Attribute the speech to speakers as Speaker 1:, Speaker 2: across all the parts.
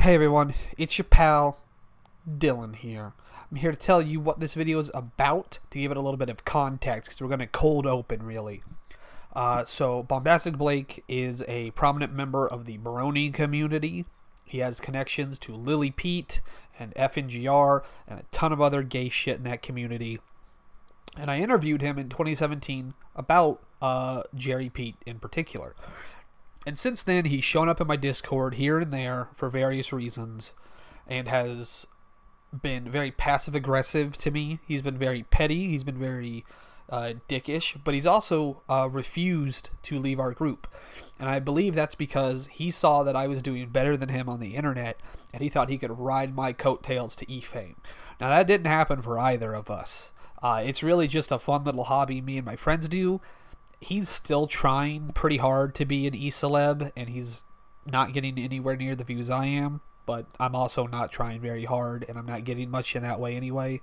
Speaker 1: Hey everyone, it's your pal, Dylan here. I'm here to tell you what this video is about, to give it a little bit of context, because we're going to cold open, really. So, Bombastic Blake is a prominent member of the Baroni community. He has connections to Lily Pete and FNGR and a ton of other gay shit in that community. And I interviewed him in 2017 about Jerry Pete in particular. And since then, he's shown up in my Discord here and there for various reasons and has been very passive-aggressive to me. He's been very petty. He's been very dickish. But he's also refused to leave our group. And I believe that's because he saw that I was doing better than him on the internet, and he thought he could ride my coattails to E-Fame. Now, that didn't happen for either of us. It's really just a fun little hobby me and my friends do. He's still trying pretty hard to be an E-celeb, and he's not getting anywhere near the views I am, but I'm also not trying very hard, and I'm not getting much in that way anyway.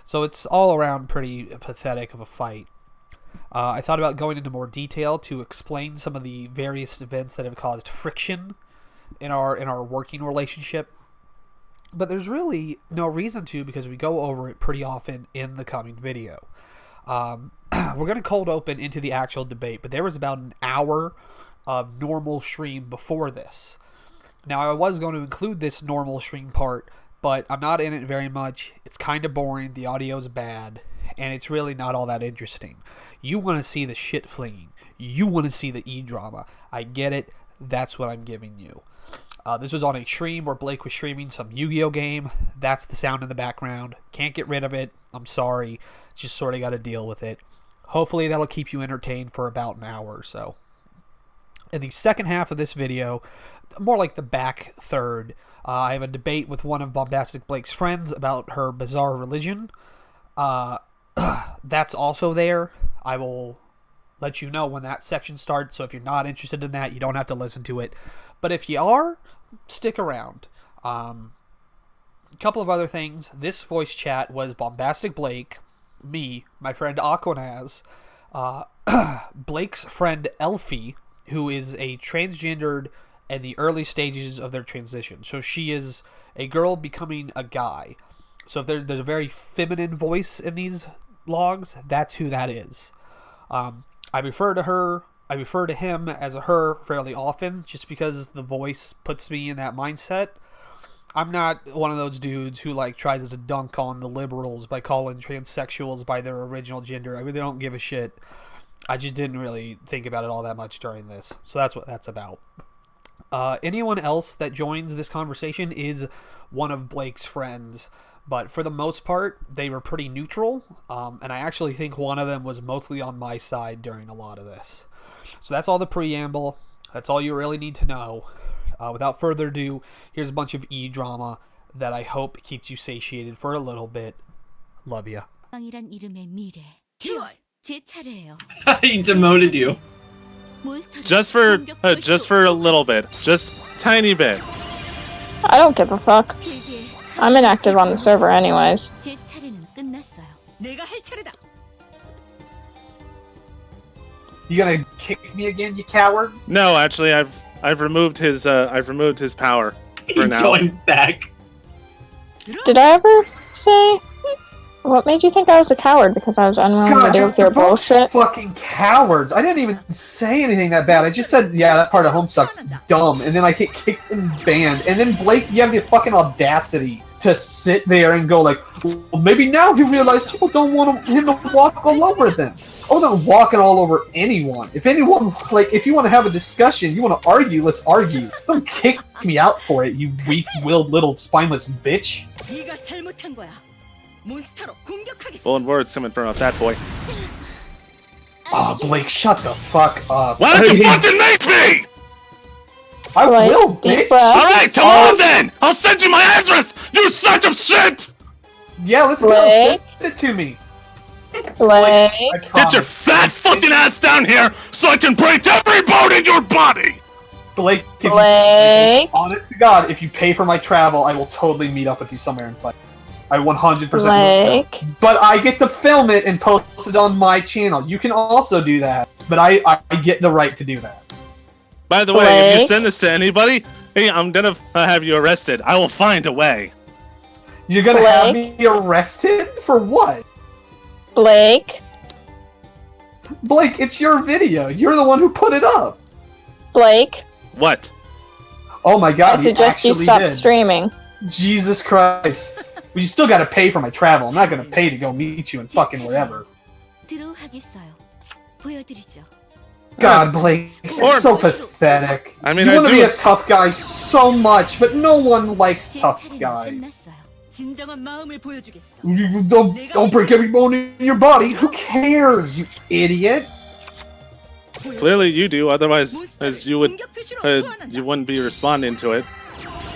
Speaker 1: So it's all around pretty pathetic of a fight. I thought about going into more detail to explain some of the various events that have caused friction in our working relationship, but there's really no reason to, because we go over it pretty often in the coming video. We're going to cold open into the actual debate, but there was about an hour of normal stream before this. Now, I was going to include this normal stream part, but I'm not in it very much. It's kind of boring, the audio's bad, and it's really not all that interesting. You want to see the shit flinging. You want to see the E-drama. I get it. That's what I'm giving you. This was on a stream where Blake was streaming some Yu-Gi-Oh game. That's the sound in the background. Can't get rid of it. I'm sorry. Just sort of got to deal with it. Hopefully that'll keep you entertained for about an hour or so. In the second half of this video, more like the back third, I have a debate with one of Bombastic Blake's friends about her bizarre religion. That's also there. I will let you know when that section starts, so if you're not interested in that, you don't have to listen to it. But if you are, stick around. A couple of other things. This voice chat was Bombastic Blake, me, my friend Aquanaz, Blake's friend Elfi, who is a transgendered in the early stages of their transition. So she is a girl becoming a guy. So if there's a very feminine voice in these logs, that's who that is. I refer to him as a her fairly often, just because the voice puts me in that mindset. I'm not one of those dudes who tries to dunk on the liberals by calling transsexuals by their original gender. I really don't give a shit. I just didn't really think about it all that much during this. So that's what that's about. Anyone else that joins this conversation is one of Blake's friends, but for the most part, they were pretty neutral, and I actually think one of them was mostly on my side during a lot of this. So that's all the preamble. That's all you really need to know. Without further ado, here's a bunch of E-drama that I hope keeps you satiated for a little bit. Love ya.
Speaker 2: He
Speaker 3: demoted you.
Speaker 4: Just for a little bit. Just tiny bit.
Speaker 5: I don't give a fuck. I'm inactive on the server anyways.
Speaker 1: You gonna kick me again, you coward?
Speaker 4: No, actually, I've removed his power for now.
Speaker 3: Joined back.
Speaker 5: Did I ever say? What made you think I was a coward? Because I was unwilling to deal with your bullshit?
Speaker 1: Fucking cowards! I didn't even say anything that bad. I just said, yeah, that part of Homestuck's dumb, and then I get kicked and banned. And then Blake, you have the fucking audacity to sit there and go well, maybe now he realized people don't want him to walk all over them. I wasn't walking all over anyone. If anyone, if you want to have a discussion, you want to argue, let's argue. Don't kick me out for it, you weak-willed little spineless bitch.
Speaker 4: Bold words coming from a fat boy.
Speaker 1: Oh, Blake, shut the fuck up.
Speaker 4: Why don't you fucking make me?
Speaker 1: I will, bitch.
Speaker 4: Alright, come on then! I'll send you my address, you sack of shit!
Speaker 1: Yeah, let's go. Send it to me.
Speaker 5: Blake.
Speaker 4: Get your fat fucking ass down here so I can break every bone in your body!
Speaker 1: Blake, honest to God, if you pay for my travel, I will totally meet up with you somewhere and fight. I 100%
Speaker 5: Blake.
Speaker 1: But I get to film it and post it on my channel. You can also do that, but I get the right to do that.
Speaker 4: By the way, if you send this to anybody, Hey, I'm gonna have you arrested. I will find a way.
Speaker 1: You're gonna have me arrested? For what?
Speaker 5: Blake?
Speaker 1: Blake, it's your video. You're the one who put it up.
Speaker 5: Blake?
Speaker 4: What?
Speaker 1: Oh my god,
Speaker 5: I suggest you stop streaming.
Speaker 1: Jesus Christ. Well, you still gotta pay for my travel. I'm not gonna pay to go meet you in fucking wherever. God, Blake, you're so pathetic.
Speaker 4: I mean,
Speaker 1: you want to be a tough guy so much, but no one likes tough guys. Don't break every bone in your body. Who cares, you idiot?
Speaker 4: Clearly you do, otherwise as you wouldn't be responding to it.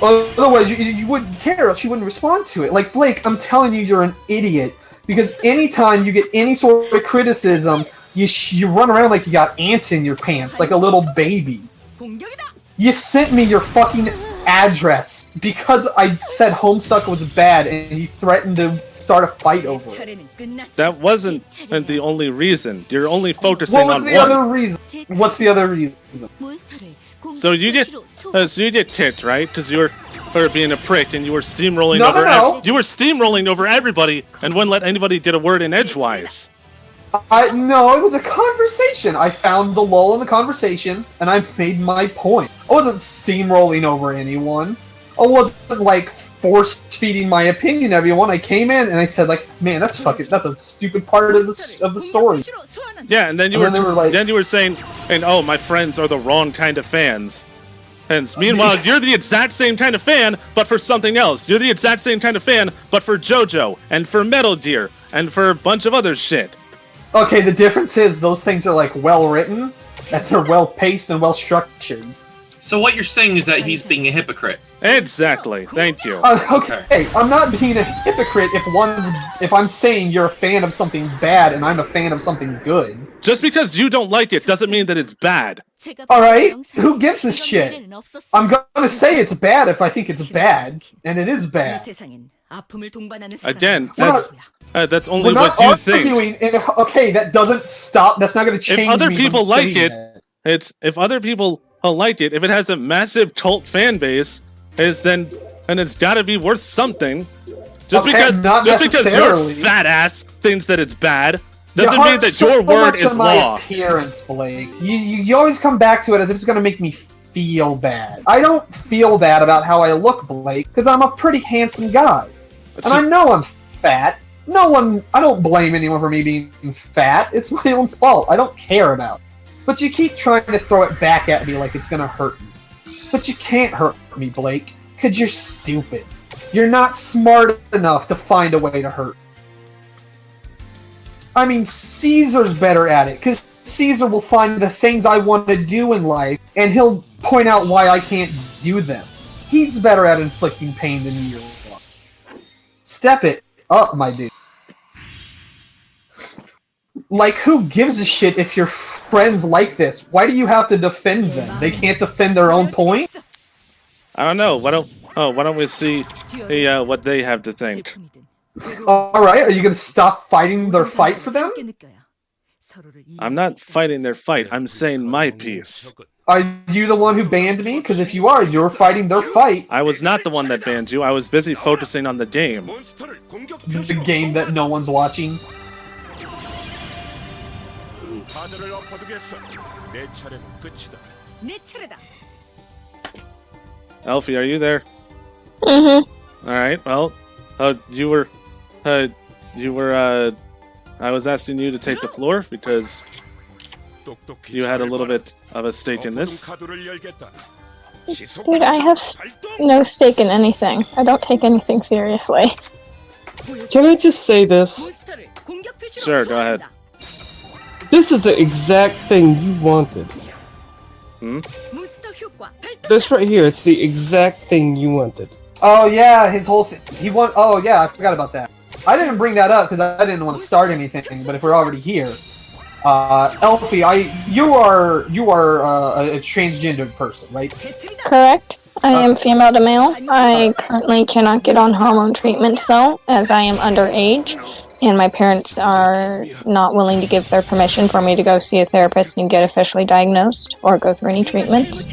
Speaker 1: Otherwise you wouldn't care, else you wouldn't respond to it. Like, Blake, I'm telling you, you're an idiot. Because anytime you get any sort of criticism, you run around like you got ants in your pants, like a little baby. You sent me your fucking address because I said Homestuck was bad and you threatened to start a fight over it.
Speaker 4: That wasn't the only reason. You're only focusing on one.
Speaker 1: What's the other reason? What's the other reason?
Speaker 4: So you get kicked, right? Because you were being a prick and you were steamrolling you were steamrolling over everybody and wouldn't let anybody get a word in edgewise.
Speaker 1: No, it was a conversation. I found the lull in the conversation, and I made my point. I wasn't steamrolling over anyone. I wasn't, like, force-feeding my opinion to everyone. I came in, and I said, like, man, that's a stupid part of the story.
Speaker 4: Yeah, and then you were saying, and oh, my friends are the wrong kind of fans. And meanwhile, you're the exact same kind of fan, but for something else. You're the exact same kind of fan, but for JoJo, and for Metal Gear, and for a bunch of other shit.
Speaker 1: Okay, the difference is those things are, like, well-written, and they're well-paced and well-structured.
Speaker 3: So what you're saying is that he's being a hypocrite.
Speaker 4: Exactly. Thank you.
Speaker 1: Okay, I'm not being a hypocrite if I'm saying you're a fan of something bad and I'm a fan of something good.
Speaker 4: Just because you don't like it doesn't mean that it's bad.
Speaker 1: Alright? Who gives a shit? I'm gonna say it's bad if I think it's bad, and it is bad.
Speaker 4: Again, that's only what you think.
Speaker 1: Okay, that doesn't stop. That's not gonna change.
Speaker 4: If other people like it, if other people like it, if it has a massive cult fan base, then it's got to be worth something. Just because your fat ass thinks that it's bad doesn't mean that your word is law.
Speaker 1: Appearance, Blake. You always come back to it as if it's gonna make me feel bad. I don't feel bad about how I look, Blake, because I'm a pretty handsome guy, and I know I'm fat. I don't blame anyone for me being fat. It's my own fault. I don't care about it. But you keep trying to throw it back at me like it's gonna hurt me. But you can't hurt me, Blake, because you're stupid. You're not smart enough to find a way to hurt me. I mean, Caesar's better at it, because Caesar will find the things I want to do in life, and he'll point out why I can't do them. He's better at inflicting pain than you are. Step it up, my dude. Like, who gives a shit if your friends like this? Why do you have to defend them? They can't defend their own point?
Speaker 4: I don't know. Why don't we see what they have to think?
Speaker 1: Alright, are you gonna stop fighting their fight for them?
Speaker 4: I'm not fighting their fight. I'm saying my piece.
Speaker 1: Are you the one who banned me? Because if you are, you're fighting their fight.
Speaker 4: I was not the one that banned you. I was busy focusing on the game.
Speaker 1: The game that no one's watching.
Speaker 4: Elfi, are you there?
Speaker 5: Mm-hmm.
Speaker 4: Alright, well, I was asking you to take the floor because you had a little bit of a stake in this.
Speaker 5: Dude, I have no stake in anything. I don't take anything seriously.
Speaker 2: Can I just say this?
Speaker 4: Sure, go ahead.
Speaker 2: This is the exact thing you wanted.
Speaker 4: Hmm?
Speaker 2: This right here, it's the exact thing you wanted.
Speaker 1: Oh yeah, his whole thing. Oh yeah, I forgot about that. I didn't bring that up because I didn't want to start anything, but if we're already here. Elfi, you are a transgender person, right?
Speaker 5: Correct. I am female to male. I currently cannot get on hormone treatments though, as I am underage, and my parents are not willing to give their permission for me to go see a therapist and get officially diagnosed or go through any treatments.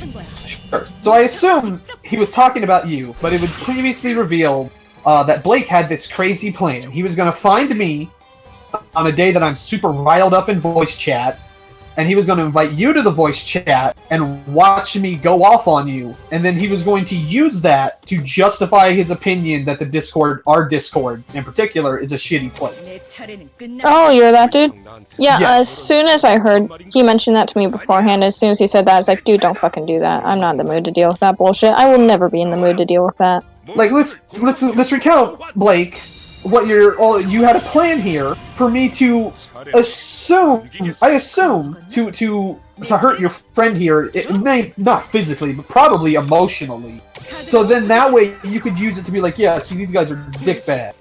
Speaker 1: So I assume he was talking about you, but it was previously revealed that Blake had this crazy plan. He was going to find me on a day that I'm super riled up in voice chat, and he was going to invite you to the voice chat and watch me go off on you, and then he was going to use that to justify his opinion that the Discord, our Discord in particular, is a shitty place.
Speaker 5: Oh, you're that dude? Yeah, as soon as I heard, he mentioned that to me beforehand, as soon as he said that, I was like, dude, don't fucking do that. I'm not in the mood to deal with that bullshit. I will never be in the mood to deal with that.
Speaker 1: Like, let's recount, Blake, what you had a plan here for me to assume, to hurt your friend here, it may, not physically, but probably emotionally. So then that way you could use it to be like, yeah, see, these guys are dickbag.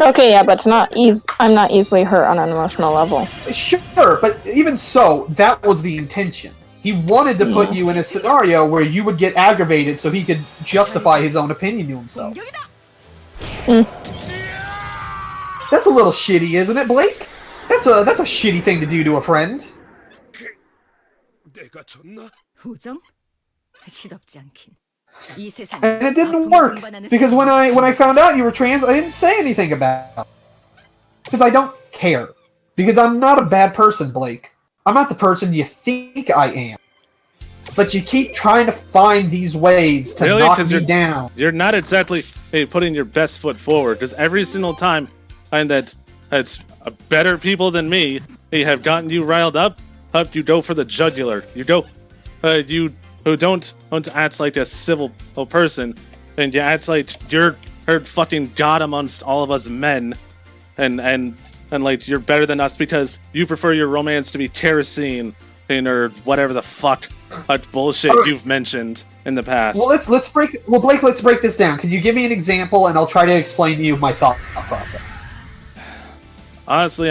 Speaker 5: Okay, yeah, but it's not I'm not easily hurt on an emotional level.
Speaker 1: Sure, but even so, that was the intention. He wanted to put you in a scenario where you would get aggravated so he could justify his own opinion to himself. That's a little shitty, isn't it, Blake? That's a shitty thing to do to a friend. And it didn't work, because when I found out you were trans, I didn't say anything about it. Because I don't care. Because I'm not a bad person, Blake. I'm not the person you think I am. But you keep trying to find these ways to knock me down.
Speaker 4: You're not exactly putting your best foot forward, because every single time that's better people than me have gotten you riled up, you go for the jugular. You go, you who don't act like a civil person, and you act like you're fucking god amongst all of us men, and like you're better than us because you prefer your romance to be kerosene or whatever the fuck bullshit you've mentioned in the past.
Speaker 1: Well, Blake, let's break this down. Could you give me an example, and I'll try to explain to you my thought process.
Speaker 4: Honestly,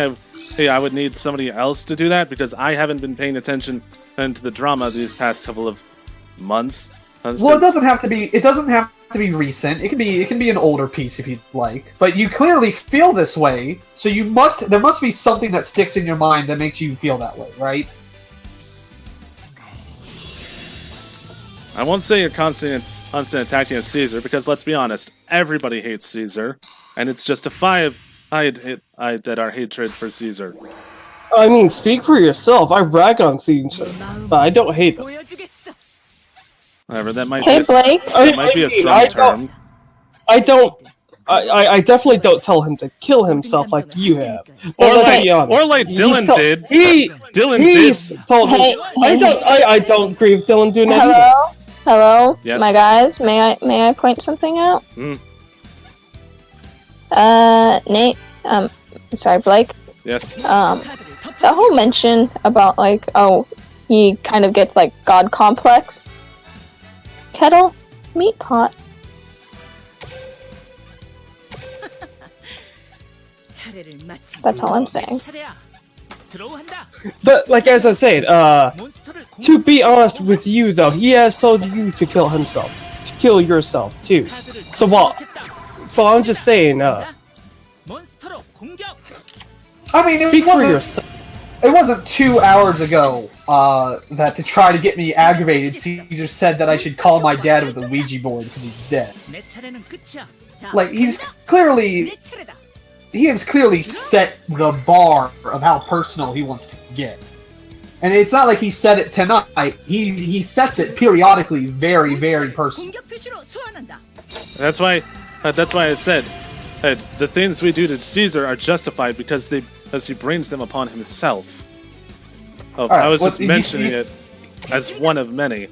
Speaker 4: I would need somebody else to do that because I haven't been paying attention to the drama these past couple of months.
Speaker 1: Well, it doesn't have to be. It doesn't have to be recent. It can be an older piece if you'd like. But you clearly feel this way, so there must be something that sticks in your mind that makes you feel that way, right?
Speaker 4: I won't say you're constant attacking of Caesar because let's be honest, everybody hates Caesar, and it's justified that our hatred for Caesar.
Speaker 2: I mean, speak for yourself. I rag on Caesar, but I don't hate him.
Speaker 4: Whatever, that might
Speaker 5: be
Speaker 4: a strong term.
Speaker 2: I definitely don't tell him to kill himself like you have.
Speaker 4: Or like Dylan did. Dylan did.
Speaker 2: Told me. I don't agree with Dylan doing that either.
Speaker 5: Hello?
Speaker 4: Yes.
Speaker 5: My guys, may I point something out? Nate, sorry, Blake.
Speaker 4: Yes.
Speaker 5: The whole mention about, like, oh, he kind of gets, like, god complex. Kettle, meat pot. That's all I'm saying.
Speaker 2: But, like, as I said, to be honest with you, though, he has told you to kill himself. To kill yourself, too. So I'm just saying,
Speaker 1: I mean, it wasn't 2 hours ago that to try to get me aggravated, Caesar said that I should call my dad with a Ouija board because he's dead. Like, he has clearly set the bar of how personal he wants to get. And it's not like he said it tonight, he sets it periodically very, very personal.
Speaker 4: That's why I said that the things we do to Caesar are justified because he brings them upon himself. I was just mentioning it as one of many.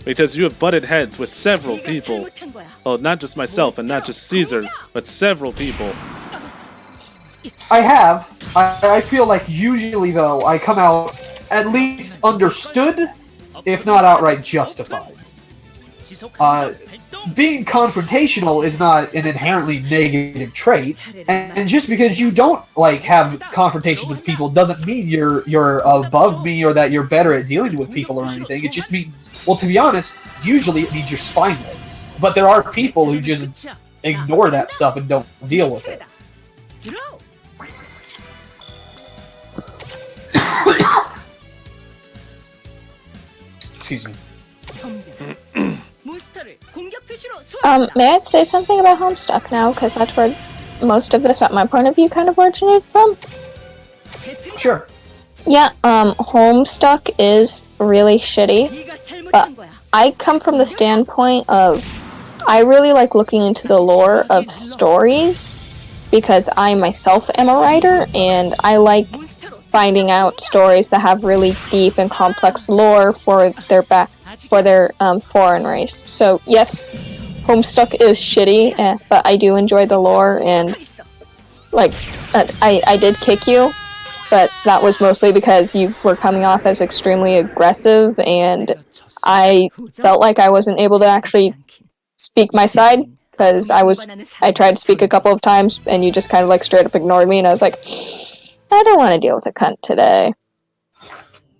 Speaker 4: Because you have butted heads with several people. Well, not just myself and not just Caesar, but several people.
Speaker 1: I have. I feel like usually, though, I come out at least understood, if not outright justified. Being confrontational is not an inherently negative trait, and just because you don't have confrontation with people doesn't mean you're above me or that you're better at dealing with people or anything. It just means, well, to be honest, usually it means you're spineless. But there are people who just ignore that stuff and don't deal with it. Excuse me.
Speaker 5: May I say something about Homestuck now? Because that's where most of this, at my point of view, kind of originated from.
Speaker 1: Sure.
Speaker 5: Yeah, Homestuck is really shitty, but I come from the standpoint of I really like looking into the lore of stories because I myself am a writer, and I like finding out stories that have really deep and complex lore for their foreign race. So yes, Homestuck is shitty, but I do enjoy the lore, and like I did kick you, but that was mostly because you were coming off as extremely aggressive, and I felt like I wasn't able to actually speak my side, because I tried to speak a couple of times, and you just kind of like straight up ignored me, and I was like, I don't want to deal with a cunt today.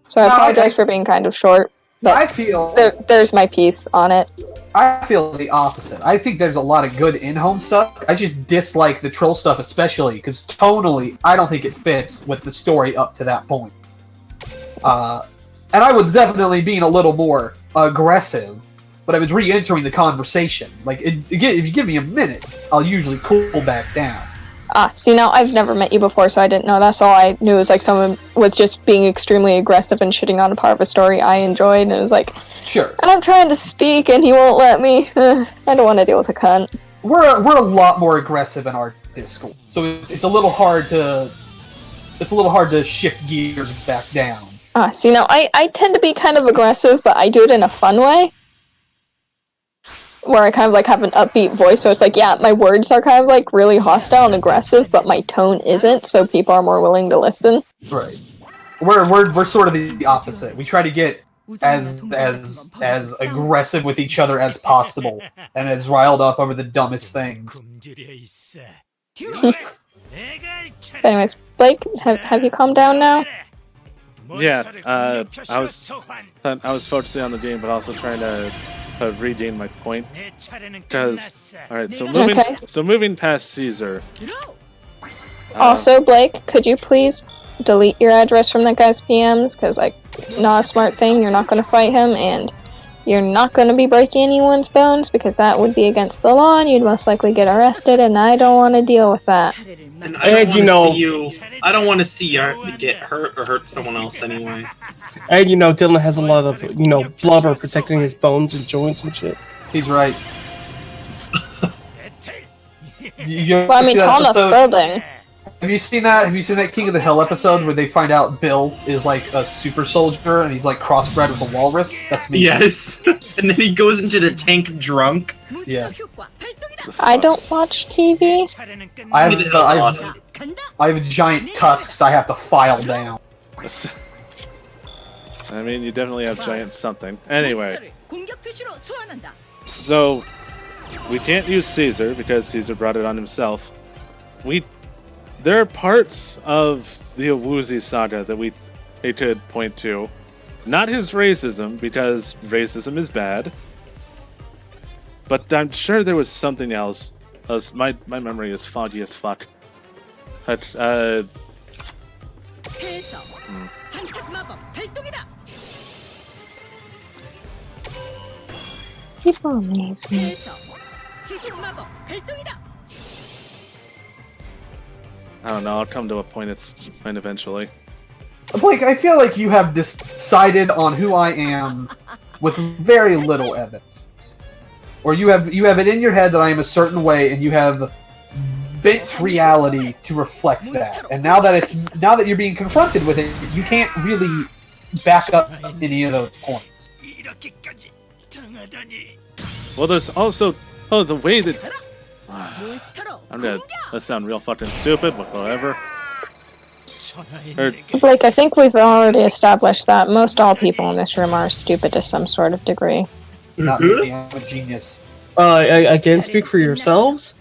Speaker 5: So I apologize for being kind of short, but
Speaker 1: I feel
Speaker 5: there's my piece on it.
Speaker 1: I feel the opposite. I think there's a lot of good in Homestuck. I just dislike the troll stuff especially, because tonally, I don't think it fits with the story up to that point. And I was definitely being a little more aggressive, but I was re-entering the conversation. Like, if you give me a minute, I'll usually cool back down.
Speaker 5: See, now I've never met you before, so I didn't know that. So all I knew was like someone was just being extremely aggressive and shitting on a part of a story I enjoyed, and it was like,
Speaker 1: sure.
Speaker 5: And I'm trying to speak, and he won't let me. I don't want to deal with a cunt.
Speaker 1: We're a lot more aggressive in our Discord, so it's a little hard to shift gears back down.
Speaker 5: See, now I tend to be kind of aggressive, but I do it in a fun way, where I kind of like have an upbeat voice, so it's like, yeah, my words are kind of like really hostile and aggressive, but my tone isn't, so people are more willing to listen.
Speaker 1: Right. We're sort of the opposite. We try to get as aggressive with each other as possible, and as riled up over the dumbest things.
Speaker 5: Anyways, Blake, have you calmed down now?
Speaker 4: Yeah, I was focusing on the game, but also trying to regain my point. Because, alright, so moving past Caesar.
Speaker 5: Also, Blake, could you please delete your address from that guy's PMs? Because, like, not a smart thing. You're not going to fight him, and you're not going to be breaking anyone's bones, because that would be against the law, and you'd most likely get arrested, and I don't want to deal with that.
Speaker 3: And I don't want to see you get hurt or hurt someone else anyway.
Speaker 2: And Dylan has a lot of blubber protecting his bones and joints and shit.
Speaker 1: He's right.
Speaker 5: Well, I mean, tall enough building.
Speaker 1: Have you seen that? Have you seen that King of the Hill episode where they find out Bill is like a super soldier and he's like crossbred with a walrus? That's me.
Speaker 3: Yes. And then he goes into the tank drunk.
Speaker 1: Yeah.
Speaker 5: I don't watch TV.
Speaker 1: I have giant tusks I have to file down.
Speaker 4: I mean, you definitely have giant something. Anyway. So, we can't use Caesar because Caesar brought it on himself. There are parts of the Awuzi saga that we could point to. Not his racism, because racism is bad. But I'm sure there was something else. My memory is foggy as fuck.
Speaker 5: People amaze me.
Speaker 4: I don't know, I'll come to a point eventually.
Speaker 1: Blake, I feel like you have decided on who I am with very little evidence. Or you have it in your head that I am a certain way, and you have bent reality to reflect that. And now that you're being confronted with it, you can't really back up any of those points.
Speaker 4: Well, there's also the way that I'm gonna sound real fucking stupid, but whatever.
Speaker 5: Blake, I think we've already established that most all people in this room are stupid to some sort of degree.
Speaker 1: Not me, I'm a genius.
Speaker 2: Again, speak for yourselves.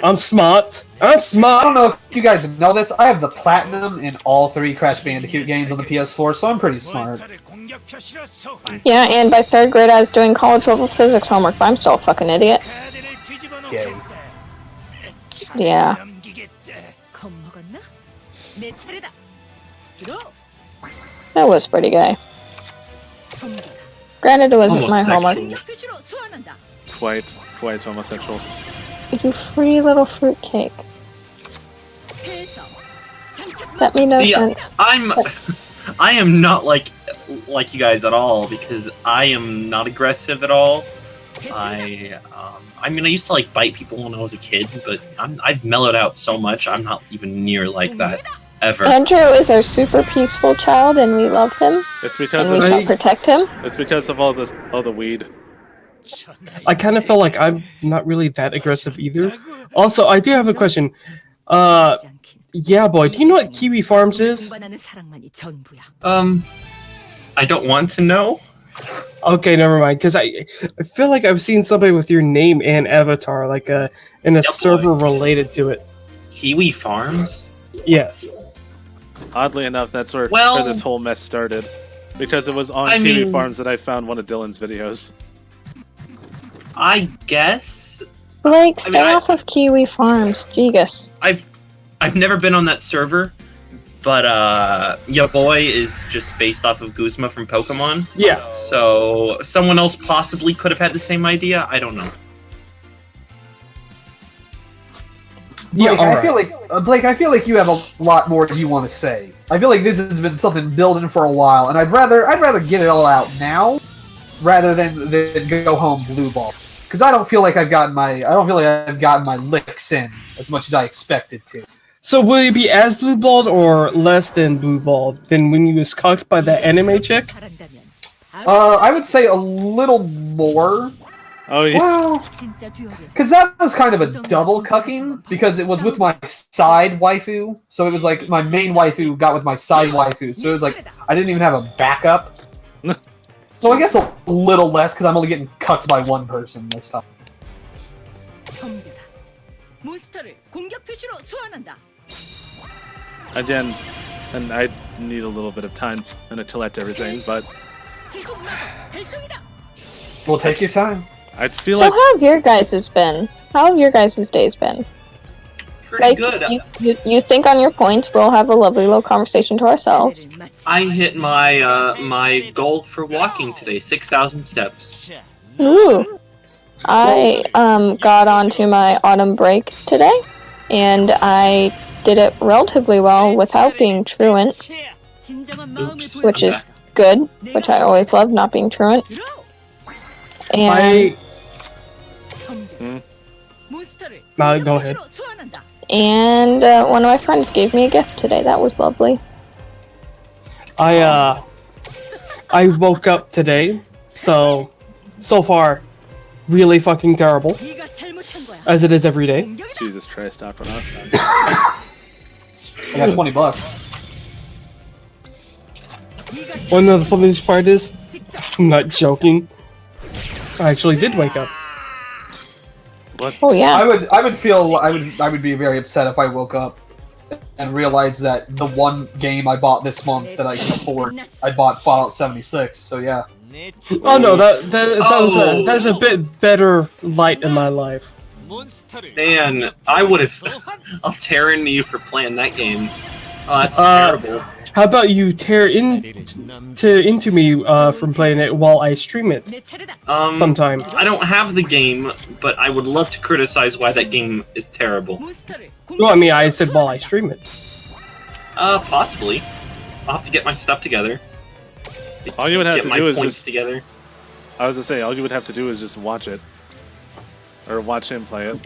Speaker 2: I'm smart. I'm smart.
Speaker 1: I don't know if you guys know this. I have the platinum in all 3 Crash Bandicoot games on the PS4, so I'm pretty smart.
Speaker 5: Yeah, and by 3rd grade I was doing college level physics homework, but I'm still a fucking idiot.
Speaker 1: Gay.
Speaker 5: Yeah. That was pretty gay. Granted, it wasn't my homework.
Speaker 4: Quite homosexual.
Speaker 5: You free little fruitcake. That made no sense.
Speaker 3: I am not like you guys at all because I am not aggressive at all. I mean, I used to like bite people when I was a kid, but I've mellowed out so much. I'm not even near like that ever.
Speaker 5: Andrew is our super peaceful child, and we love him.
Speaker 4: It's because
Speaker 5: and we shall protect him.
Speaker 4: It's because of all the weed.
Speaker 2: I kind of feel like I'm not really that aggressive either. Also, I do have a question. Yeah, boy, do you know what Kiwi Farms is?
Speaker 3: I don't want to know.
Speaker 2: Okay, never mind. Because I feel like I've seen somebody with your name and avatar, like in a server related to it.
Speaker 3: Kiwi Farms?
Speaker 2: Yes.
Speaker 4: Oddly enough, that's where this whole mess started. Because it was on Kiwi Farms that I found one of Dylan's videos.
Speaker 3: I guess.
Speaker 5: Blake, stay off of Kiwi Farms. Gigas.
Speaker 3: I've never been on that server, but your boy is just based off of Guzma from Pokemon.
Speaker 2: Yeah.
Speaker 3: So someone else possibly could have had the same idea. I don't know.
Speaker 1: Blake, yeah, I feel like Blake, I feel like you have a lot more you want to say. I feel like this has been something building for a while, and I'd rather get it all out now rather than go home blue ball. Because I don't feel like I've gotten my licks in as much as I expected to.
Speaker 2: So will you be as blue-balled or less than blue-balled than when you was cucked by that anime chick?
Speaker 1: I would say a little more.
Speaker 4: Oh yeah.
Speaker 1: Well, because that was kind of a double cucking, because it was with my side waifu. So it was like my main waifu got with my side waifu. So it was like I didn't even have a backup. So I guess a little less, because I'm only getting cucked by one person this time.
Speaker 4: Again, and I need a little bit of time to collect everything, but
Speaker 1: We'll take your time.
Speaker 4: I feel
Speaker 5: so how have your guys' been? How have your guys' days been?
Speaker 3: Pretty good.
Speaker 5: You think on your points, we'll have a lovely little conversation to ourselves.
Speaker 3: I hit my my goal for walking today, 6,000 steps.
Speaker 5: Ooh. I got onto my autumn break today, and I did it relatively well without being truant, which is good, which I always love, not being truant. And
Speaker 2: go ahead.
Speaker 5: And one of my friends gave me a gift today. That was lovely.
Speaker 2: I woke up today, so far, really fucking terrible, as it is every day.
Speaker 4: Jesus Christ, stop on us.
Speaker 1: I got $20.
Speaker 2: One of the funniest part is, I'm not joking, I actually did wake up.
Speaker 4: What?
Speaker 5: Oh yeah.
Speaker 1: I would be very upset if I woke up and realized that the one game I bought this month that I can afford, I bought Fallout 76. So yeah.
Speaker 2: Oh no, that was a bit better light in my life.
Speaker 3: Man, I would have. I'll tear into you for playing that game. Oh, that's terrible.
Speaker 2: How about you tear into me from playing it while I stream it sometime?
Speaker 3: I don't have the game, but I would love to criticize why that game is terrible.
Speaker 2: No, I mean, I said while I stream it.
Speaker 3: Possibly. I'll have to get my stuff together.
Speaker 4: All you would have to do is
Speaker 3: points
Speaker 4: just
Speaker 3: together.
Speaker 4: I was gonna say, all you would have to do is just watch it, or watch him play it.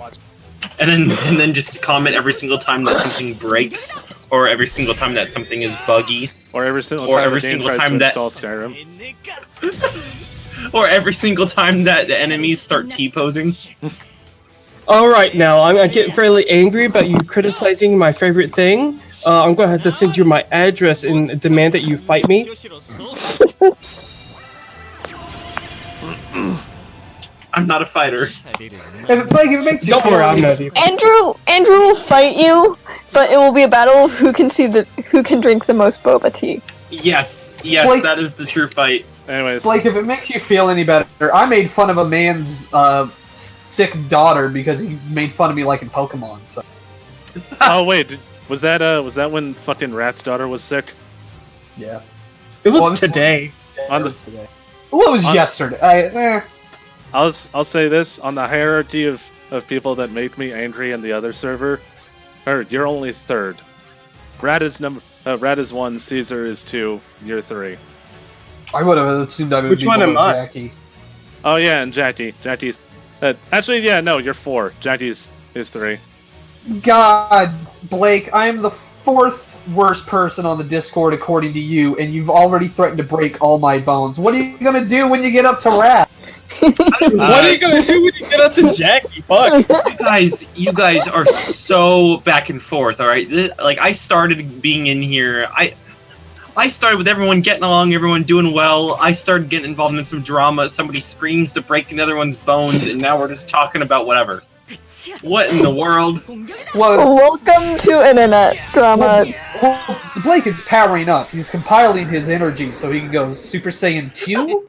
Speaker 3: And then just comment every single time that something breaks, or every single time that something is buggy,
Speaker 4: or every single time that install Skyrim,
Speaker 3: or every single time that the enemies start T-posing.
Speaker 2: Alright, now, I'm getting fairly angry about you criticizing my favorite thing. I'm gonna have to send you my address and demand that you fight me.
Speaker 3: I'm not a fighter.
Speaker 1: If it makes you
Speaker 2: Don't worry, I'm not even.
Speaker 5: Andrew will fight you, but it will be a battle of who can drink the most boba tea.
Speaker 3: Yes,
Speaker 1: Blake,
Speaker 3: that is the true fight.
Speaker 4: Anyways,
Speaker 1: Blake, if it makes you feel any better, I made fun of a man's sick daughter because he made fun of me liking Pokemon. So.
Speaker 4: Oh wait, was that when fucking Rat's daughter was sick?
Speaker 1: Yeah.
Speaker 2: It was today.
Speaker 1: Today. What was yesterday?
Speaker 4: I'll say this on the hierarchy of people that make me angry in the other server. You're only third. Brad is 1, Caesar is 2, you're 3.
Speaker 1: I would have assumed I would
Speaker 2: Which
Speaker 1: be
Speaker 2: one am
Speaker 1: below
Speaker 2: I?
Speaker 1: Jackie.
Speaker 4: Oh yeah, and Jackie. Actually, yeah, no, you're 4. Jackie is 3.
Speaker 1: God, Blake, I am the 4th worst person on the Discord according to you, and you've already threatened to break all my bones. What are you gonna do when you get up to Rat?
Speaker 2: What are you gonna do when you get up to Jackie? Fuck.
Speaker 3: You guys are so back and forth. All right, like I started being in here. I started with everyone getting along, everyone doing well. I started getting involved in some drama. Somebody screams to break another one's bones, and now we're just talking about whatever. What in the world?
Speaker 1: Well,
Speaker 5: Welcome to internet drama.
Speaker 1: well, Blake is powering up. He's compiling his energy so he can go Super Saiyan 2?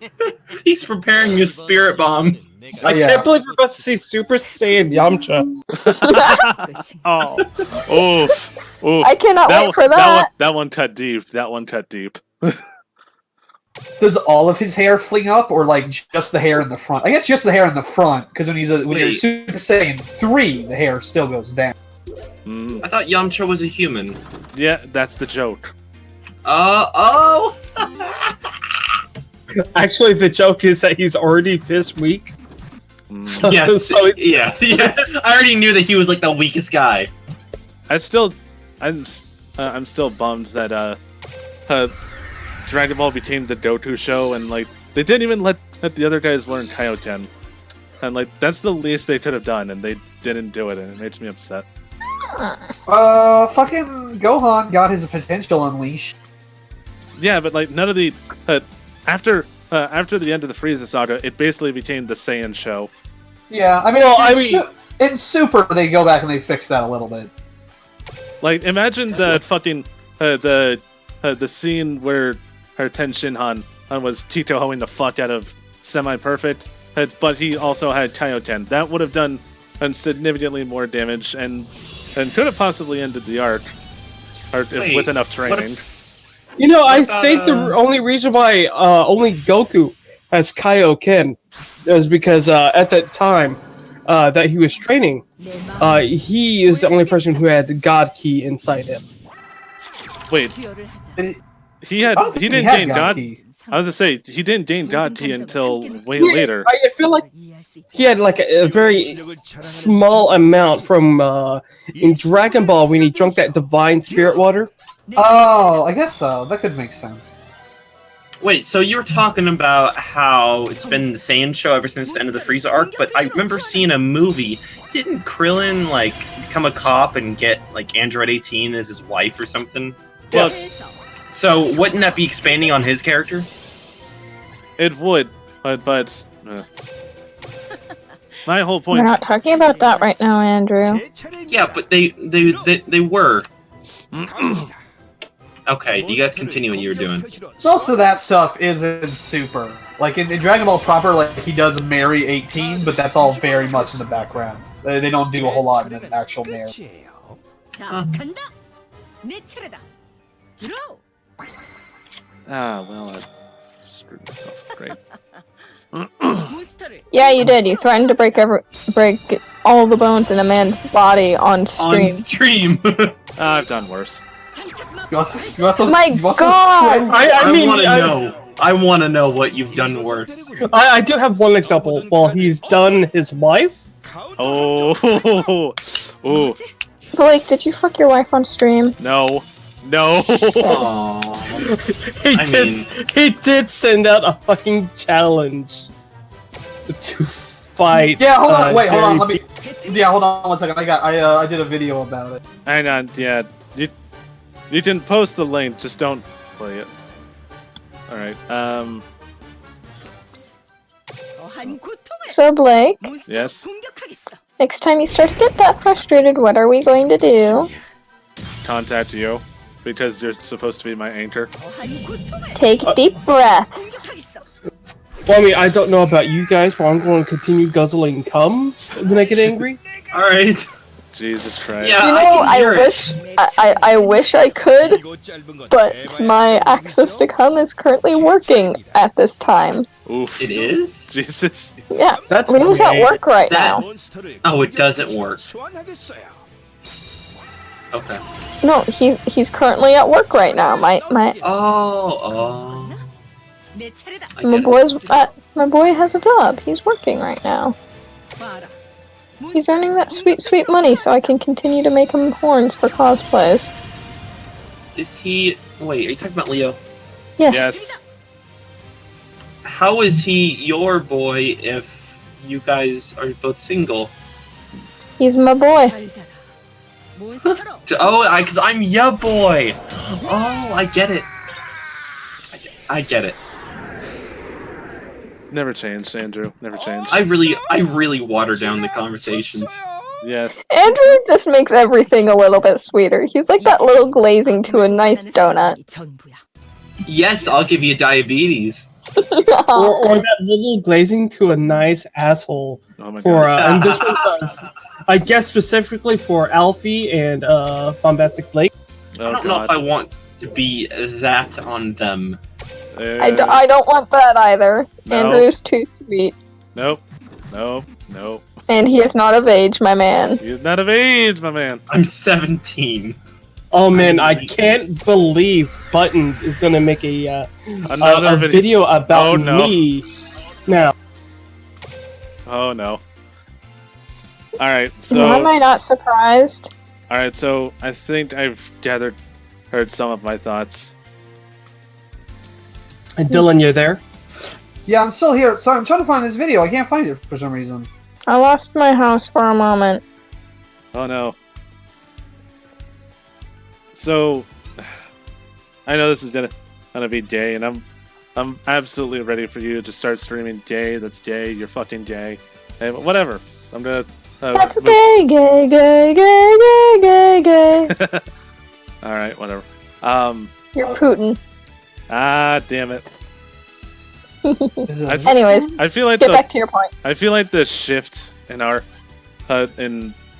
Speaker 3: He's preparing his spirit bomb.
Speaker 2: I can't believe we're about to see Super Saiyan Yamcha.
Speaker 4: Oof.
Speaker 5: I cannot wait for that.
Speaker 4: That one cut deep.
Speaker 1: Does all of his hair fling up, or like just the hair in the front? I guess just the hair in the front, because when you're Super Saiyan 3, the hair still goes down.
Speaker 3: I thought Yamcha was a human.
Speaker 4: Yeah, that's the joke.
Speaker 3: Oh!
Speaker 2: Actually, the joke is that he's already this weak. So,
Speaker 3: Yes, yeah. I already knew that he was like the weakest guy.
Speaker 4: I'm still bummed that Dragon Ball became the Dotoo show, and like they didn't even let the other guys learn Kaioken, and like that's the least they could have done, and they didn't do it, and it makes me upset.
Speaker 1: Fucking Gohan got his potential unleashed.
Speaker 4: Yeah, but like none of the after the end of the Frieza saga, it basically became the Saiyan show.
Speaker 1: Yeah, in Super they go back and they fix that a little bit.
Speaker 4: Like imagine the fucking the scene where Ten Shinhan was Tito-hoing the fuck out of Semi-Perfect, but he also had Kaioken. That would have done significantly more damage and could have possibly ended the arc with enough training.
Speaker 2: You know, I think the only reason why only Goku has Kaioken is because at that time that he was training, he is the only person who had the God Key inside him.
Speaker 4: Wait, he didn't gain God. I was gonna say he didn't gain God Key until way later.
Speaker 2: I feel like he had like a very small amount from in Dragon Ball when he drank that divine spirit water.
Speaker 1: Oh, I guess so. That could make sense.
Speaker 3: Wait, so you were talking about how it's been the Saiyan show ever since the end of the Frieza arc, but I remember seeing a movie. Didn't Krillin like become a cop and get like Android 18 as his wife or something?
Speaker 1: Yeah.
Speaker 3: So wouldn't that be expanding on his character?
Speaker 4: It would, but my whole point.
Speaker 5: We're not talking about that right now, Andrew.
Speaker 3: Yeah, but they were. Okay, you guys continue what you were doing.
Speaker 1: Most of that stuff is in Super. Like in Dragon Ball proper, like he does marry 18, but that's all very much in the background. They don't do a whole lot in the actual marriage.
Speaker 4: Well, I screwed myself. Great.
Speaker 5: Yeah, you did. You threatened to break all the bones in a man's body on stream.
Speaker 3: On stream.
Speaker 4: I've done worse.
Speaker 5: My God!
Speaker 3: I want to know what you've done worse.
Speaker 2: I do have one example. While he's done his wife.
Speaker 4: Oh.
Speaker 5: Blake, did you fuck your wife on stream?
Speaker 4: No.
Speaker 2: He did send out a fucking challenge to fight.
Speaker 1: Yeah, hold on. Wait, hold on. Hold on 1 second. I did a video about it.
Speaker 4: Hang on. Yeah, you can post the link. Just don't play it. All right.
Speaker 5: So, Blake,
Speaker 4: Yes.
Speaker 5: next time you start to get that frustrated, what are we going to do?
Speaker 4: Contact you because you're supposed to be my anchor.
Speaker 5: Take deep breaths.
Speaker 2: Well, I mean, I don't know about you guys, but I'm going to continue guzzling cum when I get angry.
Speaker 3: All right.
Speaker 4: Jesus Christ.
Speaker 3: Yeah,
Speaker 5: You know, I wish I could, but my access to cum is currently working at this time.
Speaker 4: Oof.
Speaker 3: It is?
Speaker 4: Jesus.
Speaker 5: Yeah,
Speaker 2: That's
Speaker 5: Rio's at
Speaker 2: great.
Speaker 5: work right
Speaker 3: That-
Speaker 5: now.
Speaker 3: Oh, it doesn't work. Okay.
Speaker 5: No, he's currently at work right now. My
Speaker 3: Oh. I
Speaker 5: my
Speaker 3: get it.
Speaker 5: my boy has a job. He's working right now. He's earning that sweet money so I can continue to make him horns for cosplays.
Speaker 3: Is he... Wait, are you talking about Leo?
Speaker 5: Yes.
Speaker 4: Yes.
Speaker 3: How is he your boy if you guys are both single?
Speaker 5: He's my boy.
Speaker 3: Oh, because I'm ya boy! Oh, I get it. I get it.
Speaker 4: Never changed, Andrew. Never changed.
Speaker 3: I really water down the conversations.
Speaker 4: Yes.
Speaker 5: Andrew just makes everything a little bit sweeter. He's like that little glazing to a nice donut.
Speaker 3: Yes, I'll give you diabetes.
Speaker 2: Or that little glazing to a nice asshole.
Speaker 4: Oh my
Speaker 2: For
Speaker 4: god.
Speaker 2: and this was, I guess, specifically for Elfi and Bombastic Blake.
Speaker 4: Oh
Speaker 3: I don't know if
Speaker 4: god.
Speaker 3: I want to be that on them.
Speaker 5: I don't want that either.
Speaker 4: No.
Speaker 5: Andrew's too sweet.
Speaker 4: Nope. Nope. Nope.
Speaker 5: And he is not of age, my man.
Speaker 4: He's not of age, my man.
Speaker 3: I'm 17.
Speaker 2: Oh man, I can't believe Buttons is gonna make a
Speaker 4: Another
Speaker 2: video about
Speaker 4: Oh, no.
Speaker 2: me. Now,
Speaker 4: Oh no. Alright,
Speaker 5: Why
Speaker 4: so
Speaker 5: am I not surprised?
Speaker 4: alright, so I think I've heard some of my thoughts.
Speaker 2: Dylan, you're there.
Speaker 1: Yeah, I'm still here. Sorry, I'm trying to find this video. I can't find it for some reason.
Speaker 5: I lost my house for a moment.
Speaker 4: Oh no. So I know this is gonna be gay, and I'm absolutely ready for you to start streaming gay. That's gay. You're fucking gay. Hey, whatever. I'm gonna.
Speaker 5: That's gay, gay, gay, gay, gay, gay, gay.
Speaker 4: All right, whatever.
Speaker 5: You're Putin.
Speaker 4: Ah, damn it.
Speaker 5: Anyways,
Speaker 4: I feel like
Speaker 5: get back to your point.
Speaker 4: I feel like the shift in our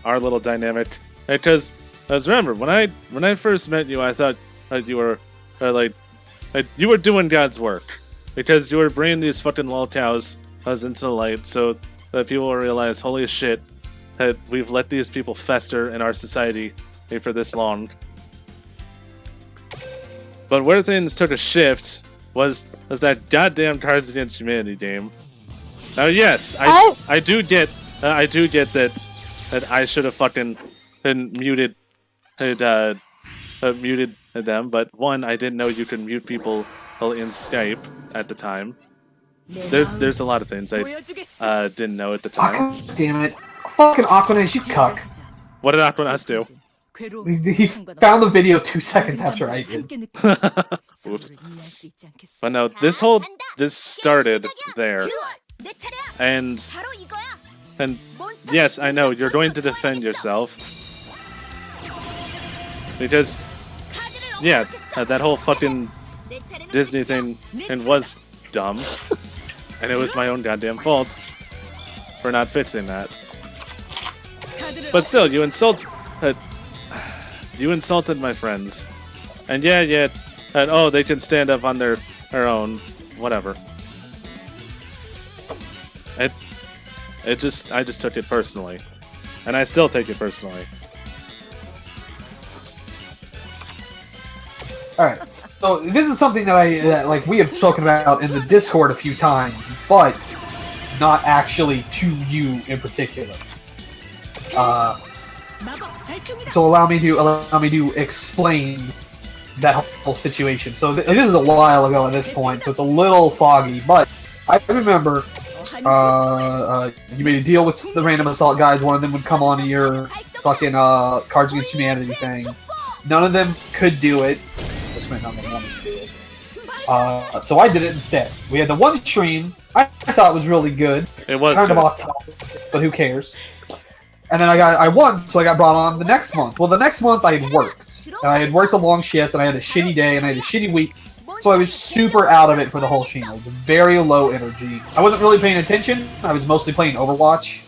Speaker 4: little dynamic, because remember when I first met you, I thought that you were like you were doing God's work, because you were bringing these fucking lol cows into the light, so that people will realize, holy shit, that we've let these people fester in our society for this long. But where things took a shift was that goddamn Cards Against Humanity game. Now, yes, I do get that I should have fucking been muted them. But one, I didn't know you could mute people in Skype at the time. There's a lot of things I didn't know at the time.
Speaker 1: Oh, damn it. Fucking Aquanis, you cuck.
Speaker 4: What did Aquanas do?
Speaker 1: He found the video 2 seconds after I did.
Speaker 4: Oops. But no, this started there. And yes, I know, you're going to defend yourself. Because, yeah, that whole fucking Disney thing was dumb. And it was my own goddamn fault for not fixing that. But still, you insulted my friends. And yeah, and oh, they can stand up on their own, whatever. I just took it personally. And I still take it personally.
Speaker 1: Alright, so this is something that we have spoken about in the Discord a few times, but not actually to you in particular. So allow me to explain that whole situation. So this is a while ago at this point, so it's a little foggy, but I remember you made a deal with the random assault guys. One of them would come on to your fucking Cards Against Humanity thing. None of them could do it. This might not be one to do it. So I did it instead. We had the one stream I thought was really good.
Speaker 4: It was
Speaker 1: kind
Speaker 4: good.
Speaker 1: of off topic, but who cares? And then I won, so I got brought on the next month. Well, the next month I had worked. And I had worked a long shift, and I had a shitty day, and I had a shitty week. So I was super out of it for the whole stream. I was very low energy. I wasn't really paying attention. I was mostly playing Overwatch.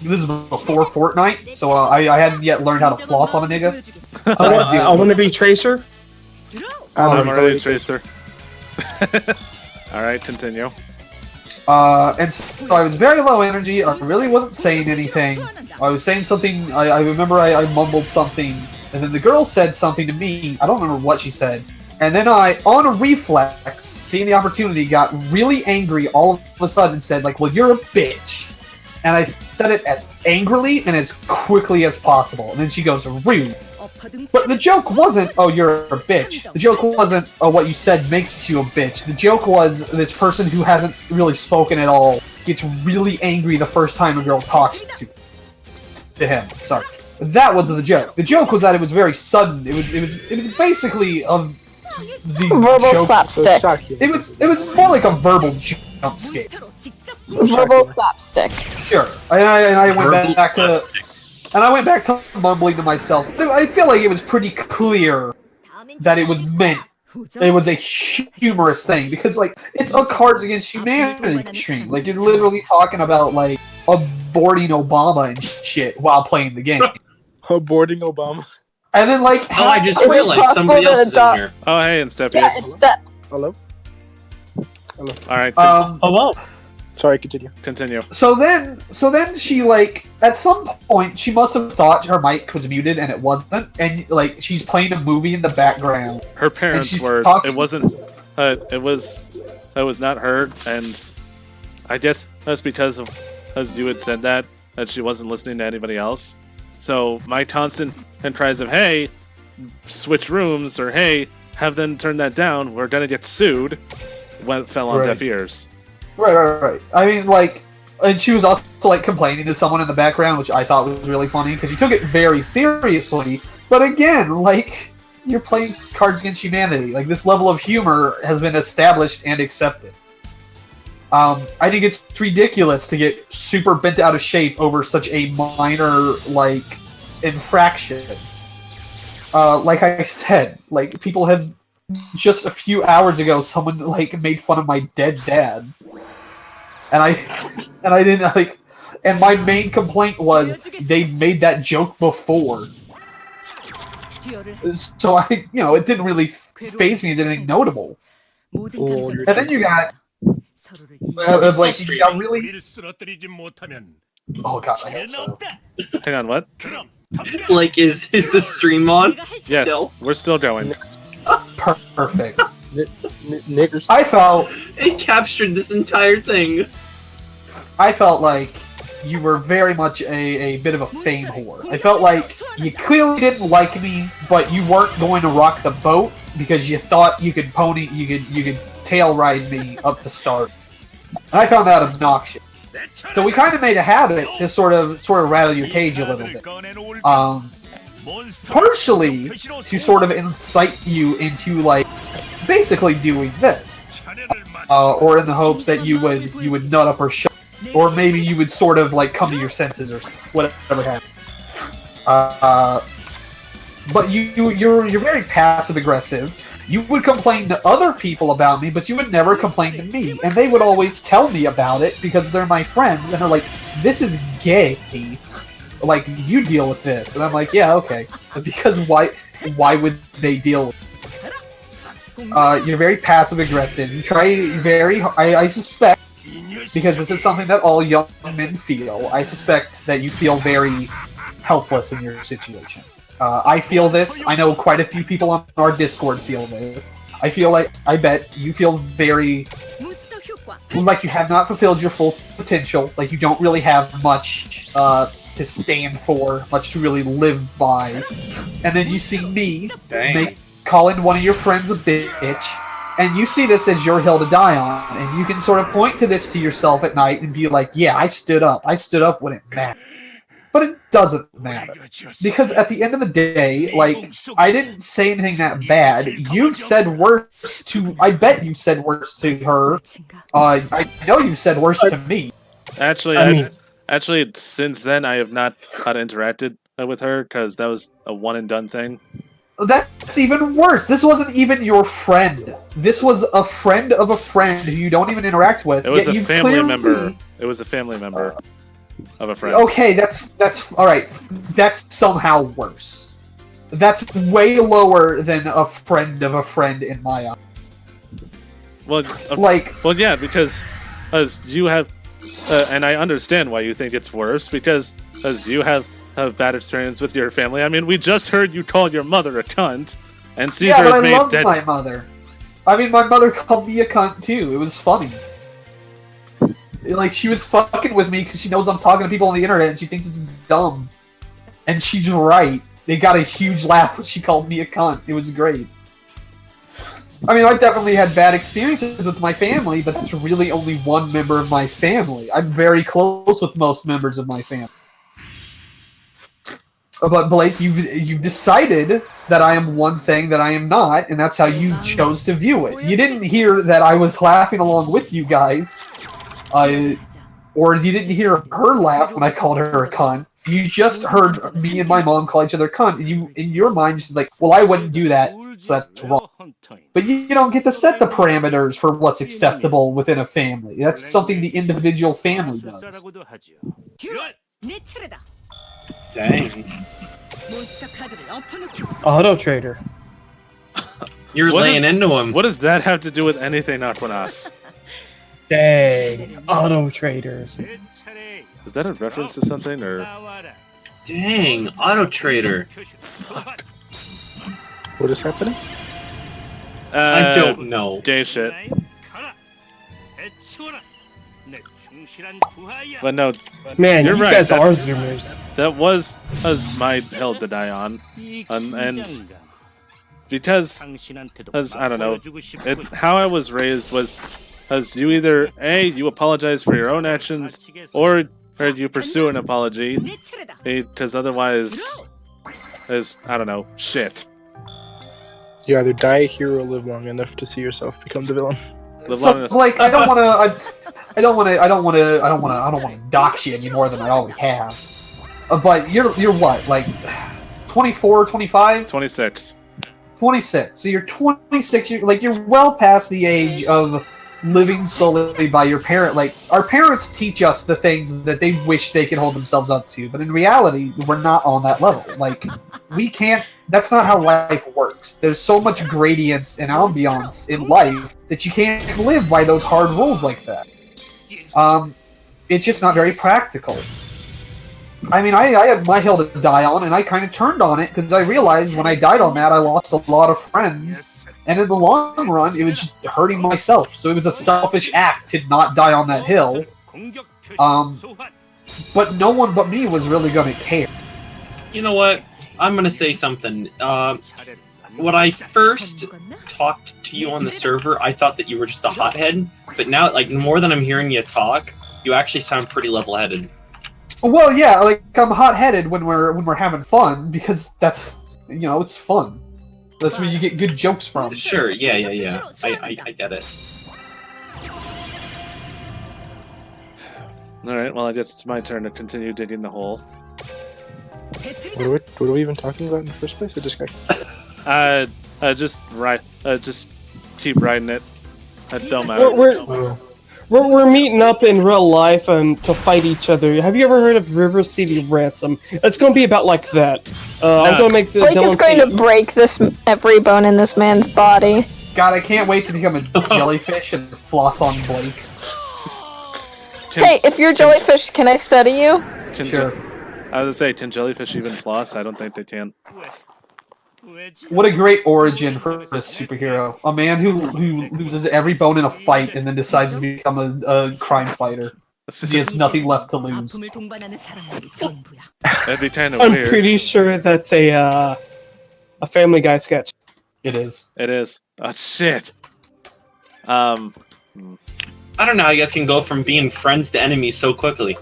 Speaker 1: This is before Fortnite, so I hadn't yet learned how to floss on a nigga. So
Speaker 2: I want to be Tracer.
Speaker 4: I'm already Tracer. Alright, continue.
Speaker 1: And so I was very low energy, I really wasn't saying anything. I was saying something, I remember I mumbled something, and then the girl said something to me, I don't remember what she said. And then I, on a reflex, seeing the opportunity, got really angry all of a sudden and said, like, well, you're a bitch. And I said it as angrily and as quickly as possible. And then she goes, rude. But the joke wasn't, oh, you're a bitch. The joke wasn't, oh, what you said makes you a bitch. The joke was this person who hasn't really spoken at all gets really angry the first time a girl talks to him. Sorry. That was the joke. The joke was that it was very sudden. It was basically the
Speaker 5: verbal
Speaker 1: joke.
Speaker 5: slapstick.
Speaker 1: It was more like a verbal jump scare.
Speaker 5: Verbal slapstick.
Speaker 1: Sure. And I went back to. And I went back to mumbling to myself. I feel like it was pretty clear that it was meant. It was a humorous thing because, like, it's a Cards Against Humanity stream. Like, you're literally talking about like aborting Obama and shit while playing the game.
Speaker 6: Aborting Obama.
Speaker 1: And then, like,
Speaker 3: oh, I just realized somebody else is in here.
Speaker 4: Oh, hey, and Steph,
Speaker 5: Yeah,
Speaker 4: yes.
Speaker 5: it's that.
Speaker 6: Hello? Hello.
Speaker 4: Alright,
Speaker 2: Hello.
Speaker 6: Sorry, continue.
Speaker 4: continue.
Speaker 1: So then she, like, at some point, she must have thought her mic was muted and it wasn't, and, like, she's playing a movie in the background.
Speaker 4: Her parents
Speaker 1: she's
Speaker 4: were.
Speaker 1: talking-
Speaker 4: It wasn't. It was not her, and I guess that's because you had said that she wasn't listening to anybody else. So my constant cries of "Hey, switch rooms" or "Hey, have them turn that down. We're gonna get sued," fell on deaf ears.
Speaker 1: Right. I mean, like, and she was also, like, complaining to someone in the background, which I thought was really funny, because she took it very seriously. But again, like, you're playing Cards Against Humanity. Like, this level of humor has been established and accepted. I think it's ridiculous to get super bent out of shape over such a minor, like, infraction. Like I said, like, people have... Just a few hours ago, someone, like, made fun of my dead dad. And I didn't, like... And my main complaint was, they made that joke before. So it didn't really faze me as anything notable. And then you got... like, you got really... Oh god, I hope so.
Speaker 4: Hang on, what?
Speaker 3: Like, is the stream on?
Speaker 4: Yes,
Speaker 3: Still?
Speaker 4: we're still going.
Speaker 1: Perfect.
Speaker 6: Niggers.
Speaker 1: I felt
Speaker 3: It captured this entire thing.
Speaker 1: like you were very much a bit of a fame whore. I felt like you clearly didn't like me, but you weren't going to rock the boat because you thought you could tail ride me up to start. And I found that obnoxious. So we kind of made a habit to sort of rattle your cage a little bit. Partially to sort of incite you into, like, basically doing this, or in the hopes that you would nut up or shut, or maybe you would sort of, like, come to your senses or whatever happened. But you're very passive aggressive. You would complain to other people about me, but you would never complain to me, and they would always tell me about it because they're my friends, and they're like, "This is gay. Like, you deal with this," and I'm like, "Yeah, okay." Because why would they deal with it? You're very passive aggressive. You try very. I suspect, because this is something that all young men feel. I suspect that you feel very helpless in your situation. I feel this. I know quite a few people on our Discord feel this. I bet you feel very like you have not fulfilled your full potential. Like you don't really have much to stand for, much to really live by. And then you see me calling one of your friends a bitch, and you see this as your hill to die on, and you can sort of point to this to yourself at night and be like, yeah, I stood up. I stood up when it mattered. But it doesn't matter. Because at the end of the day, like, I didn't say anything that bad. You've said worse to... I bet you said worse to her. I know you said worse to me.
Speaker 4: Actually, actually, since then, I have not interacted with her, because that was a one-and-done thing.
Speaker 1: That's even worse. This wasn't even your friend. This was a friend of a friend who you don't even interact with.
Speaker 4: It was a family member. It was a family member. Of a friend.
Speaker 1: Okay, that's all right. That's somehow worse. That's way lower than a friend of a friend in my eyes.
Speaker 4: Well, well, yeah, because as you have, and I understand why you think it's worse, because as you have bad experience with your family. I mean, we just heard you call your mother a cunt, and Caesar has made dead.
Speaker 1: My mother. I mean, my mother called me a cunt too. It was funny. Like, she was fucking with me because she knows I'm talking to people on the internet and she thinks it's dumb. And she's right. They got a huge laugh when she called me a cunt. It was great. I mean, I've definitely had bad experiences with my family, but that's really only one member of my family. I'm very close with most members of my family. But Blake, you've decided that I am one thing that I am not, and that's how you chose to view it. You didn't hear that I was laughing along with you guys, or you didn't hear her laugh when I called her a cunt. You just heard me and my mom call each other cunt, and you, in your mind, you're like, well, I wouldn't do that, so that's wrong. But you don't get to set the parameters for what's acceptable within a family. That's something the individual family does.
Speaker 3: Dang.
Speaker 2: Auto trader.
Speaker 3: You're laying into him.
Speaker 4: What does that have to do with anything, Aquanas?
Speaker 2: Dang. Auto trader.
Speaker 4: Is that a reference to something, or?
Speaker 3: Dang, auto trader.
Speaker 6: What is happening?
Speaker 3: I don't know.
Speaker 4: Gay shit. But no,
Speaker 2: man,
Speaker 4: you're
Speaker 2: you
Speaker 4: right.
Speaker 2: guys are zoomers.
Speaker 4: That was my hill to die on, and because as I don't know, how I was raised was as you either you apologize for your own actions, or you pursue an apology, because otherwise, is I don't know, shit.
Speaker 6: You either die a hero or live long enough to see yourself become the villain.
Speaker 1: So, like, I don't want to dox you any more than I already have. But you're what, like 24, 25?
Speaker 4: 26.
Speaker 1: 26. So you're 26. You're well past the age of living solely by your parent. Like, our parents teach us the things that they wish they could hold themselves up to, but in reality, we're not on that level. Like, we can't. That's not how life works. There's so much gradients and ambiance in life that you can't live by those hard rules like that. It's just not very practical. I mean, I had my hill to die on, and I kind of turned on it because I realized when I died on that, I lost a lot of friends, and in the long run, it was just hurting myself. So it was a selfish act to not die on that hill. But no one but me was really going to care.
Speaker 3: You know what? I'm gonna say something. When I first talked to you on the server, I thought that you were just a hothead. But now, like, more than I'm hearing you talk, you actually sound pretty level-headed.
Speaker 1: Well, yeah, like, I'm hot-headed when we're having fun, because that's, it's fun. That's where you get good jokes from.
Speaker 3: Sure, yeah. I get it.
Speaker 4: Alright, well, I guess it's my turn to continue digging the hole.
Speaker 6: What are we even talking about in the first place?
Speaker 4: Just keep riding it. That don't matter.
Speaker 2: We're meeting up in real life to fight each other. Have you ever heard of River City Ransom? It's going to be about like that. I'm going to make the
Speaker 5: Blake is going to break every bone in this man's body.
Speaker 1: God, I can't wait to become a jellyfish and floss on Blake.
Speaker 5: Hey, if you're jellyfish, can I study you?
Speaker 1: Sure.
Speaker 4: I was gonna say, can jellyfish even floss? I don't think they can.
Speaker 1: What a great origin for a superhero. A man who loses every bone in a fight and then decides to become a crime fighter. He has nothing left to lose.
Speaker 4: That'd be kind of
Speaker 2: weird. I'm
Speaker 4: weird.
Speaker 2: pretty sure that's a Family Guy sketch.
Speaker 1: It is.
Speaker 4: It is. Oh, shit.
Speaker 3: I don't know how you guys can go from being friends to enemies so quickly.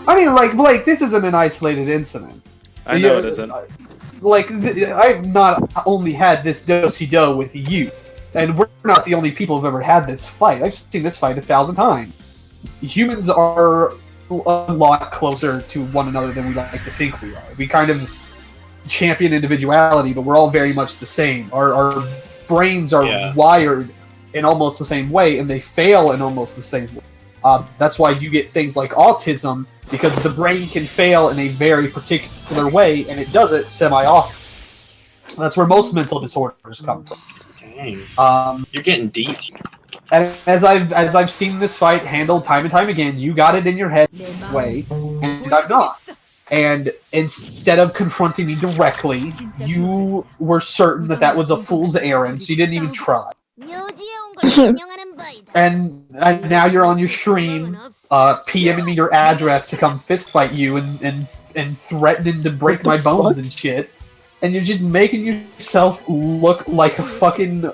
Speaker 1: I mean, like, Blake, this isn't an isolated incident.
Speaker 4: I know it isn't.
Speaker 1: Like, I've not only had this do-si-do with you, and we're not the only people who've ever had this fight. I've seen this fight 1,000 times. Humans are a lot closer to one another than we like to think we are. We kind of champion individuality, but we're all very much the same. Our brains are wired in almost the same way, and they fail in almost the same way. That's why you get things like autism, because the brain can fail in a very particular way, and it does it semi-often. That's where most mental disorders come from.
Speaker 3: Dang. You're getting deep.
Speaker 1: And as I've seen this fight handled time and time again, you got it in your head way, and I've not. And instead of confronting me directly, you were certain that was a fool's errand, so you didn't even try. And now you're on your stream, PMing me your address to come fistfight you and threatening to break my bones and shit. And you're just making yourself look like a fucking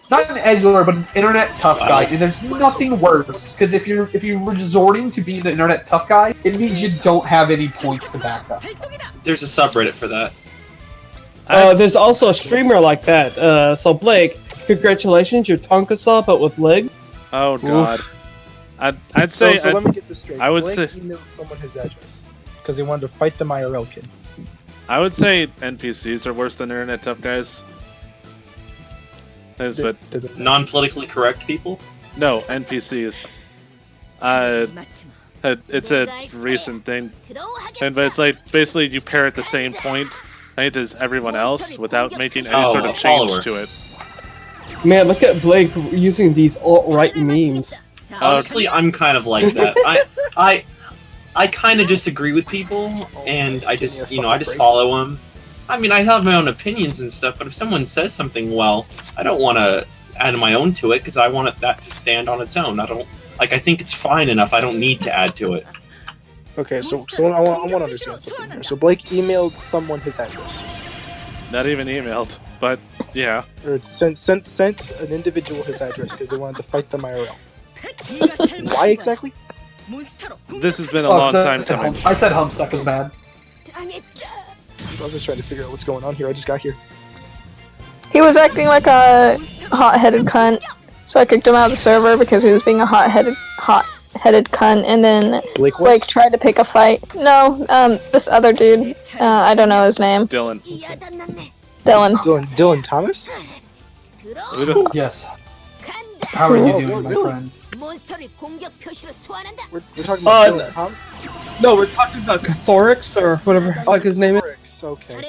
Speaker 1: not an edgelord, but an internet tough guy. And there's nothing worse, because if you're resorting to being an internet tough guy, it means you don't have any points to back up.
Speaker 3: There's a subreddit for that.
Speaker 2: There's also a streamer like that. So Blake, congratulations, you're Tonka but with leg.
Speaker 4: Oh god. I'd say.
Speaker 6: So let me get this straight.
Speaker 4: I would
Speaker 6: Blake
Speaker 4: say
Speaker 6: emailed someone his address because he wanted to fight the IRL kid.
Speaker 4: I would say NPCs are worse than internet tough guys. But
Speaker 3: non-politically correct people?
Speaker 4: No, NPCs. It's a recent thing, but it's like basically you parrot the same point as everyone else without making any sort of change to it.
Speaker 2: Man, look at Blake using these alt-right memes.
Speaker 3: Honestly, I'm kind of like that. I kind of disagree with people, and I just follow them. I mean, I have my own opinions and stuff, but if someone says something, well, I don't want to add my own to it because I want that to stand on its own. I think it's fine enough. I don't need to add to it.
Speaker 6: Okay, so I want to understand something here. So Blake emailed someone his address.
Speaker 4: Not even emailed, but yeah.
Speaker 6: Or sent an individual his address because they wanted to fight the IRL. Why exactly?
Speaker 4: This has been a long time coming.
Speaker 1: I said Homestuck was bad.
Speaker 6: I was just trying to figure out what's going on here. I just got here.
Speaker 5: He was acting like a hot-headed cunt, so I kicked him out of the server because he was being a hot-headed cunt, and then Blake tried to pick a fight. No, this other dude. I don't know his name.
Speaker 4: Dylan.
Speaker 6: Dylan Thomas?
Speaker 1: Yes. How are you doing, my friend?
Speaker 6: We're talking about Dylan, huh?
Speaker 2: No, we're talking about Cathorix or whatever the fuck his name is.
Speaker 6: Okay.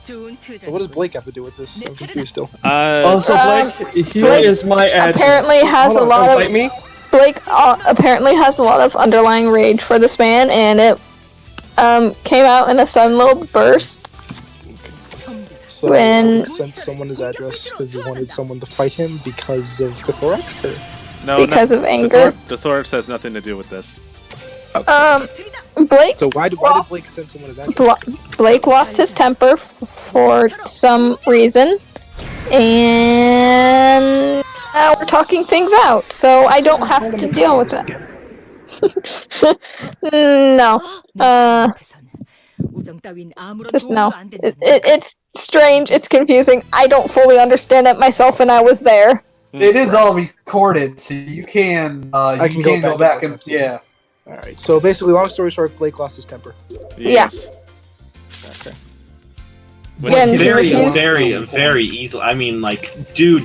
Speaker 6: So what does Blake have to do with this? I'm confused still.
Speaker 2: Also, Blake, here is my address.
Speaker 5: Apparently has a lot of Blake apparently has a lot of underlying rage for this man, and it came out in a sudden little burst.
Speaker 6: So
Speaker 5: when
Speaker 6: he sent someone his address because he wanted someone to fight him because of Cathorix, or
Speaker 5: no, because of anger.
Speaker 4: Cathorix has nothing to do with this.
Speaker 5: Blake.
Speaker 6: So why did Blake send someone his address?
Speaker 5: Blake lost his temper for some reason, and now we're talking things out, so I don't have to deal with it. No. Just no. It's strange. It's confusing. I don't fully understand it myself, and I was there.
Speaker 1: It is all recorded, so you can go back and yeah.
Speaker 6: All right. So basically, long story short, Blake lost his temper.
Speaker 4: Yes.
Speaker 6: Yeah. Okay.
Speaker 3: Very easily. I mean, like, dude,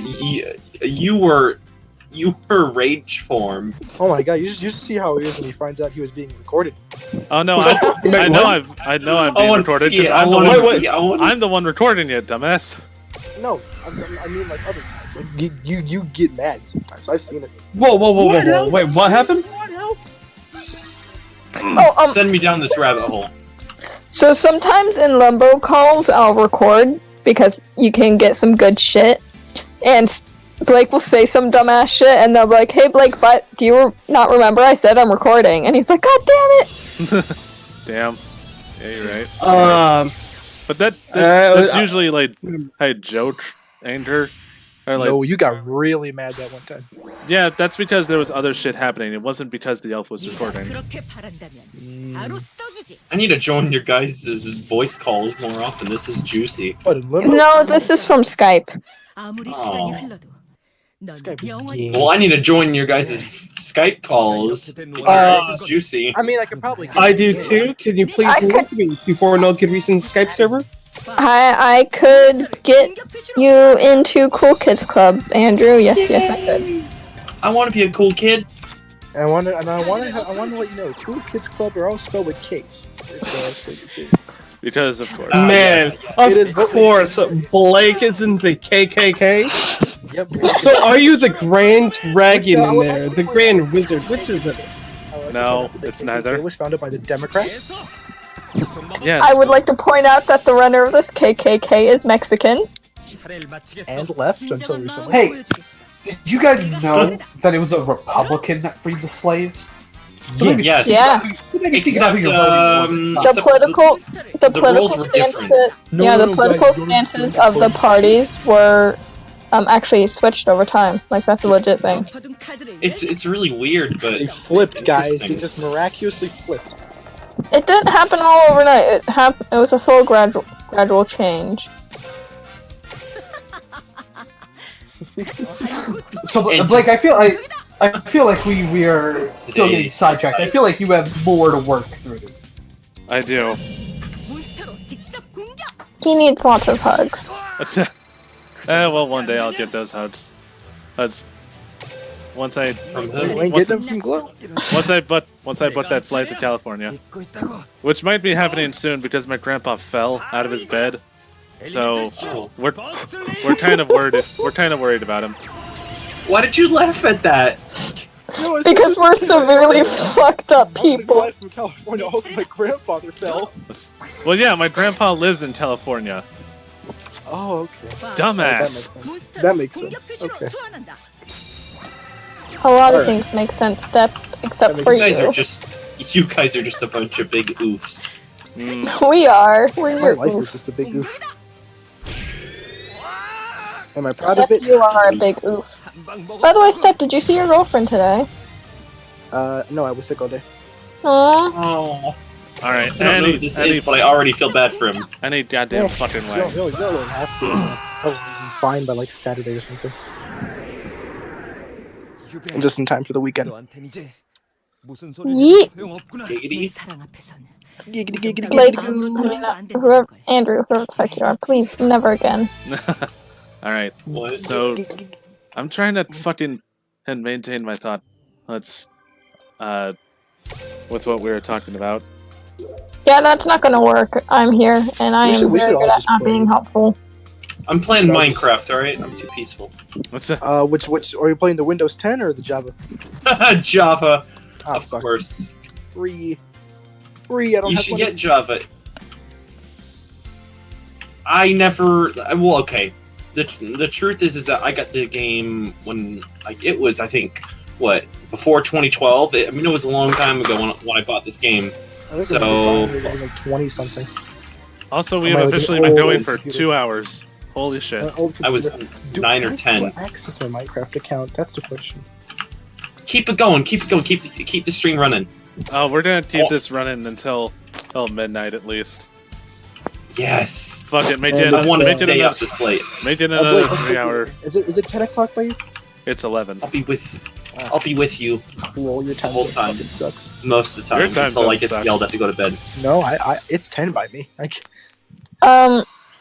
Speaker 3: you were rage form.
Speaker 6: Oh my god! You just see how he is when he finds out he was being recorded.
Speaker 4: Oh no! I know I'm being recorded because I'm the one recording it, dumbass.
Speaker 6: No, I mean like other times. Like, you get mad sometimes. I've seen it.
Speaker 2: Whoa! Wait, what happened?
Speaker 3: Send me down this rabbit hole.
Speaker 5: So sometimes in Lumbo calls, I'll record because you can get some good shit, and Blake will say some dumbass shit, and they'll be like, "Hey Blake, but do you not remember I said I'm recording?" And he's like, "God damn it!"
Speaker 4: Damn. Yeah, you're right. But that's usually like, hey, Joe aimed her. Or like,
Speaker 6: no, you got really mad that one time.
Speaker 4: Yeah, that's because there was other shit happening. It wasn't because the elf was recording.
Speaker 3: I need to join your guys' voice calls more often. This is juicy.
Speaker 5: No, this is from Skype.
Speaker 3: Oh. Well, I need to join your guys' Skype calls. This is juicy.
Speaker 6: I mean, I could probably.
Speaker 2: I do too. Can you please link me before no good reason Skype server?
Speaker 5: I could get you into Cool Kids Club, Andrew. Yes, I could.
Speaker 3: I want to be a cool kid.
Speaker 6: I want to let you know, Cool Kids Club are all spelled with K's.
Speaker 4: Because of course.
Speaker 2: Man,
Speaker 6: Yes.
Speaker 2: of course, Blake is in the KKK.
Speaker 6: Yep.
Speaker 2: So are you the Grand Dragon in there? The Grand Wizard? Which is it?
Speaker 4: No, it's neither.
Speaker 6: It was founded by the Democrats.
Speaker 4: Yes.
Speaker 5: I would like to point out that the runner of this KKK is Mexican.
Speaker 6: And left until recently.
Speaker 1: Hey, did you guys know that it was a Republican that freed the slaves?
Speaker 3: Yes.
Speaker 5: Yeah.
Speaker 3: Except,
Speaker 5: The political
Speaker 3: rules were different.
Speaker 5: stances, the political stances of the parties were actually switched over time. Like that's a legit thing.
Speaker 3: It's really weird, but
Speaker 6: They flipped, guys.
Speaker 3: interesting.
Speaker 6: They just miraculously flipped.
Speaker 5: It didn't happen all overnight. It was a slow gradual change.
Speaker 1: So, Blake, I feel like we are still getting sidetracked. I feel like you have more to work through.
Speaker 4: I do.
Speaker 5: He needs lots of hugs.
Speaker 4: Well, one day I'll get those hugs. Once I
Speaker 6: You ain't getting them from Glow.
Speaker 4: once I book that flight to California, which might be happening soon because my grandpa fell out of his bed. So we're kind of worried. We're kind of worried about him.
Speaker 3: Why did you laugh at that?
Speaker 6: No,
Speaker 5: Because we're severely fucked up people.
Speaker 6: I'm from California. Also, my grandfather fell.
Speaker 4: Well, yeah, my grandpa lives in California.
Speaker 6: Oh, okay.
Speaker 4: Dumbass.
Speaker 6: That makes sense. Okay.
Speaker 5: A lot of
Speaker 6: Alright.
Speaker 5: things make sense, except
Speaker 6: That
Speaker 5: for
Speaker 6: makes
Speaker 3: You
Speaker 5: you.
Speaker 3: guys are just a bunch of big oofs.
Speaker 5: We are. We're
Speaker 6: My
Speaker 5: your
Speaker 6: life
Speaker 5: oof.
Speaker 6: is just a big goof. Am I proud of
Speaker 5: Steph,
Speaker 6: it?
Speaker 5: you are a big oof. By the way, Steph, did you see your girlfriend today?
Speaker 6: No, I was sick all day.
Speaker 5: Aww.
Speaker 3: Oh.
Speaker 4: All right,
Speaker 3: I don't know who this is, but I already feel bad for him.
Speaker 4: any goddamn fucking way.
Speaker 6: You don't have to. I was fine by like Saturday or something. And just in time for the weekend.
Speaker 5: Yeet.
Speaker 3: Giggity.
Speaker 5: Blake, whoever, Andrew, whoever the fuck you are, please, never again.
Speaker 4: All right,
Speaker 3: What?
Speaker 4: so I'm trying to fucking and maintain my thought. Let's with what we were talking about.
Speaker 5: Yeah, that's not gonna work. I'm here, and I am
Speaker 6: We
Speaker 5: very
Speaker 6: should all
Speaker 5: good at
Speaker 6: just
Speaker 5: not
Speaker 6: play.
Speaker 5: being helpful.
Speaker 3: I'm playing Minecraft, alright? I'm too peaceful.
Speaker 4: What's that?
Speaker 6: Which are you playing, the Windows 10 or the Java?
Speaker 3: Java,
Speaker 6: Ah,
Speaker 3: of
Speaker 6: fuck.
Speaker 3: course.
Speaker 6: Free. I don't
Speaker 3: You
Speaker 6: have
Speaker 3: should
Speaker 6: one.
Speaker 3: get Java. I never. Well, okay. The truth is that I got the game when it was, I think, what, before 2012. I mean, it was a long time ago when I bought this game.
Speaker 6: I think
Speaker 3: So-
Speaker 6: it was like 20 something.
Speaker 4: Also, we
Speaker 6: Am I
Speaker 4: have
Speaker 6: the
Speaker 4: officially been going
Speaker 6: oldest
Speaker 4: for
Speaker 6: computer?
Speaker 4: 2 hours. Holy shit!
Speaker 3: I was
Speaker 6: Do
Speaker 3: 9 or
Speaker 6: I
Speaker 3: 10.
Speaker 6: still access my Minecraft account? That's the question.
Speaker 3: Keep it going. Keep the stream running.
Speaker 4: Oh, we're gonna keep this running until midnight at least.
Speaker 3: Yes.
Speaker 4: Fuck it, make
Speaker 6: And
Speaker 4: it
Speaker 3: I want to
Speaker 4: make it
Speaker 3: stay
Speaker 4: another,
Speaker 3: up this late.
Speaker 4: make it
Speaker 6: Blake,
Speaker 4: another
Speaker 6: what's
Speaker 4: 3
Speaker 6: the-
Speaker 4: hour.
Speaker 6: Is it 10 o'clock by you?
Speaker 4: It's 11.
Speaker 3: I'll be with you
Speaker 6: Well, your time
Speaker 3: whole
Speaker 6: zone
Speaker 3: time.
Speaker 6: fucking sucks.
Speaker 3: most of the
Speaker 4: Your
Speaker 3: time
Speaker 4: time
Speaker 3: until I
Speaker 4: zone
Speaker 3: get
Speaker 4: sucks.
Speaker 3: yelled at to go to bed.
Speaker 6: No, it's 10 by me. Like,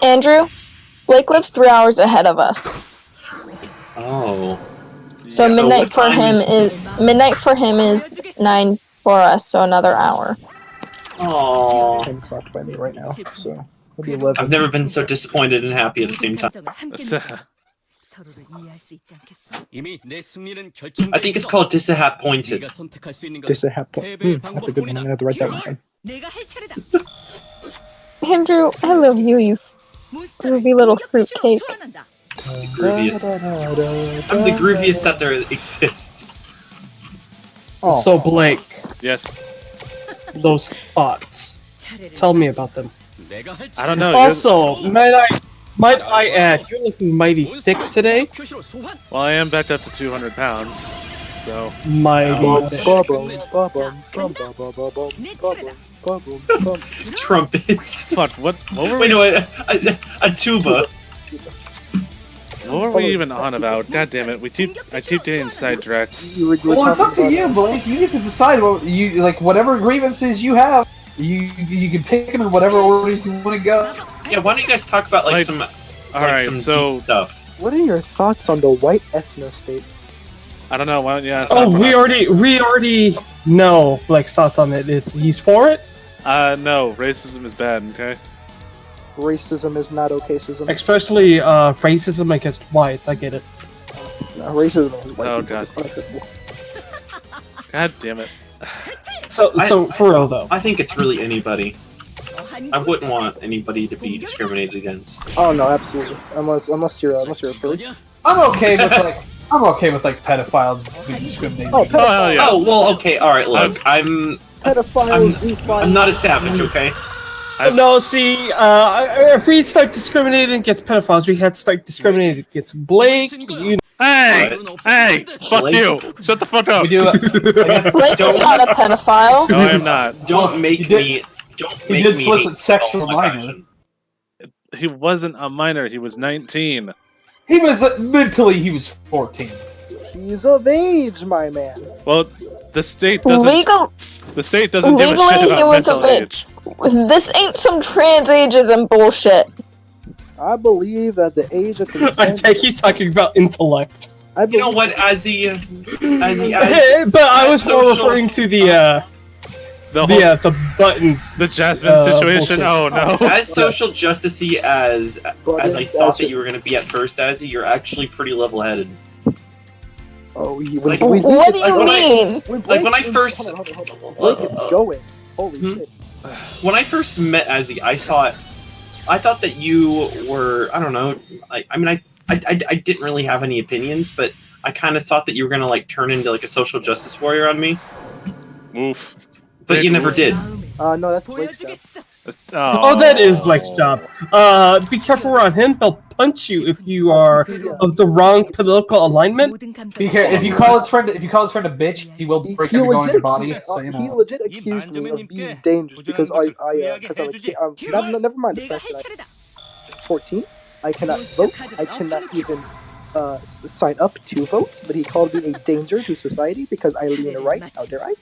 Speaker 5: Andrew, Blake lives 3 hours ahead of us.
Speaker 3: Oh.
Speaker 5: So
Speaker 4: Yeah.
Speaker 5: midnight
Speaker 3: what
Speaker 5: for
Speaker 3: time
Speaker 5: him is 9 for us, so another hour.
Speaker 3: Oh.
Speaker 6: 10 o'clock by me right now. So, it'll be 11.
Speaker 3: I've never been so disappointed and happy at the same time. I think it's called disappointed.
Speaker 6: Disappointed. That's a good one. I'm gonna have to write that one down.
Speaker 5: Andrew, I love you, you groovy little fruitcake.
Speaker 3: Grooviest. I'm the grooviest that there exists.
Speaker 6: Oh,
Speaker 2: So Blake,
Speaker 4: Yes.
Speaker 2: those thoughts. Tell me about them.
Speaker 4: I don't know.
Speaker 2: Also, might I add, you're looking mighty thick today.
Speaker 4: Well, I am backed up to 200 pounds. So
Speaker 2: Mighty thick.
Speaker 3: Trumpets.
Speaker 4: fuck. What were
Speaker 3: Wait,
Speaker 4: we?
Speaker 3: no, a tuba.
Speaker 4: What were we even on about? God damn it! I keep getting sidetracked.
Speaker 1: Well, it's up to you, Blake. You get to decide what you like. Whatever grievances you have, you can pick them in whatever order you want to go.
Speaker 3: Yeah, why don't you guys talk about
Speaker 4: Like,
Speaker 3: some
Speaker 4: All
Speaker 3: some
Speaker 4: right.
Speaker 3: deep
Speaker 4: So
Speaker 3: stuff?
Speaker 6: What are your thoughts on the white ethno state?
Speaker 4: I don't know. Why don't you ask
Speaker 2: Oh,
Speaker 4: that for
Speaker 2: we
Speaker 4: us?
Speaker 2: already know Blake's thoughts on it. He's for it.
Speaker 4: No, racism is bad. Okay.
Speaker 6: racism is not okayism.
Speaker 2: Especially racism against whites. I get it.
Speaker 6: Racism is white
Speaker 4: Oh,
Speaker 6: people.
Speaker 4: God.
Speaker 6: It's unacceptable.
Speaker 4: God damn it.
Speaker 2: So for real though.
Speaker 3: I think it's really anybody. I wouldn't want anybody to be discriminated against.
Speaker 6: Oh no, absolutely. Unless you're a furry.
Speaker 1: I'm okay with like pedophiles being discriminated.
Speaker 6: Oh,
Speaker 4: Oh, hell yeah.
Speaker 3: Oh well, okay, all right. Look, I'm not a savage, okay?
Speaker 2: No, see, if we start discriminating against pedophiles, we had to start discriminating against Blake.
Speaker 4: Hey! Hey! Fuck you! Shut the fuck up!
Speaker 1: We do.
Speaker 5: Blake's not a pedophile.
Speaker 4: No, I am not.
Speaker 3: Don't make me. Don't
Speaker 1: He
Speaker 3: make
Speaker 1: did
Speaker 3: me
Speaker 1: solicit
Speaker 3: hate
Speaker 1: sex
Speaker 3: all
Speaker 1: from a
Speaker 3: my
Speaker 1: minor.
Speaker 3: passion.
Speaker 4: He wasn't a minor. He was 19.
Speaker 1: He was mentally. He was 14.
Speaker 6: He's of age, my man.
Speaker 4: Well, the state doesn't.
Speaker 5: Legal.
Speaker 4: The state doesn't give a
Speaker 5: Legally,
Speaker 4: shit
Speaker 5: he
Speaker 4: about
Speaker 5: was
Speaker 4: mental
Speaker 5: of age.
Speaker 4: age.
Speaker 5: This ain't some trans ageism bullshit.
Speaker 6: I believe that the age of
Speaker 2: I
Speaker 6: consent.
Speaker 2: think he's talking about intellect.
Speaker 6: I
Speaker 3: You know
Speaker 6: believe-
Speaker 3: what, as
Speaker 2: But I was more
Speaker 3: social-
Speaker 2: referring to the the buttons.
Speaker 4: The Jasmine situation.
Speaker 2: bullshit.
Speaker 4: Oh no.
Speaker 3: as social justicey as I thought that you were gonna be at first, Azzy, you're actually pretty level-headed.
Speaker 6: Oh,
Speaker 3: Like,
Speaker 5: What do you
Speaker 3: when I-
Speaker 5: mean?
Speaker 3: Like when I first,
Speaker 6: Hold on. Blake, it's going. Holy shit.
Speaker 3: when I first met Azzy, I thought that you were, I don't know, I didn't really have any opinions, but I kind of thought that you were gonna like turn into like a social justice warrior on me,
Speaker 4: Oof.
Speaker 3: but you never did.
Speaker 6: No, that's Blake's job.
Speaker 2: Oh, that is Blake's job. Be careful around him. He'll punch you if you are of the wrong political alignment.
Speaker 1: If you call his friend a bitch, he will break every bone in your body. So you
Speaker 6: He
Speaker 1: know.
Speaker 6: legit accused me of being dangerous because because I'm a kid. Never mind the fact that I'm 14. I cannot vote. I cannot even sign up to vote. But he called me a danger to society because I lean right. How dare I?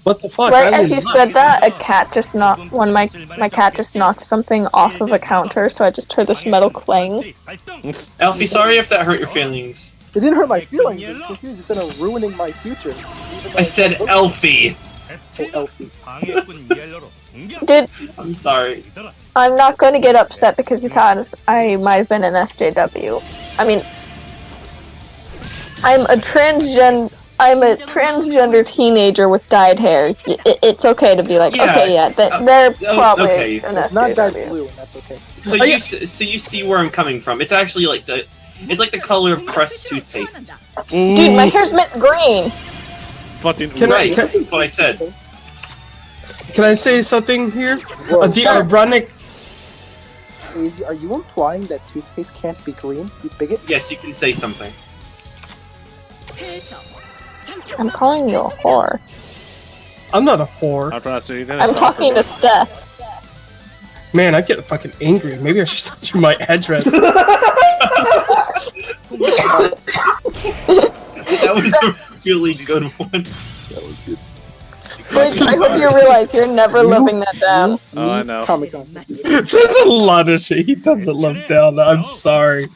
Speaker 2: What the fuck?
Speaker 5: Right
Speaker 2: I
Speaker 5: as
Speaker 2: mean,
Speaker 5: you said that, a cat just knocked my cat just knocked something off of a counter, so I just heard this metal clang.
Speaker 3: Elfi, sorry if that hurt your feelings.
Speaker 6: It didn't hurt my feelings. It's confused. Instead of ruining my future. Even though
Speaker 3: I said Elfi.
Speaker 6: Oh, Elfi.
Speaker 5: Dude,
Speaker 3: I'm sorry.
Speaker 5: I'm not going to get upset because you thought I might have been an SJW. I mean, I'm a transgender teenager with dyed hair. It's okay to be like,
Speaker 3: Yeah,
Speaker 5: okay, yeah, they're probably
Speaker 3: okay.
Speaker 5: an
Speaker 6: It's not dark
Speaker 5: SJW.
Speaker 6: blue, and that's okay.
Speaker 3: So you see where I'm coming from. It's actually like it's like the color of Crest toothpaste.
Speaker 5: Dude, my hair's mint green.
Speaker 4: Fucking
Speaker 3: Right, that's what I said.
Speaker 2: can I say something here?
Speaker 6: Whoa,
Speaker 2: The
Speaker 5: sure.
Speaker 2: ironic.
Speaker 6: Are you implying that toothpaste can't be green, you bigot?
Speaker 3: Yes, you can say something.
Speaker 5: I'm calling you a whore.
Speaker 2: I'm not a whore.
Speaker 5: I'm talking to Steph.
Speaker 2: Man, I get fucking angry. Maybe I should send you my address.
Speaker 3: That was a really good one.
Speaker 5: Blake, I hope you realize you're never living that down.
Speaker 4: Oh, I know.
Speaker 6: Comic-Con.
Speaker 2: There's a lot of shit he doesn't live down. I'm sorry.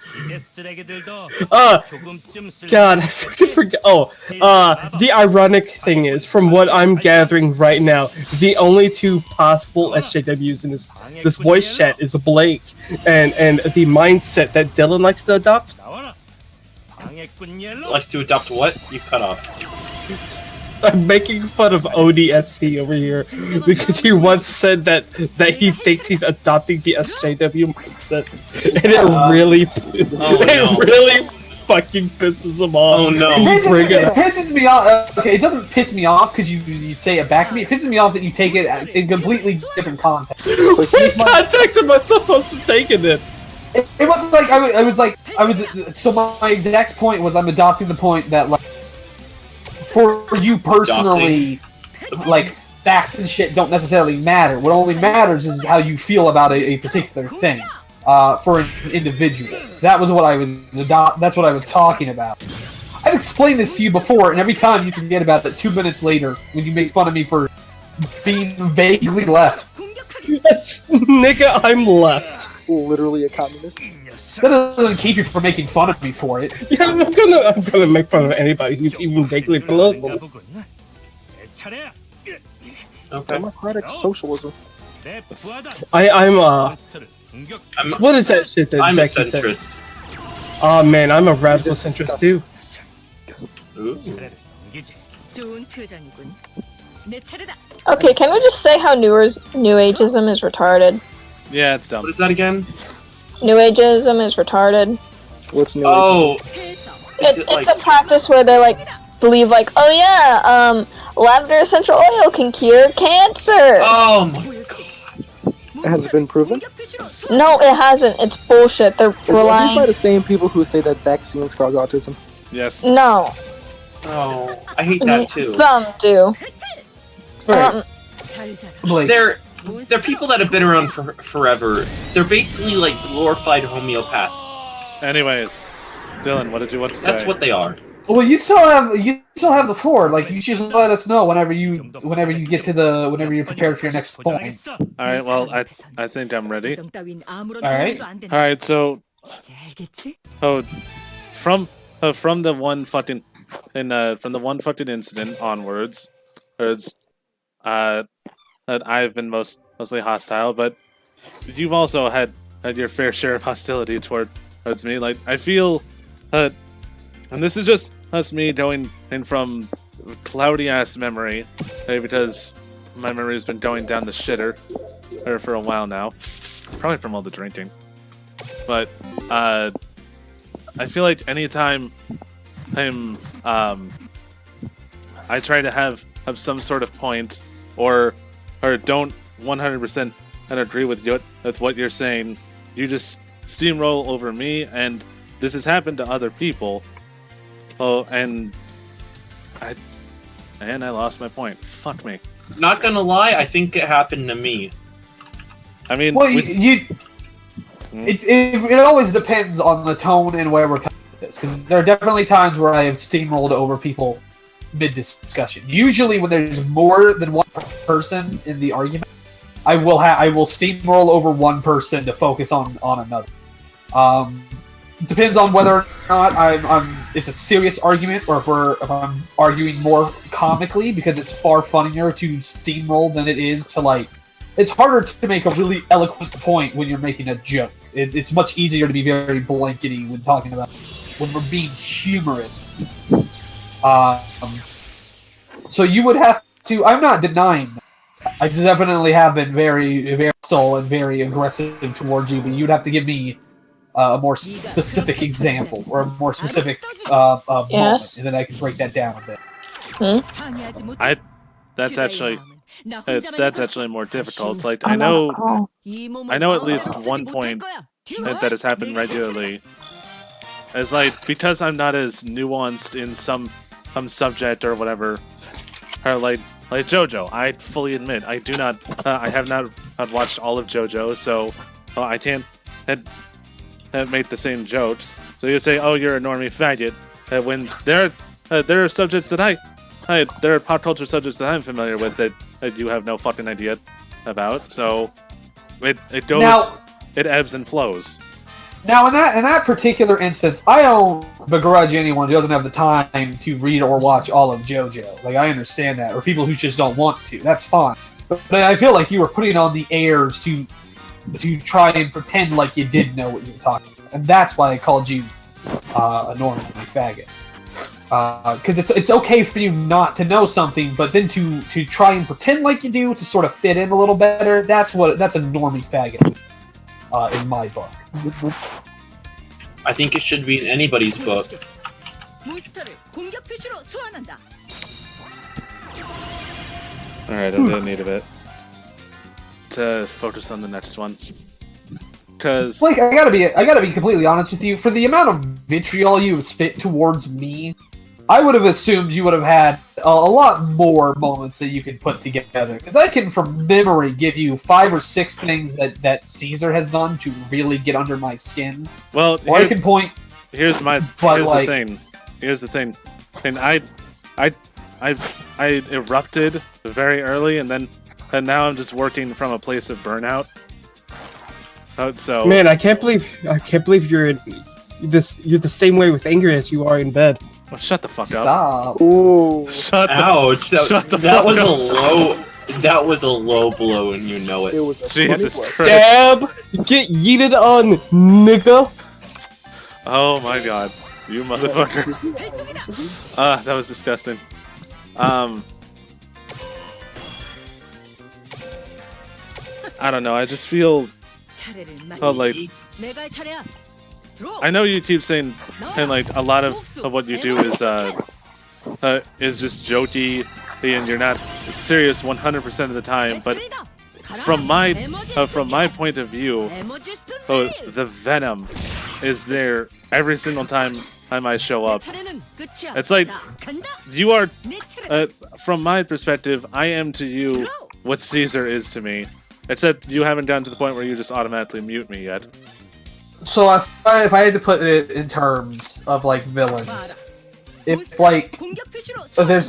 Speaker 2: God, I fucking forget. Oh, the ironic thing is, from what I'm gathering right now, the only two possible SJWs in this voice chat is Blake and the mindset that Dylan likes to adopt.
Speaker 3: Likes to adopt what? You cut off.
Speaker 2: I'm making fun of Odie Esty over here because he once said that he thinks he's adopting the SJW mindset, and it really fucking pisses him off.
Speaker 3: Oh no!
Speaker 1: It pisses me off. Okay, it doesn't piss me off because you say it back to me. It pisses me off that you take it in completely different context.
Speaker 2: What context am I supposed to take in it?
Speaker 1: It was like I was so my exact point was I'm adopting the point that like for you personally, like facts and shit don't necessarily matter. What only matters is how you feel about a particular thing. For an individual, that was what I was that's what I was talking about. I've explained this to you before, and every time you forget about it. 2 minutes later, when you make fun of me for being vaguely left.
Speaker 2: Nigga, I'm left.
Speaker 6: Literally a communist.
Speaker 1: That doesn't keep you from making fun of me for it.
Speaker 2: Yeah, I'm gonna make fun of anybody who's even vaguely political.
Speaker 3: Okay.
Speaker 6: Democratic socialism.
Speaker 2: I'm what is that shit that
Speaker 3: I'm a
Speaker 2: Jackie said?
Speaker 3: centrist.
Speaker 2: Oh man, I'm a radical centrist too.
Speaker 3: Ooh.
Speaker 5: Okay, can we just say how New Ageism is retarded?
Speaker 4: Yeah, it's dumb.
Speaker 3: What is that again?
Speaker 5: New Ageism is retarded.
Speaker 6: What's new?
Speaker 3: Oh,
Speaker 5: It's a practice where they like believe like, oh yeah, lavender essential oil can cure cancer.
Speaker 3: oh my
Speaker 6: Has it been proven?
Speaker 5: No, it hasn't. It's bullshit. They're
Speaker 6: Is
Speaker 5: relying.
Speaker 6: it by the same people who say that vaccines cause autism?
Speaker 4: Yes.
Speaker 5: No,
Speaker 3: Oh, I hate that too.
Speaker 5: some do.
Speaker 1: Right. Blake.
Speaker 3: They're people that have been around for forever. They're basically like glorified homeopaths.
Speaker 4: Anyways, Dylan, what did you want to say?
Speaker 3: That's what they are.
Speaker 1: Well, you still have the floor. Like you just let us know whenever you're prepared for your next point.
Speaker 4: All right. Well, I think I'm ready.
Speaker 1: All right.
Speaker 4: All right. So, from the one fucking incident onwards, that I've been mostly hostile, but you've also had your fair share of hostility towards me. Like I feel, and this is just me going in from cloudy ass memory, because my memory has been going down the shitter for a while now, probably from all the drinking. But I feel like anytime I try to have some sort of point, or don't 100% agree with what you're saying, you just steamroll over me, and this has happened to other people. Oh, and I lost my point. Fuck me.
Speaker 3: Not gonna lie, I think it happened to me.
Speaker 4: I mean,
Speaker 1: Well, it always depends on the tone and where we're coming with this, because there are definitely times where I have steamrolled over people mid-discussion. Usually, when there's more than one person in the argument, I will steamroll over one person to focus on another. Depends on whether or not it's a serious argument, or if I'm arguing more comically, because it's far funnier to steamroll than it is to like. It's harder to make a really eloquent point when you're making a joke. It's much easier to be very blankety when we're being humorous. So you would have to. I'm not denying that. I definitely have been very, very hostile and very aggressive towards you, but you'd have to give me a more specific example, or a more specific moment, and then I can break that down a bit.
Speaker 4: That's actually more difficult. It's like I know at least one point that has happened regularly. It's like, because I'm not as nuanced in some subject or whatever, or like JoJo. I fully admit I do not. I have not watched all of JoJo, so I can't make the same jokes. So you say, "Oh, you're a normie faggot," when there are subjects that there are pop culture subjects that I'm familiar with that you have no fucking idea about. So it ebbs and flows.
Speaker 1: Now, in that particular instance, I don't begrudge anyone who doesn't have the time to read or watch all of JoJo. Like, I understand that, or people who just don't want to. That's fine. But I feel like you were putting on the airs to try and pretend like you did know what you were talking about, and that's why I called you a normie faggot. Because it's okay for you not to know something, but then to try and pretend like you do to sort of fit in a little better. That's a normie faggot in my book.
Speaker 3: I think it should be in anybody's book.
Speaker 4: Alright, I'm gonna need a bit to focus on the next one. Because
Speaker 1: Blake, I gotta be completely honest with you. For the amount of vitriol you have spit towards me, I would have assumed you would have had a lot more moments that you could put together. Because I can, from memory, give you 5 or 6 things that Caesar has done to really get under my skin.
Speaker 4: Well,
Speaker 1: or I can point.
Speaker 4: Here's the thing. And I erupted very early, and now I'm just working from a place of burnout. So
Speaker 2: man, I can't believe you're the same way with anger as you are in bed.
Speaker 4: Well, shut the fuck up.
Speaker 1: Stop.
Speaker 6: Ooh.
Speaker 4: Shut the
Speaker 3: Ouch.
Speaker 4: Shut the
Speaker 3: that
Speaker 4: fuck
Speaker 3: was
Speaker 4: up.
Speaker 3: a low. That was a low blow, and you know it.
Speaker 6: It was a
Speaker 4: Jesus
Speaker 6: funny
Speaker 4: Christ.
Speaker 2: Dab! Get yeeted on, nigga!
Speaker 4: Oh my god. You motherfucker. That was disgusting. I don't know, I just feel like I know you keep saying and like a lot of what you do is just jokey and you're not serious 100% of the time, but from my point of view, the venom is there every single time I might show up. It's like you are from my perspective, I am to you what Caesar is to me. Except you haven't gotten to the point where you just automatically mute me yet.
Speaker 1: So if I had to put it in terms of like villains, if like there's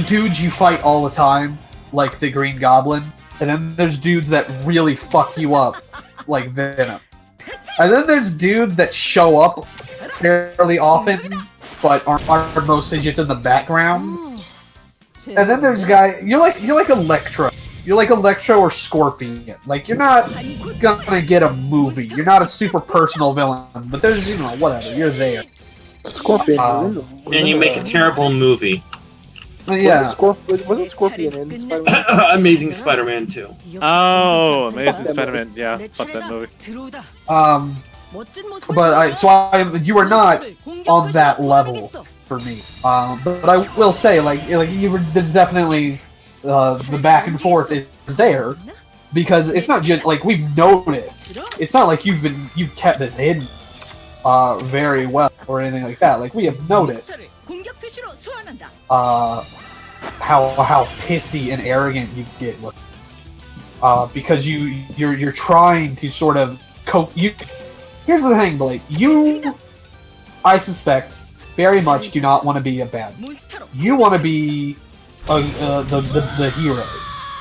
Speaker 1: dudes you fight all the time, like the Green Goblin, and then there's dudes that really fuck you up, like Venom. And then there's dudes that show up fairly often, but are mostly just in the background. And then there's you're like Electro. You're like Electro or Scorpion. Like, you're not gonna get a movie. You're not a super personal villain, but there's, whatever. You're there.
Speaker 6: Scorpion.
Speaker 3: And you make a terrible movie.
Speaker 1: Yeah.
Speaker 6: Wasn't Scorpion in Spider-Man?
Speaker 3: Amazing Spider-Man 2.
Speaker 4: Oh, Amazing Spider-Man. Yeah, fuck that movie.
Speaker 1: You are not on that level for me. But I will say, there's definitely the back and forth is there, because it's not just like we've noticed. It's not like you've kept this hidden very well or anything like that. Like, we have noticed how pissy and arrogant you get with because you're trying to sort of Here's the thing, Blake. I suspect, very much do not want to be a bad guy. You want to be the hero.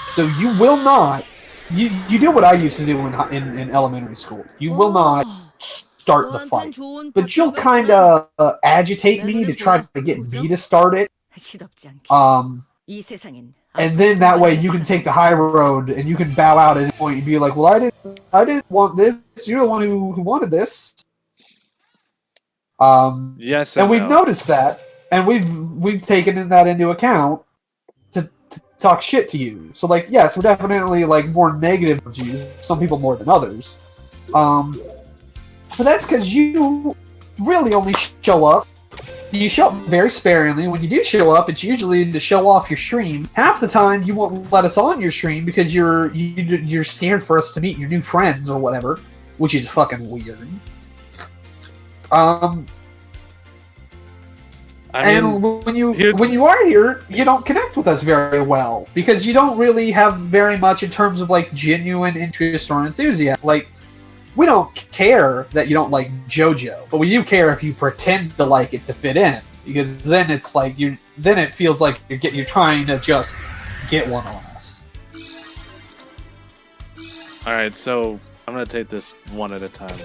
Speaker 1: So you will not. You do what I used to do in elementary school. You will not start the fight, but you'll kind of agitate me to try to get me to start it. And then that way you can take the high road and you can bow out at any point and be like, "Well, I didn't want this. You're the one who wanted this."
Speaker 4: Yes,
Speaker 1: and we've noticed that, and we've taken that into account to talk shit to you. So, like, yes, we're definitely like more negative towards you. Some people more than others. But that's because you really only show up. You show up very sparingly. When you do show up, it's usually to show off your stream. Half the time, you won't let us on your stream because you're scared for us to meet your new friends or whatever, which is fucking weird. And when you are here, you don't connect with us very well because you don't really have very much in terms of like genuine interest or enthusiasm. Like, we don't care that you don't like JoJo, but we do care if you pretend to like it to fit in, because then it's like then it feels like you're trying to just get one on us.
Speaker 4: All right, so I'm gonna take this one at a time.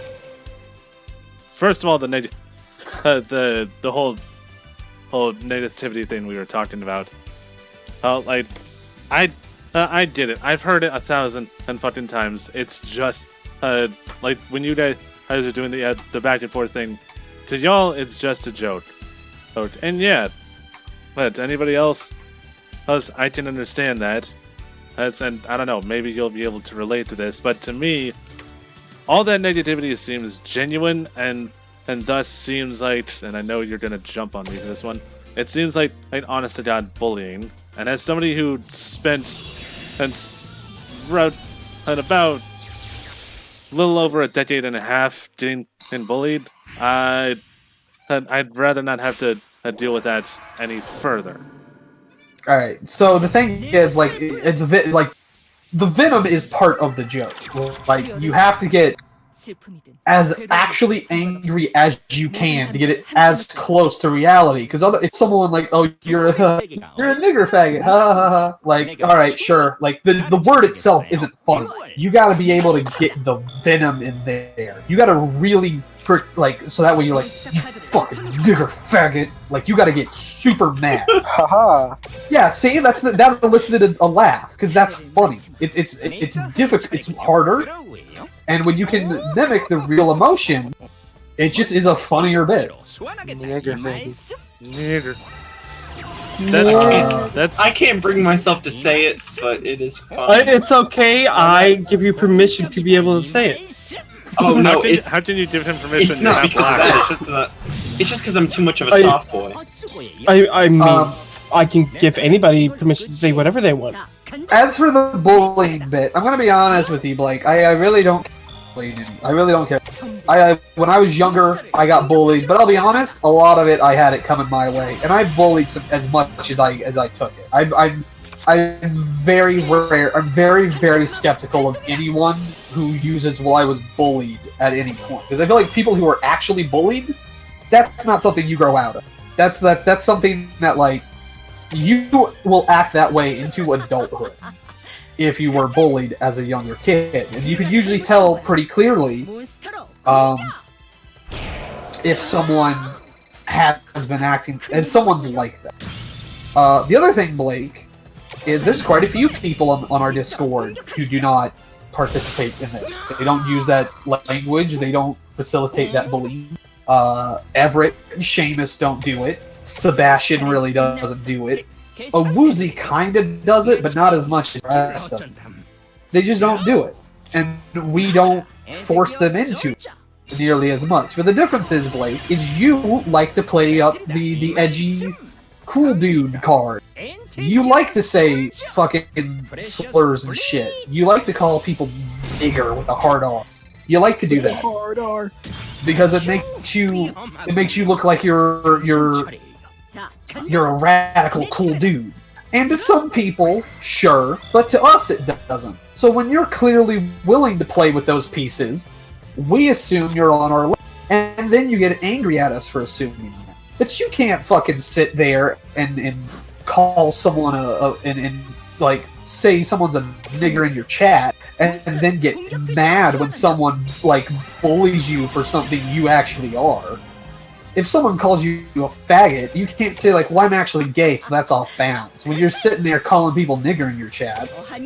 Speaker 4: First of all, the whole negativity thing we were talking about. I get it. I've heard it 1,000 fucking times. It's just like when you guys are doing the back and forth thing, to y'all it's just a joke. And yeah, but anybody else, I can understand that. And I don't know, maybe you'll be able to relate to this, but to me, all that negativity seems genuine and thus seems like, and I know you're gonna jump on me for this one, it seems like honest to God bullying. And as somebody who spent about a little over a decade and a half getting bullied, I'd rather not have to deal with that any further.
Speaker 1: All right. So the thing is, like, it's like the venom is part of the joke. Like, you have to get as actually angry as you can to get it as close to reality. Because if someone like, oh, you're a nigger faggot, ha ha ha, like, all right, sure, like the word itself isn't funny. You got to be able to get the venom in there. You got to really like, so that way you're like, you fucking nigger faggot. Like, you got to get super mad.
Speaker 6: Haha.
Speaker 1: Yeah, see, that elicited a laugh because that's funny. It's difficult. It's harder. And when you can mimic the real emotion, it just is a funnier bit.
Speaker 4: Nigger.
Speaker 3: I can't bring myself to say it, but it is fun.
Speaker 2: It's okay. I give you permission to be able to say it.
Speaker 3: Oh no!
Speaker 4: How can you give him permission?
Speaker 3: It's not because of that. It's just because I'm too much of a soft boy.
Speaker 2: I mean, I can give anybody permission to say whatever they want.
Speaker 1: As for the bullying bit, I'm gonna be honest with you, Blake. I really don't. I really don't care. When I was younger, I got bullied, but I'll be honest, a lot of it I had it coming my way, and I bullied as much as I took it. I'm very rare. I'm very, very skeptical of anyone who uses, well, I was bullied at any point, because I feel like people who are actually bullied, that's not something you grow out of. That's something that, like, you will act that way into adulthood if you were bullied as a younger kid, and you can usually tell pretty clearly if someone has been acting, and someone's like that. The other thing, Blake, is there's quite a few people on our Discord who do not participate in this. They don't use that language, they don't facilitate that bullying. Everett and Seamus don't do it. Sebastian really doesn't do it. Woozy kinda does it, but not as much as the rest of them. They just don't do it. And we don't force them into it nearly as much. But the difference is, Blake, is you like to play up the edgy, cool dude card. You like to say fucking slurs and shit. You like to call people nigger with a hard R. You like to do that.
Speaker 6: Hard R.
Speaker 1: Because it makes you look like you're a radical cool dude. And to some people, sure, but to us it doesn't. So when you're clearly willing to play with those pieces, we assume you're on our level, and then you get angry at us for assuming that. But you can't fucking sit there and call someone and like say someone's a nigger in your chat and then get mad when someone like bullies you for something you actually are. If someone calls you a faggot, you can't say like, well, I'm actually gay, so that's off bounds. When you're sitting there calling people nigger in your chat.
Speaker 4: I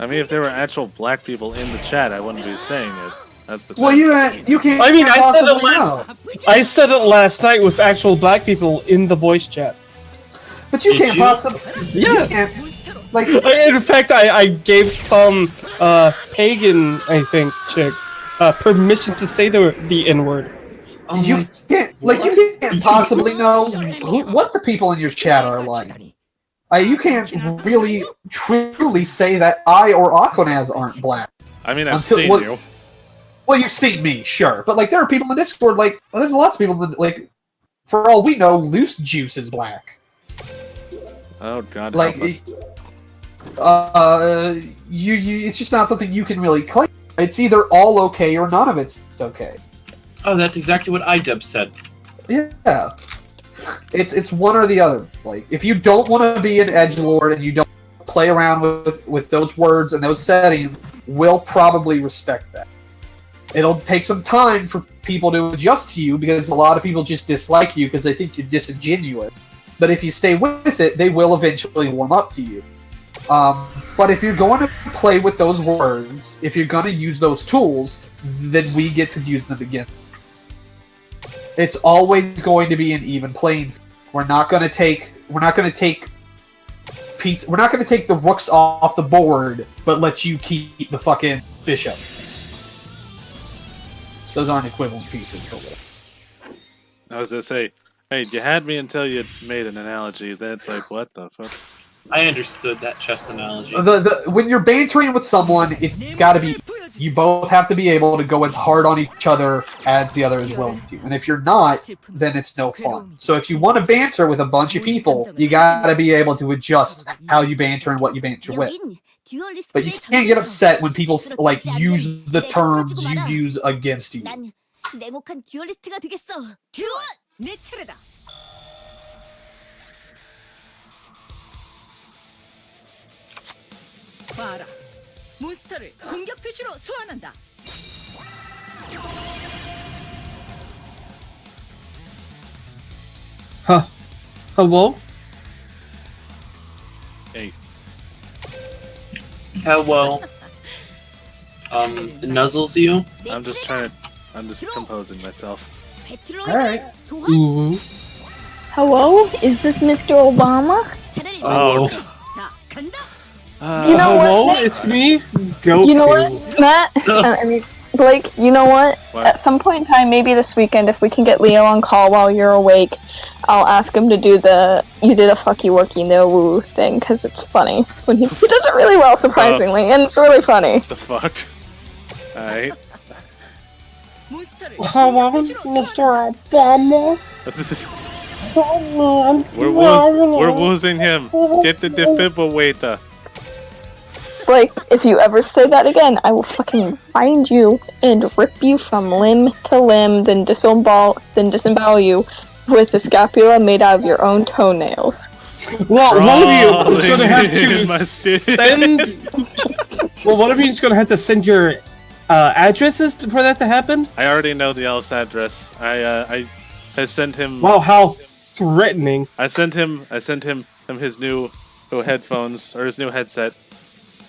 Speaker 4: mean, if there were actual black people in the chat, I wouldn't be saying it. That's the thing.
Speaker 1: Well, you can't.
Speaker 2: I mean, I said it last night with actual black people in the voice chat.
Speaker 1: But you can't possibly.
Speaker 2: Yes.
Speaker 1: Like,
Speaker 2: in fact, I gave some pagan, I think, chick permission to say the N-word.
Speaker 1: You can't possibly know what the people in your chat are like. You can't really truly say that I or Aquanaz aren't black.
Speaker 4: I mean, I've seen you.
Speaker 1: Well, you've seen me, sure, but like there are people in the Discord, like there's lots of people that, like, for all we know, Loose Juice is black.
Speaker 4: Oh God,
Speaker 1: like,
Speaker 4: help us.
Speaker 1: It's just not something you can really claim. It's either all okay or none of it's okay.
Speaker 3: Oh, that's exactly what iDub said.
Speaker 1: Yeah. It's one or the other. Like, if you don't want to be an edgelord and you don't play around with those words and those settings, we'll probably respect that. It'll take some time for people to adjust to you because a lot of people just dislike you because they think you're disingenuous. But if you stay with it, they will eventually warm up to you. But if you're going to play with those words, if you're going to use those tools, then we get to use them again. It's always going to be an even playing field. We're not going to take the rooks off the board, but let you keep the fucking bishops. Those aren't equivalent pieces for what.
Speaker 4: I was gonna say, hey, you had me until you made an analogy. Then it's like, what the fuck?
Speaker 3: I understood that chess analogy.
Speaker 1: When you're bantering with someone, it's got to be You both have to be able to go as hard on each other as the other is willing to. And if you're not, then it's no fun. So if you want to banter with a bunch of people, you gotta be able to adjust how you banter and what you banter with. But you can't get upset when people like use the terms you use against you.
Speaker 7: 냉혹한 듀얼리스트가 되겠어. 듀얼! 내 차례다. 봐라. 몬스터를 공격 표시로 소환한다.
Speaker 2: Hello?
Speaker 4: Hey.
Speaker 3: Hello. Nuzzles you?
Speaker 4: I'm just composing myself.
Speaker 1: Alright.
Speaker 2: Ooh.
Speaker 5: Hello? Is this Mr. Obama?
Speaker 3: Oh.
Speaker 5: You know
Speaker 2: hello?
Speaker 5: what, Nick?
Speaker 2: It's me, Goku.
Speaker 5: You know what, Matt? I mean, Blake, you know what?
Speaker 4: What?
Speaker 5: At some point in time, maybe this weekend, if we can get Leo on call while you're awake, I'll ask him to do the "you did a fucky wucky no woo" thing, because it's funny. When he does it really well, surprisingly, and it's really funny.
Speaker 4: The fuck? Alright.
Speaker 2: Hello, Mr. Obama.
Speaker 4: We're woozing him. Get the defibrillator.
Speaker 5: Blake, if you ever say that again, I will fucking find you and rip you from limb to limb, then disembowel you with a scapula made out of your own toenails.
Speaker 2: Well, one of you is going to have to send... Well, one of you is going to have to send your addresses for that to happen?
Speaker 4: I already know the elf's address. I sent him...
Speaker 2: Wow, how threatening.
Speaker 4: I sent him his new headphones, or his new headset,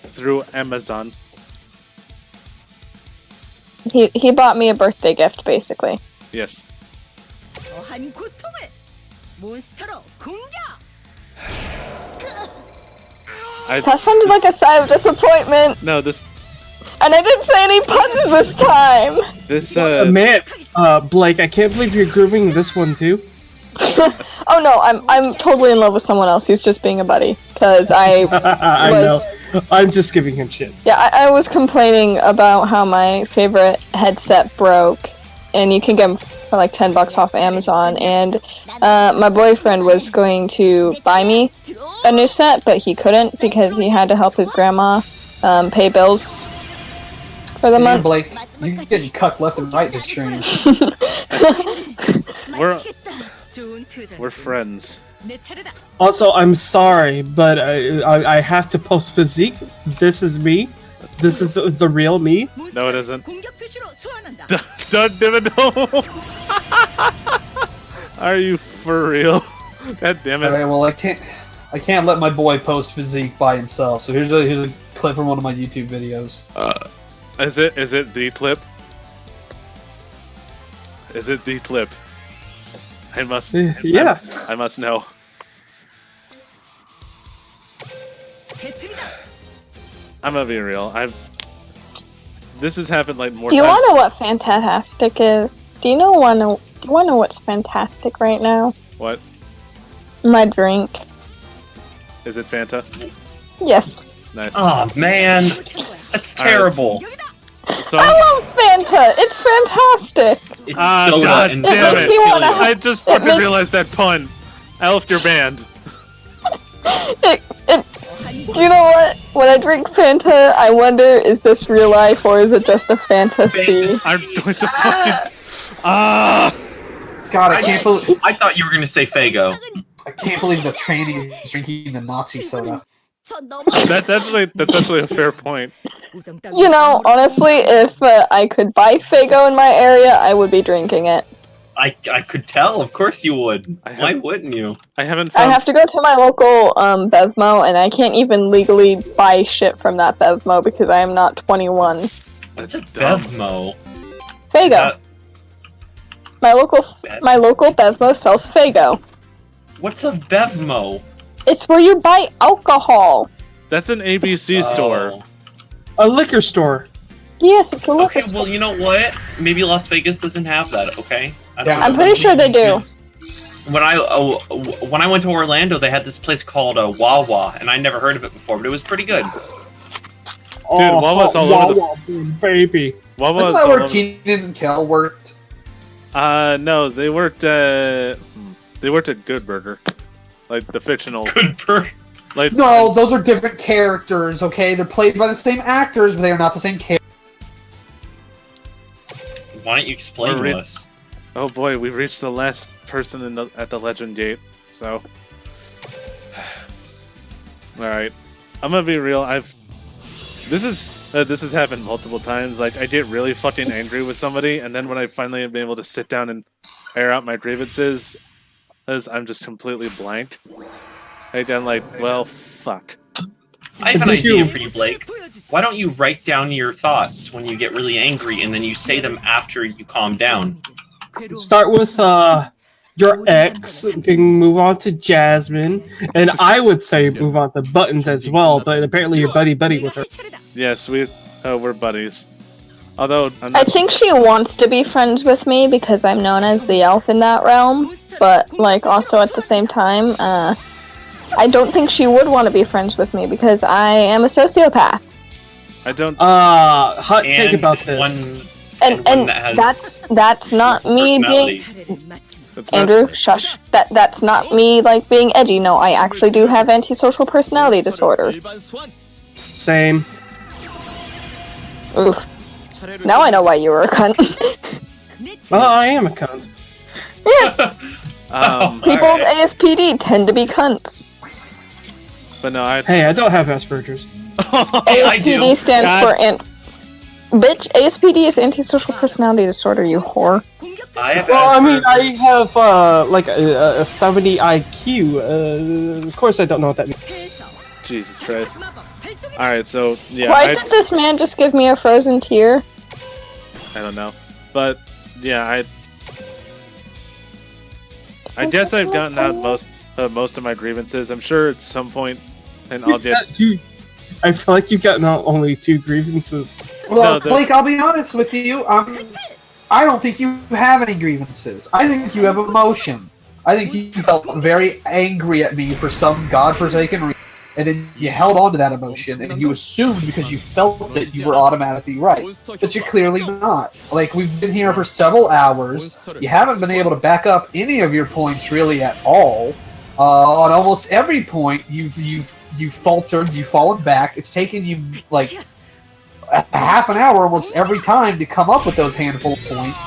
Speaker 4: through Amazon.
Speaker 5: He bought me a birthday gift, basically.
Speaker 4: Yes.
Speaker 5: That sounded like a sigh of disappointment.
Speaker 4: No, this...
Speaker 5: And I didn't say any puns this time!
Speaker 4: This,
Speaker 2: Man, Blake, I can't believe you're grooming this one, too.
Speaker 5: Oh no, I'm totally in love with someone else. He's just being a buddy. Because I was...
Speaker 2: I'm just giving him shit.
Speaker 5: Yeah, I was complaining about how my favorite headset broke. And you can get them for like $10 off Amazon. And my boyfriend was going to buy me a new set, but he couldn't because he had to help his grandma pay bills for the month.
Speaker 1: Blake, you're getting cucked left and right this stream.
Speaker 4: We're friends.
Speaker 2: Also, I'm sorry, but I have to post physique. This is me. This is the real me.
Speaker 4: No, it isn't. Don't no. Are you for real? God damn it!
Speaker 1: Alright, well I can't let my boy post physique by himself. So here's a clip from one of my YouTube videos.
Speaker 4: Is it the clip? Is it the clip? I must.
Speaker 2: Yeah.
Speaker 4: I must know. I'm gonna be real. This has happened like more times.
Speaker 5: Do you want to know what fantastic is? Do you want to know what's fantastic right now?
Speaker 4: What?
Speaker 5: My drink.
Speaker 4: Is it Fanta?
Speaker 5: Yes.
Speaker 4: Nice.
Speaker 3: Oh man, that's terrible.
Speaker 4: So
Speaker 5: I love Fanta. It's fantastic.
Speaker 3: It's
Speaker 4: God
Speaker 3: and
Speaker 4: damn
Speaker 5: makes
Speaker 4: it!
Speaker 5: me wanna-
Speaker 4: I just fucking realized that pun. Elf, you're banned.
Speaker 5: You know what? When I drink Fanta, I wonder, is this real life or is it just a fantasy?
Speaker 4: I'm going to fucking.
Speaker 1: God, I can't believe
Speaker 3: I thought you were gonna say Fago.
Speaker 1: I can't believe the tranny is drinking the Nazi soda.
Speaker 4: That's actually a fair point.
Speaker 5: You know, honestly, if I could buy Fago in my area, I would be drinking it.
Speaker 3: I could tell. Of course you would. Why wouldn't you?
Speaker 4: I haven't
Speaker 5: I
Speaker 4: found.
Speaker 5: have to go to my local Bevmo, and I can't even legally buy shit from that Bevmo because I am not 21.
Speaker 4: That's dumb.
Speaker 3: Bevmo.
Speaker 5: Fago. My local Bevmo sells Fago.
Speaker 3: What's a Bevmo?
Speaker 5: It's where you buy alcohol.
Speaker 4: That's an ABC store.
Speaker 2: A liquor store.
Speaker 5: Yes, it's a liquor
Speaker 3: Okay,
Speaker 5: store.
Speaker 3: well, you know what? Maybe Las Vegas doesn't have that. Okay.
Speaker 5: I'm pretty sure they do.
Speaker 3: When I went to Orlando, they had this place called Wawa, and I never heard of it before, but it was pretty good.
Speaker 4: Wawa's all over
Speaker 2: the baby.
Speaker 4: Wawa's
Speaker 1: Isn't that where Keenan and Kel worked?
Speaker 4: No, they worked at Good Burger, like the fictional
Speaker 3: Good Burger.
Speaker 4: Like
Speaker 1: no, those are different characters. Okay, they're played by the same actors, but they are not the same characters.
Speaker 3: Why don't you explain to us?
Speaker 4: Oh boy, we've reached the last person at the Legend Gate. So, all right, I'm gonna be real. This has happened multiple times. Like, I get really fucking angry with somebody, and then when I finally have been able to sit down and air out my grievances, I'm just completely blank. I'm like, well, fuck.
Speaker 3: I have an idea for you, Blake. Why don't you write down your thoughts when you get really angry, and then you say them after you calm down?
Speaker 2: Start with your ex, then move on to Jasmine, and I would say move on to Buttons as well, but apparently you're buddy-buddy with her.
Speaker 4: Yes, we're buddies. Although,
Speaker 5: I think she wants to be friends with me because I'm known as the elf in that realm, but, like, also at the same time, I don't think she would want to be friends with me because I am a sociopath.
Speaker 4: I don't.
Speaker 2: Hot take about this.
Speaker 5: And that's not me being. Andrew, shush. That's not me like being edgy. No, I actually do have antisocial personality disorder.
Speaker 2: Same.
Speaker 5: Oof. Now I know why you were a cunt.
Speaker 2: Well, I am a cunt.
Speaker 5: Yeah. People with ASPD tend to be cunts.
Speaker 4: But no,
Speaker 2: Hey, I don't have Asperger's.
Speaker 5: ASPD stands for Bitch, ASPD is antisocial personality disorder, you whore.
Speaker 2: I have like a 70 IQ. Of course I don't know what that means.
Speaker 4: Jesus Christ. Alright, so, yeah.
Speaker 5: Why did this man just give me a frozen tear?
Speaker 4: I don't know. But, yeah, I guess I've gotten out most of my grievances. I'm sure at some point, and I'll get...
Speaker 2: I feel like you've gotten out only 2 grievances.
Speaker 1: Well, no, Blake, I'll be honest with you. I don't think you have any grievances. I think you have emotion. I think you felt very angry at me for some godforsaken reason, and then you held on to that emotion, and you assumed because you felt it, you were automatically right. But you're clearly not. Like, we've been here for several hours. You haven't been able to back up any of your points really at all. On almost every point, you've faltered, you've fallen back. It's taken you, like, a half an hour almost every time to come up with those handful of points.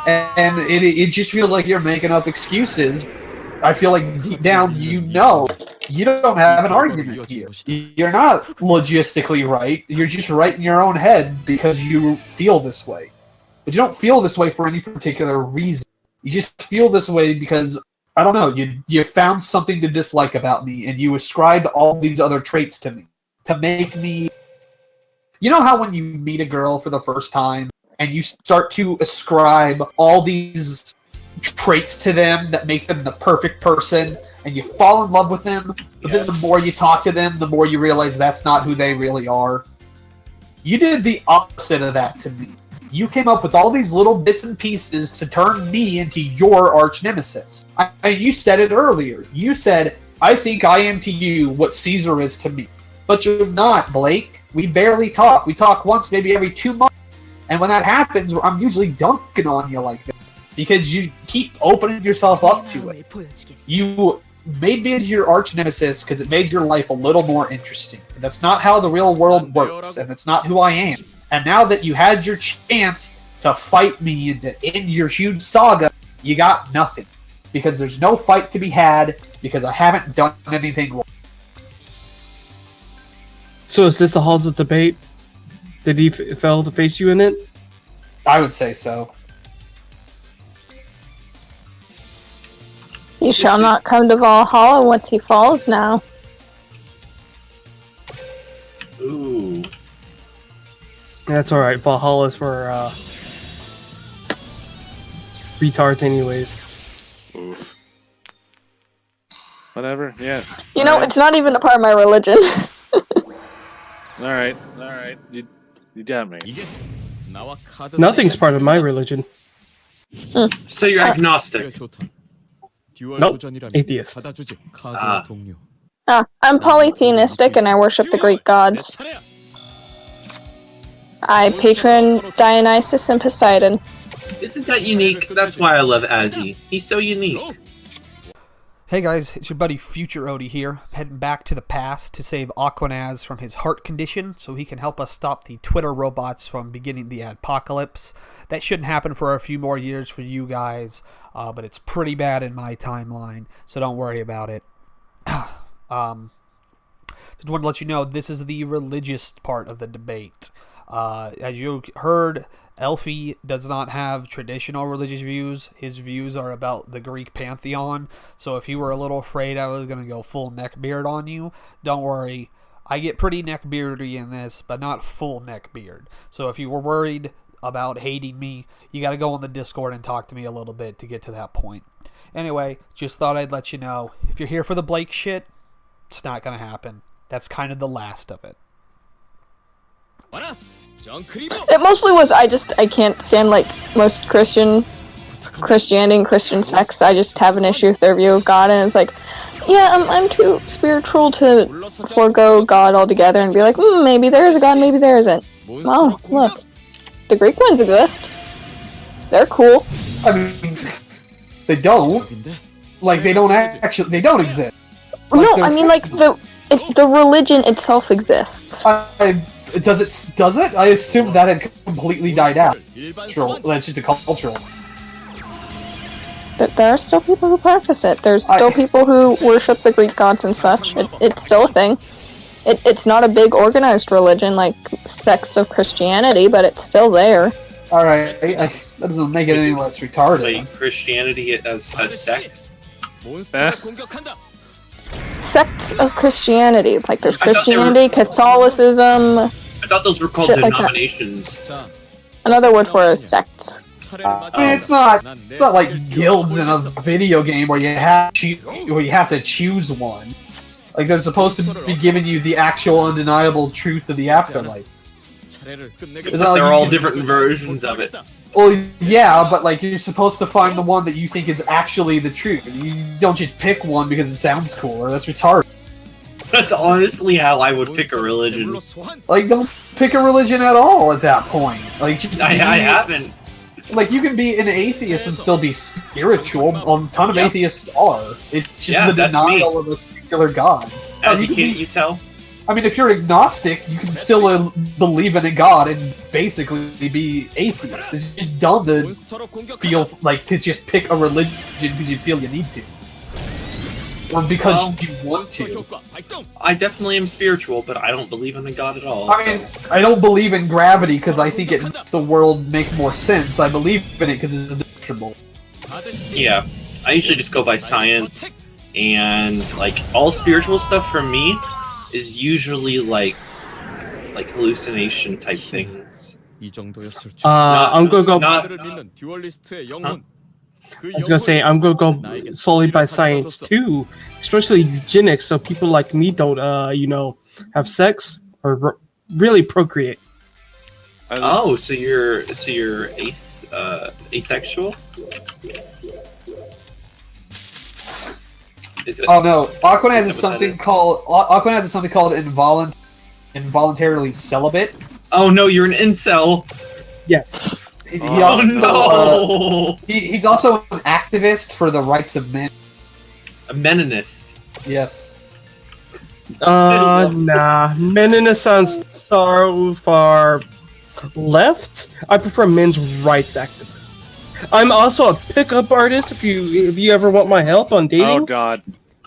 Speaker 1: And it just feels like you're making up excuses. I feel like deep down you know you don't have an argument here. You're not logistically right. You're just right in your own head because you feel this way. But you don't feel this way for any particular reason. You just feel this way because, I don't know, you found something to dislike about me, and you ascribed all these other traits to me. To make me... You know how when you meet a girl for the first time, and you start to ascribe all these traits to them that make them the perfect person, and you fall in love with them, but then the more you talk to them, the more you realize that's not who they really are? You did the opposite of that to me. You came up with all these little bits and pieces to turn me into your arch nemesis. I mean, you said it earlier. You said, I think I am to you what Caesar is to me. But you're not, Blake. We barely talk. We talk once, maybe every 2 months. And when that happens, I'm usually dunking on you like that. Because you keep opening yourself up to it. You made me into your arch nemesis because it made your life a little more interesting. And that's not how the real world works, and that's not who I am. And now that you had your chance to fight me and to end your huge saga, you got nothing. Because there's no fight to be had, because I haven't done anything wrong.
Speaker 2: So is this the Halls of Debate? Did he fail to face you in it?
Speaker 1: I would say so.
Speaker 5: He shall not come to Valhalla once he falls now.
Speaker 3: Ooh.
Speaker 2: That's alright, Valhalla's for retards anyways.
Speaker 4: Oof. Whatever, yeah.
Speaker 5: You know, it's not even a part of my religion.
Speaker 4: Alright. You got me.
Speaker 2: Nothing's part of my religion.
Speaker 3: So you're agnostic.
Speaker 2: Nope, atheist.
Speaker 5: I'm polytheistic and I worship the Greek gods. I patron Dionysus and Poseidon.
Speaker 3: Isn't that unique? That's why I love Azzy. He's so unique.
Speaker 1: Hey guys, it's your buddy Future Odie here, heading back to the past to save Aquanaz from his heart condition so he can help us stop the Twitter robots from beginning the apocalypse. That shouldn't happen for a few more years for you guys, but it's pretty bad in my timeline, so don't worry about it. Just wanted to let you know, this is the religious part of the debate. As you heard, Elfi does not have traditional religious views. His views are about the Greek pantheon. So if you were a little afraid I was going to go full neckbeard on you, don't worry. I get pretty neckbeardy in this, but not full neckbeard. So if you were worried about hating me, you got to go on the Discord and talk to me a little bit to get to that point. Anyway, just thought I'd let you know. If you're here for the Blake shit, it's not going to happen. That's kind of the last of it.
Speaker 5: It mostly was I can't stand like most Christianity and Christian sects. I just have an issue with their view of God, and it's like, yeah, I'm too spiritual to forego God altogether and be like, maybe there is a God, maybe there isn't. Oh, look, the Greek ones exist. They're cool.
Speaker 1: I mean, they don't. Like they don't exist.
Speaker 5: Like, no, I mean like the religion itself exists.
Speaker 1: Does it? I assumed that had completely died out. That's just a cultural.
Speaker 5: But there are still people who practice it. There's still people who worship the Greek gods and such. It's still a thing. It's not a big organized religion like sects of Christianity, but it's still there.
Speaker 1: Alright, that doesn't make it any less retarded.
Speaker 3: Like Christianity as sex?
Speaker 5: Sects of Christianity. Like there's Christianity, Catholicism.
Speaker 3: I thought those were called denominations.
Speaker 5: Like another word for it is sects.
Speaker 1: I mean, it's not like guilds in a video game where you have to choose one. Like they're supposed to be giving you the actual undeniable truth of the afterlife.
Speaker 3: Except they're all different versions of it.
Speaker 1: Well, yeah, but like you're supposed to find the one that you think is actually the truth. You don't just pick one because it sounds cooler. That's retarded.
Speaker 3: That's honestly how I would pick a religion.
Speaker 1: Like, don't pick a religion at all at that point. Like,
Speaker 3: I haven't.
Speaker 1: Like, you can be an atheist and still be spiritual. A ton of atheists are. It's just the denial of a singular god.
Speaker 3: As can't you tell?
Speaker 1: I mean, if you're agnostic, you can still believe in a god and basically be atheist. It's just dumb to feel like to just pick a religion because you feel you need to. Or because you want to.
Speaker 3: I definitely am spiritual, but I don't believe in a god at all.
Speaker 1: I mean, I don't believe in gravity because I think it makes the world make more sense. I believe in it because it's demonstrable.
Speaker 3: Yeah, I usually just go by science, and like all spiritual stuff for me is usually like hallucination type things.
Speaker 2: I'm gonna go. I was gonna say I'm gonna go solely by science too, especially eugenics, so people like me don't, have sex or really procreate.
Speaker 3: Oh, so you're asexual? Is it?
Speaker 1: Oh no, Aquanaz is something called involuntarily celibate.
Speaker 3: Oh no, you're an incel.
Speaker 2: Yes.
Speaker 1: He's also an activist for the rights of men.
Speaker 3: A meninist.
Speaker 1: Yes.
Speaker 2: Nah. Meninist sounds so far left. I prefer men's rights activists. I'm also a pickup artist. If you ever want my help on dating.
Speaker 4: Oh God.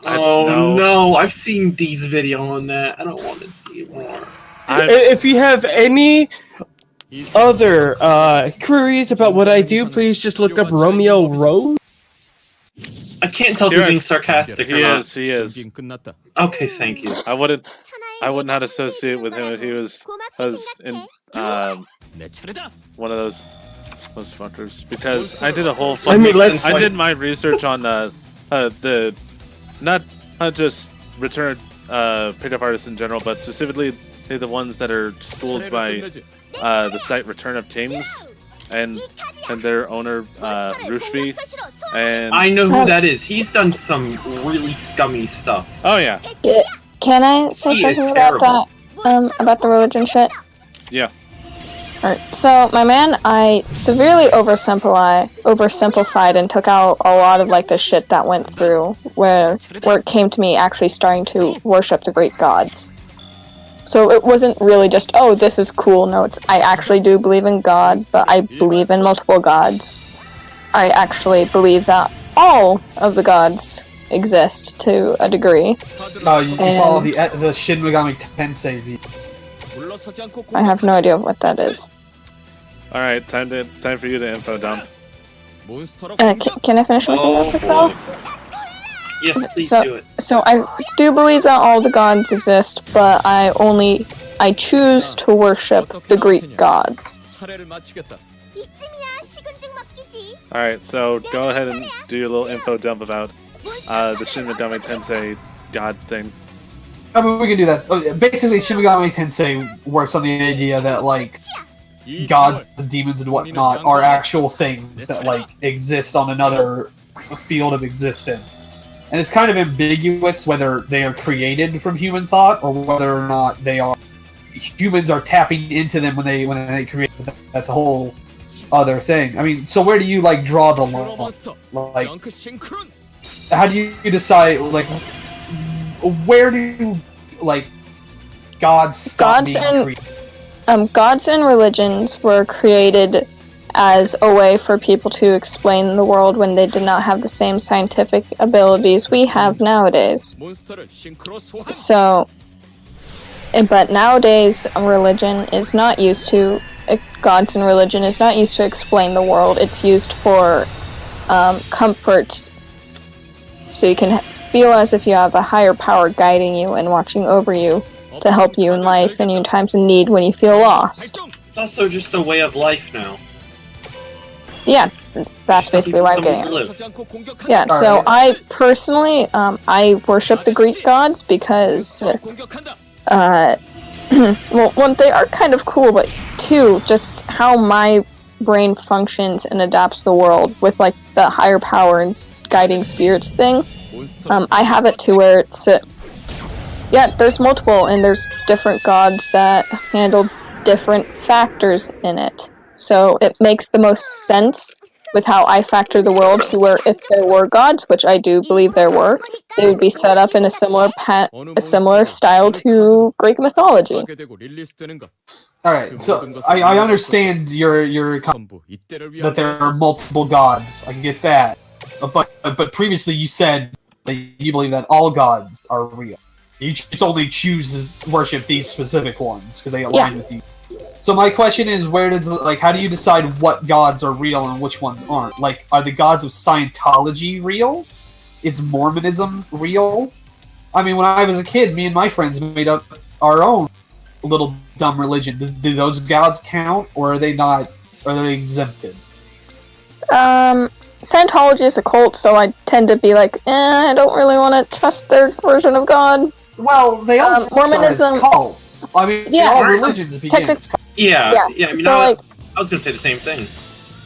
Speaker 3: No! I've seen D's video on that. I don't want to see it more.
Speaker 2: If you have any other queries about what I do, please just look up Romeo Rose.
Speaker 3: I can't tell if he's being sarcastic or not.
Speaker 4: He is.
Speaker 3: Okay, thank you.
Speaker 4: I would not associate with him if he was in one of those fuckers, because I did a whole I did my research on the not just return pickup artists in general, but specifically the ones that are schooled by the site Return of Kings and their owner Rushvi. And
Speaker 3: I know who that is. He's done some really scummy stuff.
Speaker 4: Oh yeah.
Speaker 5: Can I say something about that? About the religion shit?
Speaker 4: Yeah.
Speaker 5: Alright, so my man, I severely oversimplified and took out a lot of like the shit that went through where it came to me actually starting to worship the Greek gods. So it wasn't really just, oh, this is cool. No, I actually do believe in God, but I believe in multiple gods. I actually believe that all of the gods exist to a degree.
Speaker 1: No, you follow the Shin Megami Tensei V.
Speaker 5: I have no idea what that is.
Speaker 4: All right, time for you to info dump.
Speaker 5: Can I finish my thing real quick, though?
Speaker 3: Yes, please do it.
Speaker 5: So I do believe that all the gods exist, but I choose to worship the Greek gods.
Speaker 4: Alright, so go ahead and do your little info dump about the Shin Megami Tensei god thing.
Speaker 1: I mean, we can do that. Basically, Shin Megami Tensei works on the idea that, like, gods and demons and whatnot are actual things that, like, exist on another field of existence. And it's kind of ambiguous whether they are created from human thought or whether or not humans are tapping into them when they create them. That's a whole other thing. I mean, so where do you like draw the line? Like, how do you decide? Like, where do like gods stop being created?
Speaker 5: Gods and religions were created as a way for people to explain the world when they did not have the same scientific abilities we have nowadays. So, but nowadays, religion is not used to, gods and religion is not used to explain the world. It's used for comfort, so you can feel as if you have a higher power guiding you and watching over you to help you in life and in times of need when you feel lost.
Speaker 3: It's also just a way of life now.
Speaker 5: Yeah, that's basically what I'm getting at. Yeah, so I personally, I worship the Greek gods because, well, one, they are kind of cool, but two, just how my brain functions and adapts to the world with, like, the higher power and guiding spirits thing. I have it to where it's, yeah, there's multiple, and there's different gods that handle different factors in it. So it makes the most sense with how I factor the world to where if there were gods, which I do believe there were, they would be set up in a similar style to Greek mythology.
Speaker 1: Alright, so I understand your that there are multiple gods. I get that. But previously you said that you believe that all gods are real. You just only choose to worship these specific ones because they align with you. So my question is, how do you decide what gods are real and which ones aren't? Like, are the gods of Scientology real? Is Mormonism real? I mean, when I was a kid, me and my friends made up our own little dumb religion. Do those gods count, or are they not? Are they exempted?
Speaker 5: Scientology is a cult, so I tend to be like, I don't really want to trust their version of God.
Speaker 1: Well, they also
Speaker 5: Mormonism,
Speaker 1: cults. I mean, all religions begin as cults.
Speaker 3: Yeah. I mean, I was gonna say the same thing.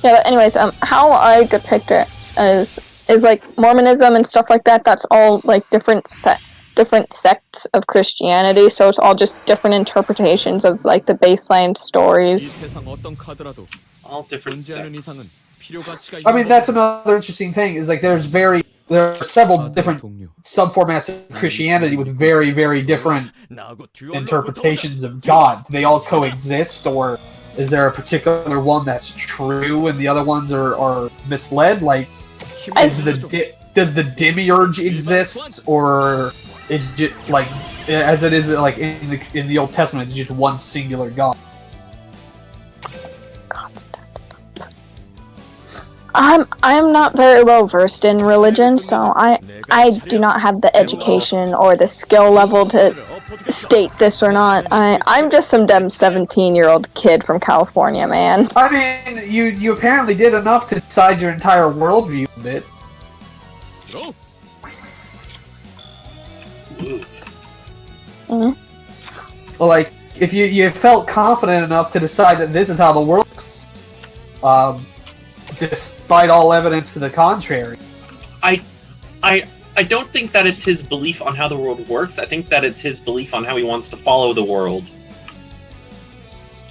Speaker 5: Yeah, but anyways, how I depict it is like Mormonism and stuff like that. That's all like different sects of Christianity. So it's all just different interpretations of like the baseline stories.
Speaker 3: All different sects.
Speaker 1: I mean, that's another interesting thing. Is like there are several different subformats of Christianity with very, very different interpretations of God. Do they all coexist, or is there a particular one that's true and the other ones are misled? Like, does the demiurge exist, or is it like as it is like in the Old Testament, it's just one singular God?
Speaker 5: I'm not very well versed in religion, so I do not have the education or the skill level to state this or not. I'm just some dumb 17-year-old kid from California, man.
Speaker 1: I mean, you apparently did enough to decide your entire worldview a bit. Well, like, if you felt confident enough to decide that this is how the world works, despite all evidence to the contrary.
Speaker 3: I don't think that it's his belief on how the world works. I think that it's his belief on how he wants to follow the world.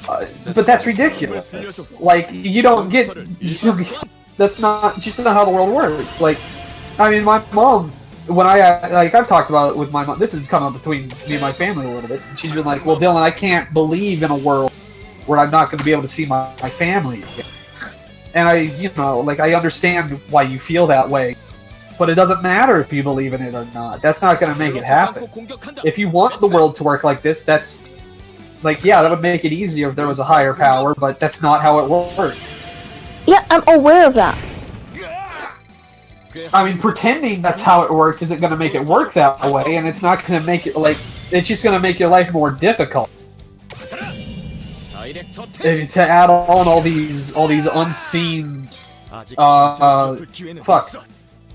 Speaker 1: But that's ridiculous. Like, you don't get... That's not how the world works. Like, I mean, my mom, when I've talked about it with my mom, this has come up between me and my family a little bit, and she's been like, well, Dylan, I can't believe in a world where I'm not going to be able to see my family again. And I understand why you feel that way, but it doesn't matter if you believe in it or not. That's not going to make it happen. If you want the world to work like this, that's... Like, yeah, that would make it easier if there was a higher power, but that's not how it works.
Speaker 5: Yeah, I'm aware of that.
Speaker 1: I mean, pretending that's how it works isn't going to make it work that way, and it's not going to make it, like, it's just going to make your life more difficult. To add on all these unseen, to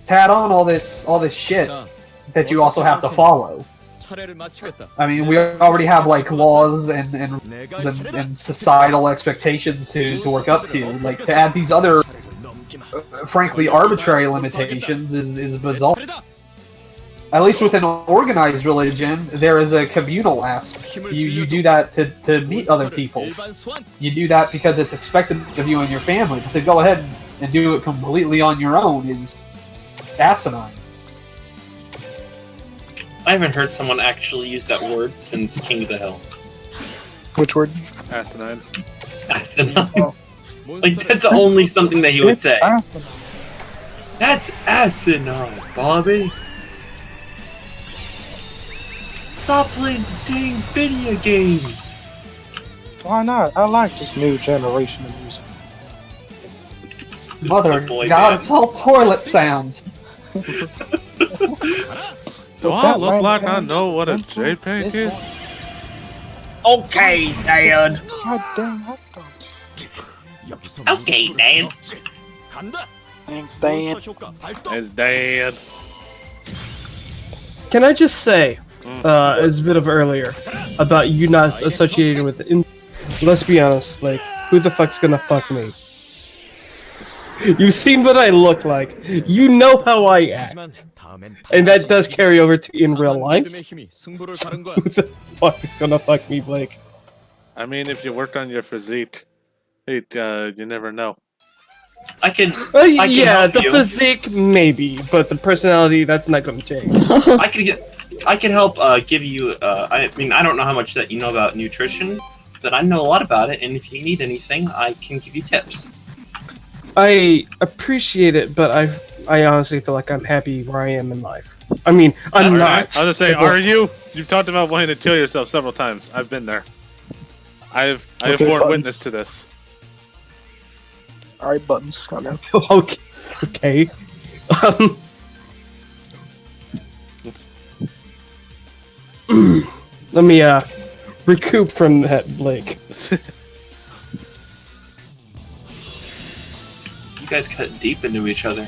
Speaker 1: add on all this shit that you also have to follow. I mean, we already have, like, laws and societal expectations to work up to. Like, to add these other, frankly, arbitrary limitations is bizarre. At least with an organized religion, there is a communal aspect. You do that to meet other people. You do that because it's expected of you and your family. But to go ahead and do it completely on your own is asinine.
Speaker 3: I haven't heard someone actually use that word since King of the Hill.
Speaker 6: Which word?
Speaker 4: Asinine.
Speaker 3: Asinine. Like, that's only something that he would say. That's asinine, Bobby. Stop playing the dang video games.
Speaker 6: Why not? I like this new generation of music.
Speaker 1: Mother God, it's all toilet sounds.
Speaker 4: Do all look like I know what a JPEG is?
Speaker 3: Okay, Dad.
Speaker 6: God damn, what the...
Speaker 3: Okay, Dad.
Speaker 6: Thanks, Dad.
Speaker 4: It's Dad.
Speaker 2: Can I just say, as a bit of earlier, about you not associating with it? Let's be honest, like, who the fuck's gonna fuck me? You've seen what I look like. You know how I act. And that does carry over to in real life. Who the fuck is gonna fuck me, Blake?
Speaker 4: I mean, if you worked on your physique, you never know.
Speaker 3: I can
Speaker 2: yeah,
Speaker 3: help
Speaker 2: the
Speaker 3: you.
Speaker 2: physique maybe, but the personality, that's not gonna change.
Speaker 3: I can help give you. I mean, I don't know how much that you know about nutrition, but I know a lot about it. And if you need anything, I can give you tips.
Speaker 2: I appreciate it, but I honestly feel like I'm happy where I am in life. I mean, I'm not.
Speaker 4: I was gonna say, are you? You've talked about wanting to kill yourself several times. I've been there. I have borne witness to this.
Speaker 6: Alright, buttons. Calm down.
Speaker 2: Okay. Let me recoup from that, Blake.
Speaker 3: You guys cut deep into each other.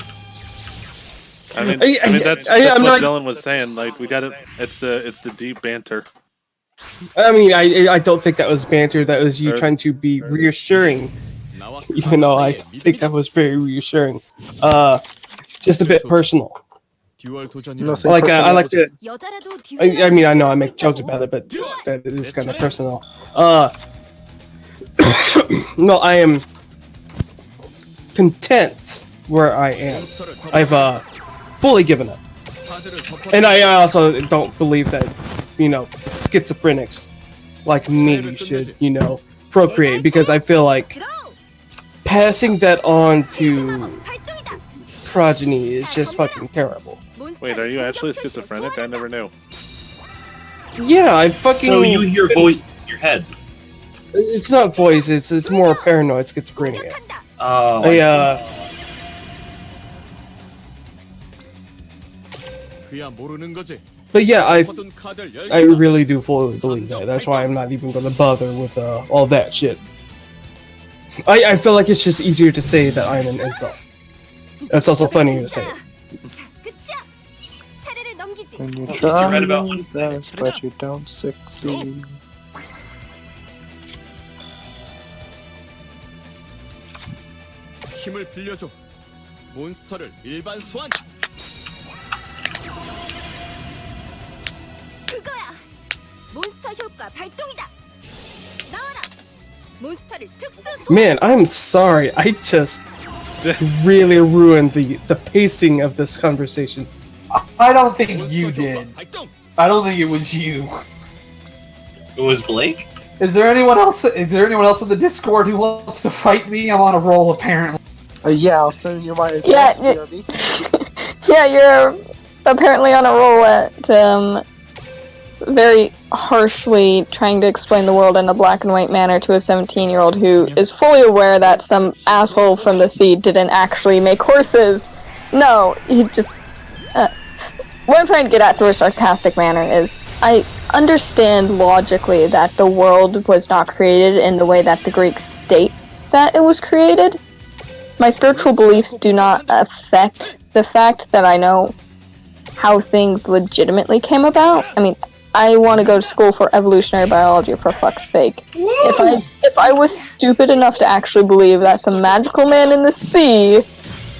Speaker 4: I mean that's what Dylan was saying. Like, we got it. It's the deep banter.
Speaker 2: I mean, I don't think that was banter. That was you trying to be reassuring. Even though I think that was very reassuring. Just a bit personal. Like I like to. I mean, I know I make jokes about it, but that is kind of personal. No, I am content where I am. I've fully given up, and I also don't believe that schizophrenics like me should procreate, because I feel like passing that on to progeny is just fucking terrible.
Speaker 4: Wait, are you actually schizophrenic? I never knew.
Speaker 2: Yeah, I fucking.
Speaker 3: So you hear voice in your head.
Speaker 2: It's not voice. It's more paranoid schizophrenia.
Speaker 3: Oh.
Speaker 2: But yeah, I really do fully believe that. That's why I'm not even going to bother with all that shit. I feel like it's just easier to say that I'm an incel. That's also funny to say it.
Speaker 6: And you try your best, but you don't succeed.
Speaker 8: 힘을 빌려줘. 몬스터를 일반 소환.
Speaker 7: 그거야. 몬스터 효과 발동이다. 나와라.
Speaker 2: Man, I'm sorry. I just really ruined the pacing of this conversation.
Speaker 1: I don't think you did. I don't think it was you.
Speaker 3: It was Blake?
Speaker 1: Is there anyone else in the Discord who wants to fight me? I'm on a roll, apparently.
Speaker 6: Yeah, I'll send you my
Speaker 5: Yeah, yeah, you're apparently on a roll at, very harshly trying to explain the world in a black and white manner to a 17-year-old who is fully aware that some asshole from the sea didn't actually make horses. No, he just... what I'm trying to get at through a sarcastic manner is, I understand logically that the world was not created in the way that the Greeks state that it was created. My spiritual beliefs do not affect the fact that I know how things legitimately came about. I mean, I want to go to school for evolutionary biology, for fuck's sake. If I was stupid enough to actually believe that some magical man in the sea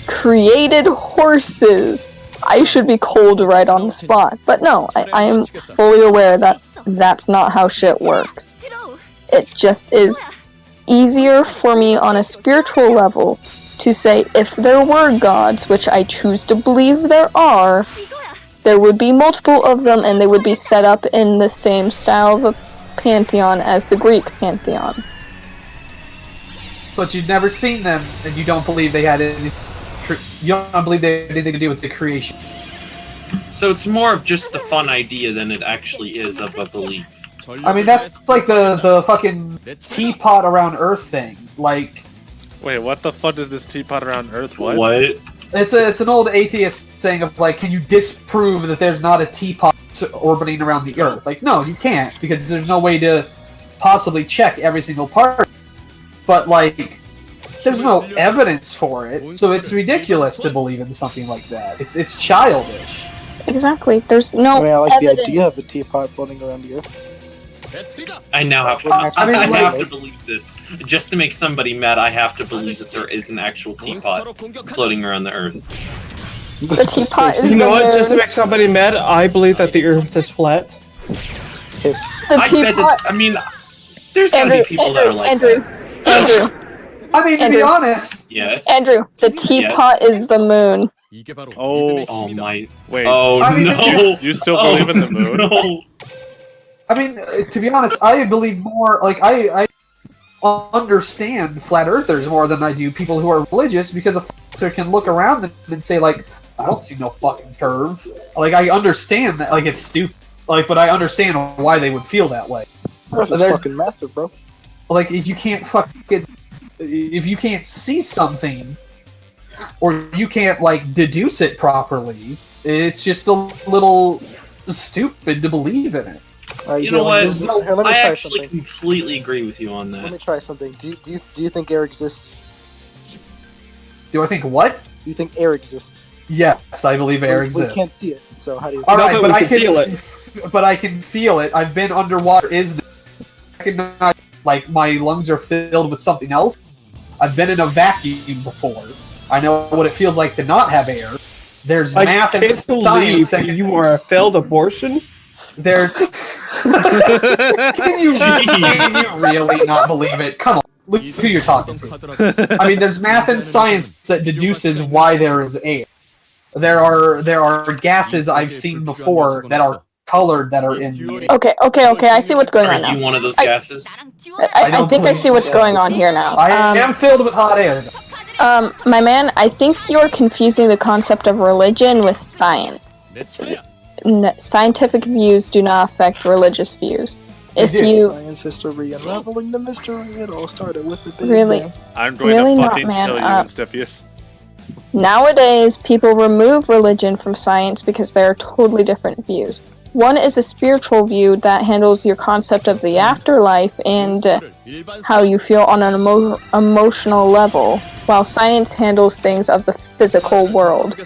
Speaker 5: created horses, I should be cold right on the spot. But no, I am fully aware that that's not how shit works. It just is easier for me on a spiritual level to say if there were gods, which I choose to believe there are, there would be multiple of them and they would be set up in the same style of a pantheon as the Greek pantheon.
Speaker 1: But you've never seen them, and you don't believe they had anything. You don't believe they had anything to do with the creation.
Speaker 3: So it's more of just a fun idea than it actually is of a belief.
Speaker 1: I mean, that's like the fucking teapot around Earth thing. Like,
Speaker 4: wait, what the fuck is this teapot around Earth? What?
Speaker 3: What?
Speaker 1: It's an old atheist thing of like, can you disprove that there's not a teapot orbiting around the Earth? Like, no, you can't, because there's no way to possibly check every single part. But like, there's no evidence for it, so it's ridiculous to believe in something like that. It's childish.
Speaker 5: Exactly. There's no
Speaker 6: I mean, I like
Speaker 5: evidence.
Speaker 6: the idea of a teapot floating around the Earth.
Speaker 3: I now have to. I have to believe this. Just to make somebody mad, I have to believe that there is an actual teapot floating around the Earth.
Speaker 5: The teapot is
Speaker 2: You know what?
Speaker 5: the
Speaker 2: Just to make somebody mad, I believe that the Earth is flat.
Speaker 5: The
Speaker 3: I bet that, I mean, there's gotta be people that are like that.
Speaker 5: Andrew.
Speaker 1: I mean, to be honest,
Speaker 3: Yes.
Speaker 5: Andrew, the teapot is the moon.
Speaker 3: Oh my.
Speaker 4: Wait.
Speaker 3: Oh
Speaker 1: I mean,
Speaker 3: no.
Speaker 4: You still believe in the moon?
Speaker 3: No.
Speaker 1: I mean, to be honest, I believe more, like, I understand flat earthers more than I do people who are religious, because a flat earther can look around them and say, like, I don't see no fucking curve. Like, I understand that, like, it's stupid, like, but I understand why they would feel that way.
Speaker 6: Earth is fucking massive, bro.
Speaker 1: Like, if you can't see something, or you can't, like, deduce it properly, it's just a little stupid to believe in it.
Speaker 3: You know what?
Speaker 6: Let me
Speaker 3: I
Speaker 6: try
Speaker 3: actually
Speaker 6: something.
Speaker 3: completely agree with you on
Speaker 6: Let me
Speaker 3: that.
Speaker 6: try something. Do you think air exists?
Speaker 1: Do I think what?
Speaker 6: Do you think air exists?
Speaker 1: Yes, I believe air exists.
Speaker 6: We can't see it, so how do you...
Speaker 1: Alright,
Speaker 2: No,
Speaker 1: but
Speaker 2: we
Speaker 1: I
Speaker 2: can
Speaker 1: can
Speaker 2: feel it.
Speaker 1: But I can feel it. I've been underwater. Recognize, like, my lungs are filled with something else. I've been in a vacuum before. I know what it feels like to not have air. There's math and science that
Speaker 2: you are a failed abortion.
Speaker 1: There's. Can you really not believe it? Come on, look who you're talking to. I mean, there's math and science that deduces why there is air. There are gases I've seen before that are colored that are in the air.
Speaker 5: Okay, I see what's going on
Speaker 3: Are
Speaker 5: now.
Speaker 3: you one of those gases?
Speaker 5: I think I see what's going on here now.
Speaker 1: I am filled with hot air.
Speaker 5: My man, I think you're confusing the concept of religion with science. Scientific views do not affect religious views. If you
Speaker 6: Science history, unraveling the mystery, it all started with the big
Speaker 5: really,
Speaker 6: bang.
Speaker 4: I'm going
Speaker 5: really
Speaker 4: to
Speaker 5: not,
Speaker 4: fucking
Speaker 5: man.
Speaker 4: kill you, Anstipius.
Speaker 5: Nowadays, people remove religion from science because there are totally different views. One is a spiritual view that handles your concept of the afterlife and how you feel on an emotional level, while science handles things of the physical world.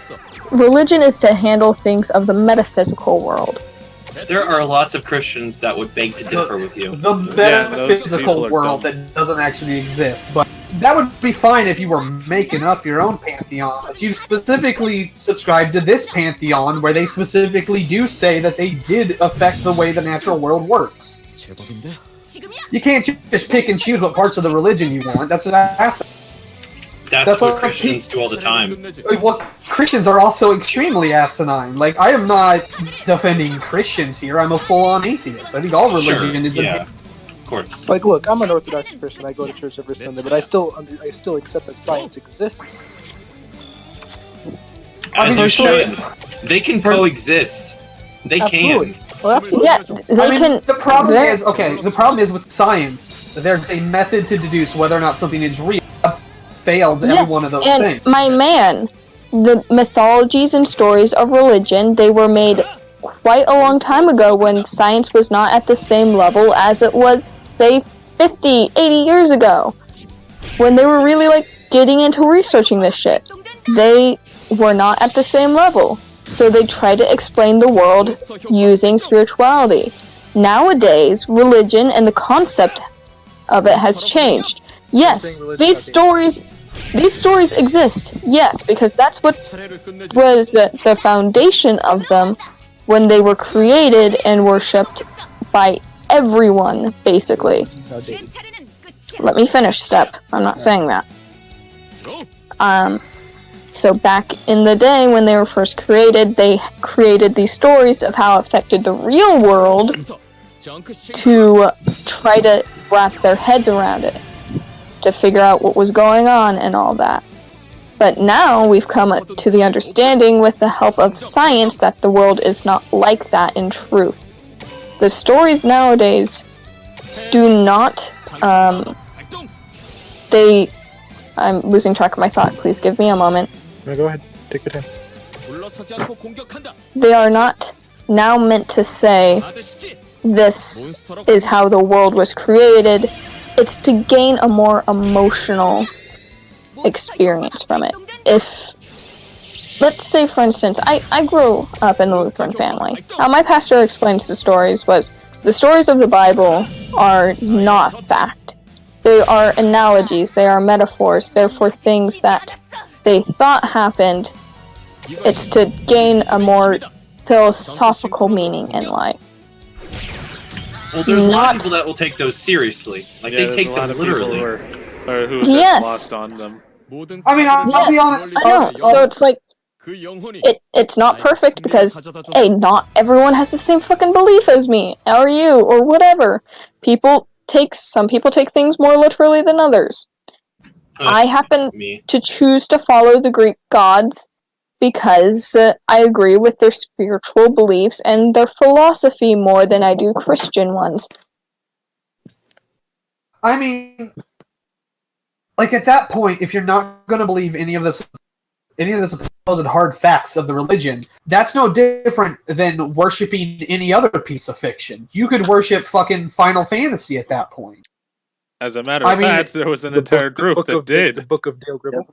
Speaker 5: Religion is to handle things of the metaphysical world.
Speaker 3: There are lots of Christians that would beg to differ with you.
Speaker 1: The
Speaker 4: Yeah, those people
Speaker 1: metaphysical
Speaker 4: are
Speaker 1: world
Speaker 4: dumb.
Speaker 1: that doesn't actually exist, but that would be fine if you were making up your own pantheon. But you specifically subscribe to this pantheon where they specifically do say that they did affect the way the natural world works. You can't just pick and choose what parts of the religion you want. That's
Speaker 3: That's what Christians do all the time.
Speaker 1: Well, Christians are also extremely asinine. Like, I am not defending Christians here. I'm a full-on atheist. I think all religion is.
Speaker 3: Yeah, of course.
Speaker 6: Like, look, I'm an Orthodox Christian. I go to church every Sunday, but I still accept that science exists.
Speaker 3: As you should. They can coexist. They
Speaker 6: Absolutely.
Speaker 3: can.
Speaker 6: Oh, absolutely.
Speaker 5: Yeah, they can.
Speaker 1: The problem is, the problem is with science, there's a method to deduce whether or not something is real. Fails every one of those
Speaker 5: and
Speaker 1: things.
Speaker 5: My man, the mythologies and stories of religion, they were made quite a long time ago when science was not at the same level as it was, say, 50, 80 years ago. When they were really, like, getting into researching this shit. They were not at the same level. So they tried to explain the world using spirituality. Nowadays, religion and the concept of it has changed. Yes, these stories exist. Yes, because that's what was the foundation of them when they were created and worshipped by everyone, basically. Let me finish, Step. I'm not saying that. So back in the day when they were first created, they created these stories of how it affected the real world to try to wrap their heads around it, to figure out what was going on and all that. But now we've come to the understanding with the help of science that the world is not like that in truth. The stories nowadays do not, I'm losing track of my thought, please give me a moment.
Speaker 6: No, go ahead, take your time.
Speaker 5: They are not now meant to say, this is how the world was created. It's to gain a more emotional experience from it. If, let's say for instance, I grew up in the Lutheran family. How my pastor explains the stories was, the stories of the Bible are not fact. They are analogies, they are metaphors, they're for things that they thought happened. It's to gain a more philosophical meaning in life.
Speaker 3: Well, there's a lot of people that will take those seriously. Like, they take them literally.
Speaker 4: Who gets lost on them.
Speaker 1: I mean, I'll be honest.
Speaker 5: I know. So it's like, it's not perfect because, hey, not everyone has the same fucking belief as me, or you, or whatever. Some people take things more literally than others. I happen to choose to follow the Greek gods because I agree with their spiritual beliefs and their philosophy more than I do Christian ones.
Speaker 1: I mean, like, at that point, if you're not going to believe any of the supposed hard facts of the religion, that's no different than worshipping any other piece of fiction. You could worship fucking Final Fantasy at that point.
Speaker 4: As a matter of fact, there was an entire group that did.
Speaker 6: The Book of Dale Gribble.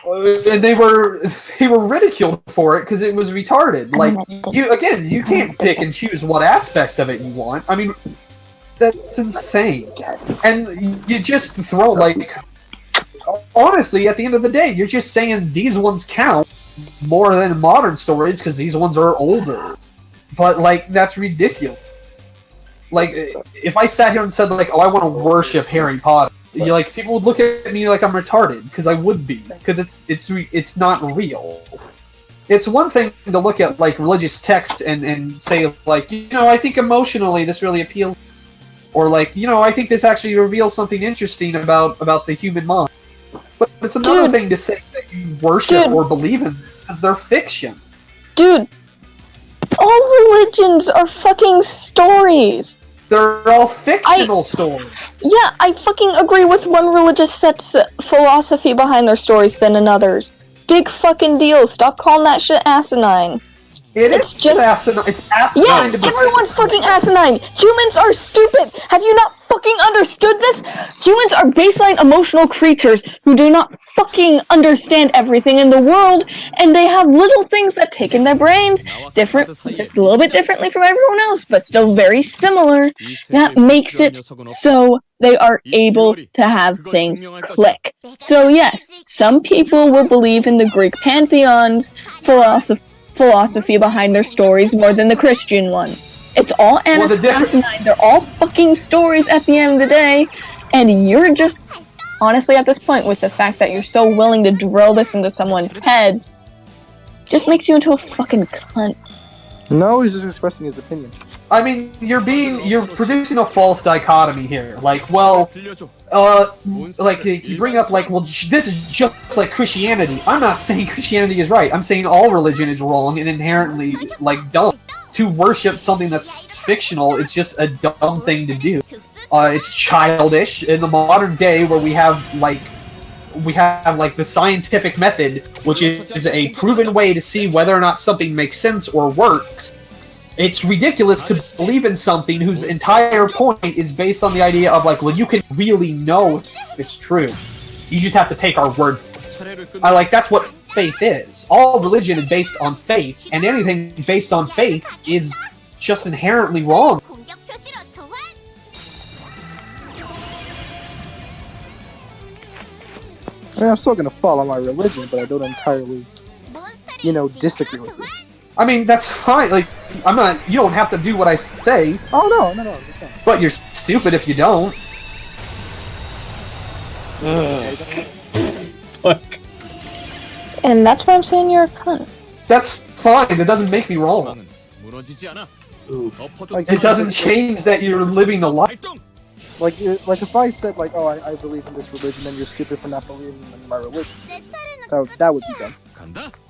Speaker 1: And they were ridiculed for it because it was retarded. Like, you can't pick and choose what aspects of it you want. I mean, that's insane. And you just throw, like, honestly, at the end of the day, you're just saying these ones count more than modern stories because these ones are older. But, like, that's ridiculous. Like, if I sat here and said, like, oh, I want to worship Harry Potter, people would look at me like I'm retarded, because I would be, because it's not real. It's one thing to look at, like, religious texts and say, like, I think emotionally this really appeals, or, like, I think this actually reveals something interesting about the human mind. But it's another thing to say that you worship or believe in because they're fiction.
Speaker 5: Dude, all religions are fucking stories.
Speaker 1: They're all fictional stories.
Speaker 5: Yeah, I fucking agree with one religious set's philosophy behind their stories than another's. Big fucking deal. Stop calling that shit asinine.
Speaker 1: It's just asinine. It's asinine.
Speaker 5: Yeah, everyone's fucking asinine. Humans are stupid. Have you not fucking understood this? Humans are baseline emotional creatures who do not fucking understand everything in the world, and they have little things that take in their brains just a little bit differently from everyone else, but still very similar. That makes it so they are able to have things click. So yes, some people will believe in the Greek pantheon's philosophy behind their stories more than the Christian ones. It's all asinine. They're all fucking stories at the end of the day, and you're just honestly at this point with the fact that you're so willing to drill this into someone's heads, just makes you into a fucking cunt.
Speaker 6: No, he's just expressing his opinion.
Speaker 1: I mean, you're producing a false dichotomy here. Like, well, like you bring up like, well, this is just like Christianity. I'm not saying Christianity is right. I'm saying all religion is wrong and inherently like dumb. To worship something that's fictional is just a dumb thing to do. It's childish in the modern day where we have like the scientific method, which is a proven way to see whether or not something makes sense or works. It's ridiculous to believe in something whose entire point is based on the idea of like, well, you can really know if it's true. You just have to take our word. That's what faith is. All religion is based on faith, and anything based on faith is just inherently wrong.
Speaker 6: I mean, I'm still gonna follow my religion, but I don't entirely, disagree with it.
Speaker 1: I mean, that's fine. Like, I'm not. You don't have to do what I say.
Speaker 6: Oh no.
Speaker 1: But you're stupid if you don't.
Speaker 2: Fuck.
Speaker 5: And that's why I'm saying you're a cunt.
Speaker 1: That's fine. It doesn't make me wrong. It doesn't change that you're living the life.
Speaker 6: Like if I said like, oh, I believe in this religion, and you're stupid for not believing in my religion, that would be dumb.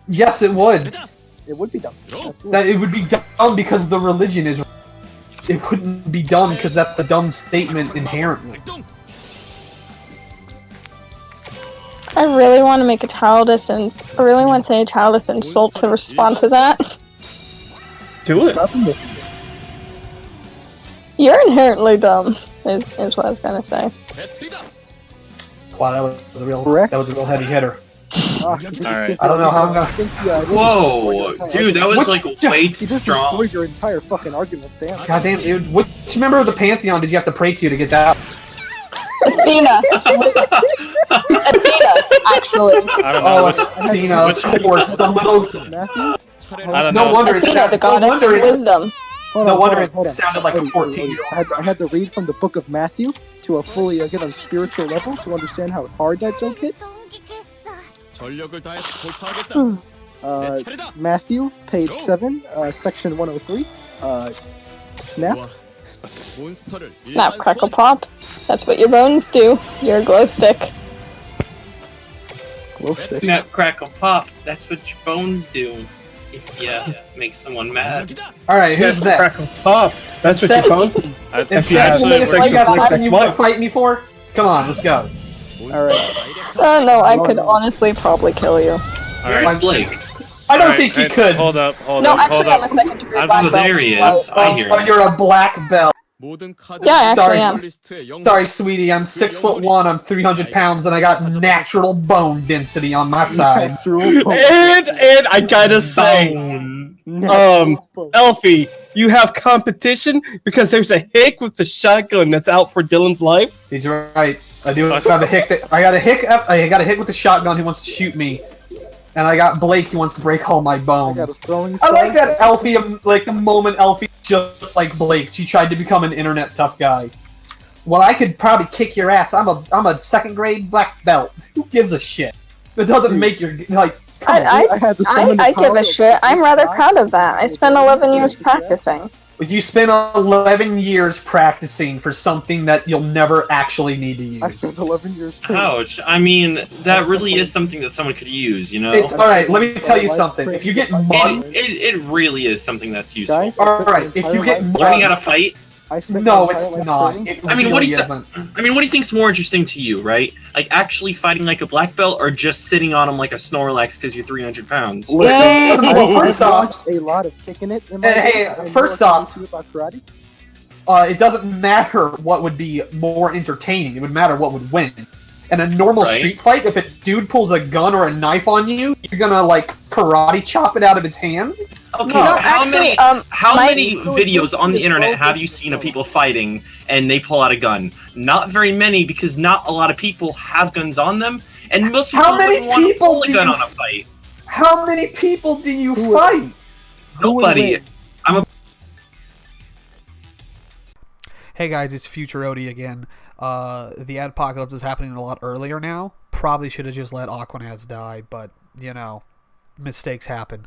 Speaker 1: Yes, it would.
Speaker 6: It would be dumb.
Speaker 1: That it would be dumb because the religion is. It wouldn't be dumb because that's a dumb statement inherently.
Speaker 5: I really want to make a childish insult to respond to that.
Speaker 2: Do it.
Speaker 5: You're inherently dumb, is what I was gonna say.
Speaker 1: Wow, that was a real heavy hitter.
Speaker 6: Alright.
Speaker 1: I don't know how I'm gonna.
Speaker 3: Whoa, dude, that was like way too strong.
Speaker 6: Your entire fucking argument, damn.
Speaker 1: Goddamn, dude. Which member of the Pantheon did you have to pray to get that?
Speaker 5: Athena. Athena, actually.
Speaker 4: I don't know.
Speaker 1: Athena, of course. The little.
Speaker 6: Matthew?
Speaker 4: I don't know.
Speaker 1: No wonder
Speaker 5: Athena, the goddess of wisdom.
Speaker 1: No wonder it sounded like a 14-year-old.
Speaker 6: I had to read from the book of Matthew to fully get on a spiritual level to understand how hard that joke hit. Matthew, page 7, section 103. Snap.
Speaker 5: Snap, crackle, pop. That's what your bones do. You're a glow stick.
Speaker 3: Snap, crackle, pop. That's what your bones do. If you make someone mad.
Speaker 1: Alright, who's next?
Speaker 2: Pop. That's what your bones do.
Speaker 1: If you got something you want to fight me for? Come on, let's go.
Speaker 6: Alright.
Speaker 5: No, I could honestly probably kill you.
Speaker 3: Where's Blake?
Speaker 1: I don't think you could.
Speaker 4: Hold up.
Speaker 5: No, actually, I'm a second degree black belt.
Speaker 3: There he is. I hear
Speaker 1: So
Speaker 3: him.
Speaker 1: you're a black belt.
Speaker 5: Yeah, I actually am.
Speaker 1: Sorry, sweetie. I'm 6'1", I'm 300 pounds, and I got natural bone density on my side.
Speaker 2: And I gotta say, Elfi, you have competition because there's a hick with the shotgun that's out for Dylan's life.
Speaker 1: He's right. I do have a hick. I got a hick with the shotgun who wants to shoot me, and I got Blake who wants to break all my bones. I like that Elfi. Like the moment Elfi, just like Blake, she tried to become an internet tough guy. Well, I could probably kick your ass. I'm a second grade black belt. Who gives a shit? It doesn't make your like.
Speaker 5: I give a shit. I'm rather proud of that. I spent 11 years practicing.
Speaker 1: You spent 11 years practicing for something that you'll never actually need to use.
Speaker 6: I spent 11 years.
Speaker 3: Ouch. I mean, that really is something that someone could use, you know?
Speaker 1: It's alright, let me tell you something. If you get money...
Speaker 3: It really is something that's useful.
Speaker 1: Alright, if you get money...
Speaker 3: Learning how to fight?
Speaker 1: No, it's not.
Speaker 3: I mean, what do you think's more interesting to you, right? Like actually fighting like a black belt, or just sitting on him like a Snorlax because you're 300 pounds?
Speaker 1: Well, first off,
Speaker 6: a lot of kicking it.
Speaker 1: First off, it doesn't matter what would be more entertaining. It would matter what would win. In a normal street fight, if a dude pulls a gun or a knife on you, you're gonna like karate chop it out of his hand.
Speaker 3: Okay, no, how many videos on the internet have you seen of people fighting and they pull out a gun? Not very many, because not a lot of people have guns on them, and most people wouldn't want to pull a gun on a fight.
Speaker 1: How many people do you fight?
Speaker 3: Nobody.
Speaker 1: Hey guys, it's Future Odie again. The apocalypse is happening a lot earlier now. Probably should have just let Aquanaz die, but, you know, mistakes happen.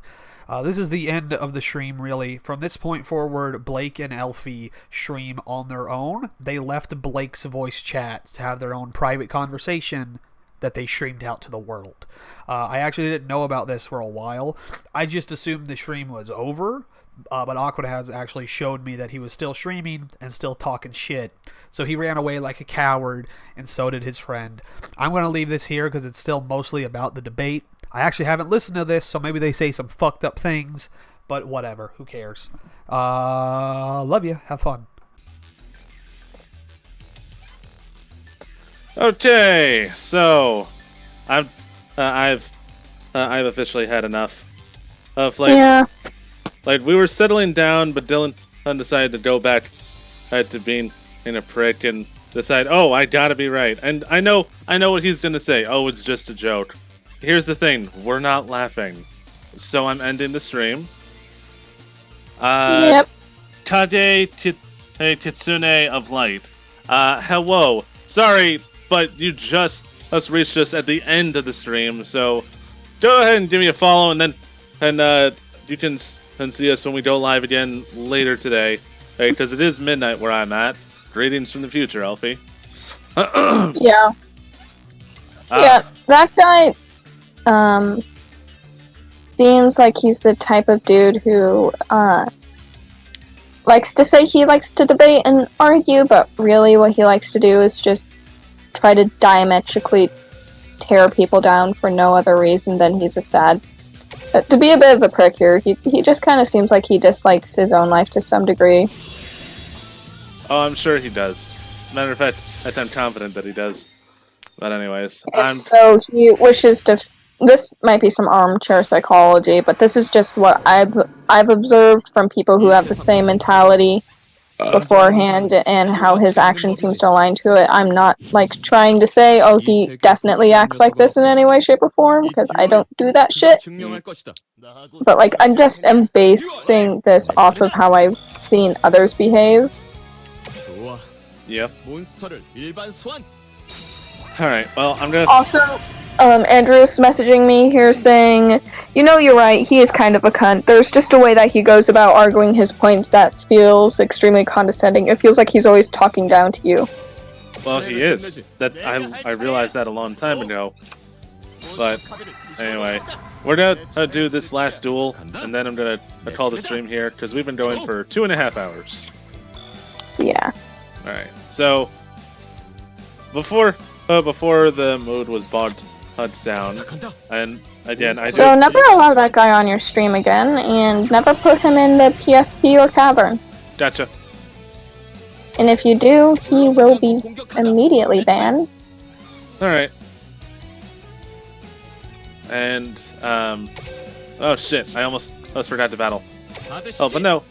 Speaker 1: This is the end of the stream, really. From this point forward, Blake and Elfi stream on their own. They left Blake's voice chat to have their own private conversation that they streamed out to the world. I actually didn't know about this for a while. I just assumed the stream was over, but Aquanaz actually showed me that he was still streaming and still talking shit. So he ran away like a coward, and so did his friend. I'm going to leave this here because it's still mostly about the debate. I actually haven't listened to this, so maybe they say some fucked up things, but whatever, who cares? Love you, have fun.
Speaker 4: Okay, so I've officially had enough of like we were settling down, but Dylan decided to go back to being in a prick and decide, oh, I gotta be right, and I know what he's gonna say. Oh, it's just a joke. Here's the thing, we're not laughing, so I'm ending the stream.
Speaker 5: Yep.
Speaker 4: Kage Kitsune of Light. Hello. Sorry, but you just reached us at the end of the stream, so go ahead and give me a follow, and you can see us when we go live again later today, because it is midnight where I'm at. Greetings from the future, Elfi.
Speaker 5: Yeah. Yeah, that guy seems like he's the type of dude who likes to say he likes to debate and argue, but really what he likes to do is just try to diametrically tear people down for no other reason than he's a sad... to be a bit of a prick here, he just kind of seems like he dislikes his own life to some degree.
Speaker 4: Oh, I'm sure he does. Matter of fact, I'm confident that he does. But anyways,
Speaker 5: So he wishes to... This might be some armchair psychology, but this is just what I've observed from people who have the same mentality beforehand, and how his action seems to align to it. I'm not like trying to say, oh, he definitely acts like this in any way, shape, or form, because I don't do that shit. But like, I just am basing this off of how I've seen others behave.
Speaker 4: Yep. Alright, well, I'm gonna...
Speaker 5: Also, Andrew's messaging me here saying, you know, you're right, he is kind of a cunt. There's just a way that he goes about arguing his points that feels extremely condescending. It feels like he's always talking down to you.
Speaker 4: Well, he is. That I realized that a long time ago. But, anyway, we're gonna do this last duel, and then I'm gonna call the stream here, because we've been going for 2.5 hours.
Speaker 5: Yeah.
Speaker 4: Alright, so, before the mood was bogged down, and again,
Speaker 5: So never allow that guy on your stream again, and never put him in the PFP or cavern.
Speaker 4: Gotcha.
Speaker 5: And if you do, he will be immediately banned.
Speaker 4: Alright. And, oh shit, I almost forgot to battle. Oh, but no,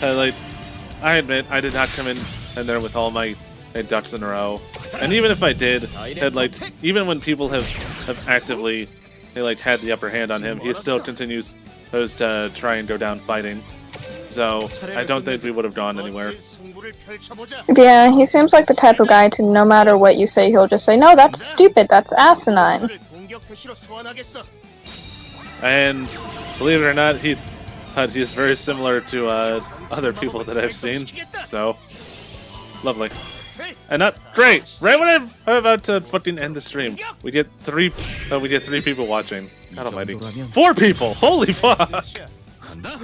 Speaker 4: like, I admit, I did not come in there with all my ducks in a row. And even if I did, even when people have actively, had the upper hand on him, he still continues to try and go down fighting. So, I don't think we would have gone anywhere.
Speaker 5: Yeah, he seems like the type of guy to, no matter what you say, he'll just say, no, that's stupid, that's asinine.
Speaker 4: And, believe it or not, he's very similar to other people that I've seen. So, lovely. And not great. Right when I'm about to fucking end the stream, we get three people watching. God almighty, 4 people! Holy fuck!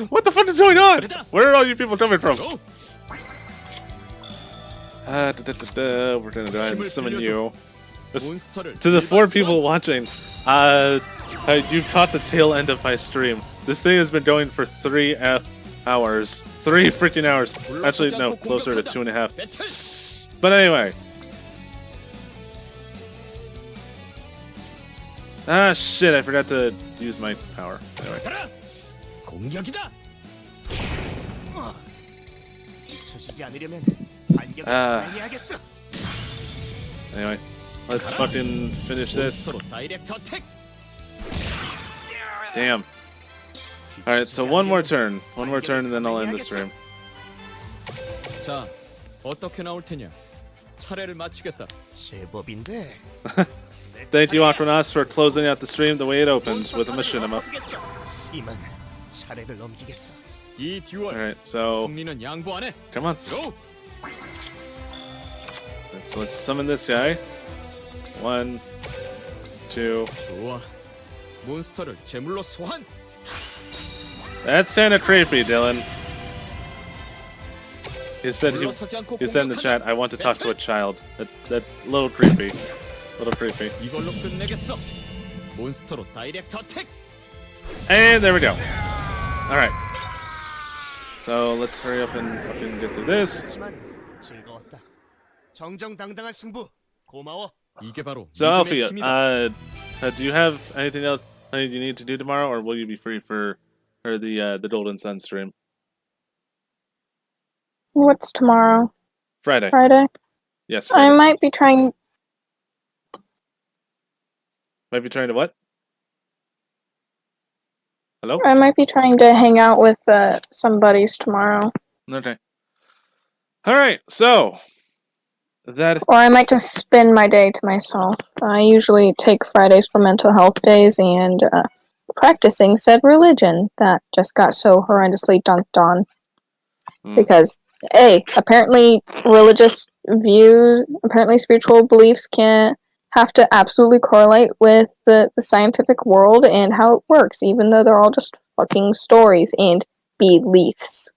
Speaker 4: What the fuck is going on? Where are all you people coming from? We're gonna go ahead and summon you. To the 4 people watching, you caught the tail end of my stream. This thing has been going for 3 hours. 3 freaking hours. Actually, no, closer to 2.5. But anyway. Ah, shit, I forgot to use my power. Anyway. Anyway, let's fucking finish this. Damn. Alright, so one more turn, and then I'll end the stream.
Speaker 8: 자, 어떻게 나올 테냐? 차례를 마치겠다.
Speaker 9: 제법인데.
Speaker 4: Thank you, Octonauts, for closing out the stream the way it opened with a machinima.
Speaker 9: 이만 차례를 넘기겠어.
Speaker 8: 이 듀얼.
Speaker 4: Alright, so
Speaker 8: 승리는 양보 안 해.
Speaker 4: come on.
Speaker 8: 고!
Speaker 4: Let's summon this guy. 1, 2.
Speaker 8: 좋아. 몬스터를 제물로 소환.
Speaker 4: That's kind of creepy, Dylan. He said in the chat, I want to talk to a child. That little creepy. Little creepy.
Speaker 8: 이걸로 끝내겠어. 몬스터로 다이렉트 어택.
Speaker 4: And there we go. Alright. So let's hurry up and fucking get through this.
Speaker 9: 하지만 즐거웠다. 정정당당한 승부. 고마워.
Speaker 8: 이게 바로
Speaker 4: So Elfi,
Speaker 8: 힘이다.
Speaker 4: do you have anything else you need to do tomorrow, or will you be free for the Golden Sun stream?
Speaker 5: What's tomorrow?
Speaker 4: Friday.
Speaker 5: Friday?
Speaker 4: Yes, Friday.
Speaker 5: I might be trying.
Speaker 4: Might be trying to what? Hello?
Speaker 5: I might be trying to hang out with some buddies tomorrow.
Speaker 4: Okay. Alright, so that
Speaker 5: Or I might just spend my day to myself. I usually take Fridays for mental health days and practicing said religion that just got so horrendously dunked on. Because, A, apparently religious views, apparently spiritual beliefs can't have to absolutely correlate with the scientific world and how it works, even though they're all just fucking stories and beliefs.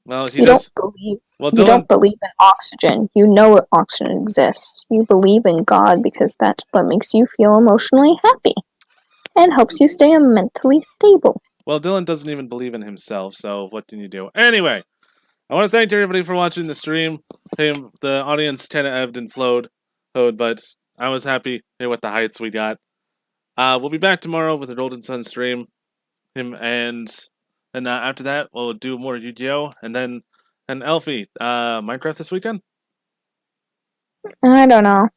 Speaker 4: well,
Speaker 5: You don't believe in oxygen. You know that oxygen exists. You believe in God because that's what makes you feel emotionally happy and helps you stay mentally stable.
Speaker 4: Well, Dylan doesn't even believe in himself, so what can you do? Anyway, I want to thank everybody for watching the stream. The audience kind of ebbed and flowed, but I was happy with the heights we got. We'll be back tomorrow with the Golden Sun stream. And after that, we'll do more Yu-Gi-Oh! And Elfi, Minecraft this weekend?
Speaker 5: I don't know.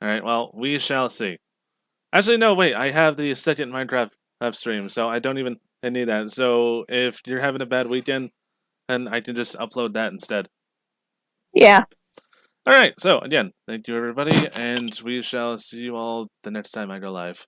Speaker 4: Alright, well, we shall see. Actually, no, wait, I have the second Minecraft stream, so I don't even need that. So if you're having a bad weekend, then I can just upload that instead.
Speaker 5: Yeah.
Speaker 4: Alright, so again, thank you everybody, and we shall see you all the next time I go live.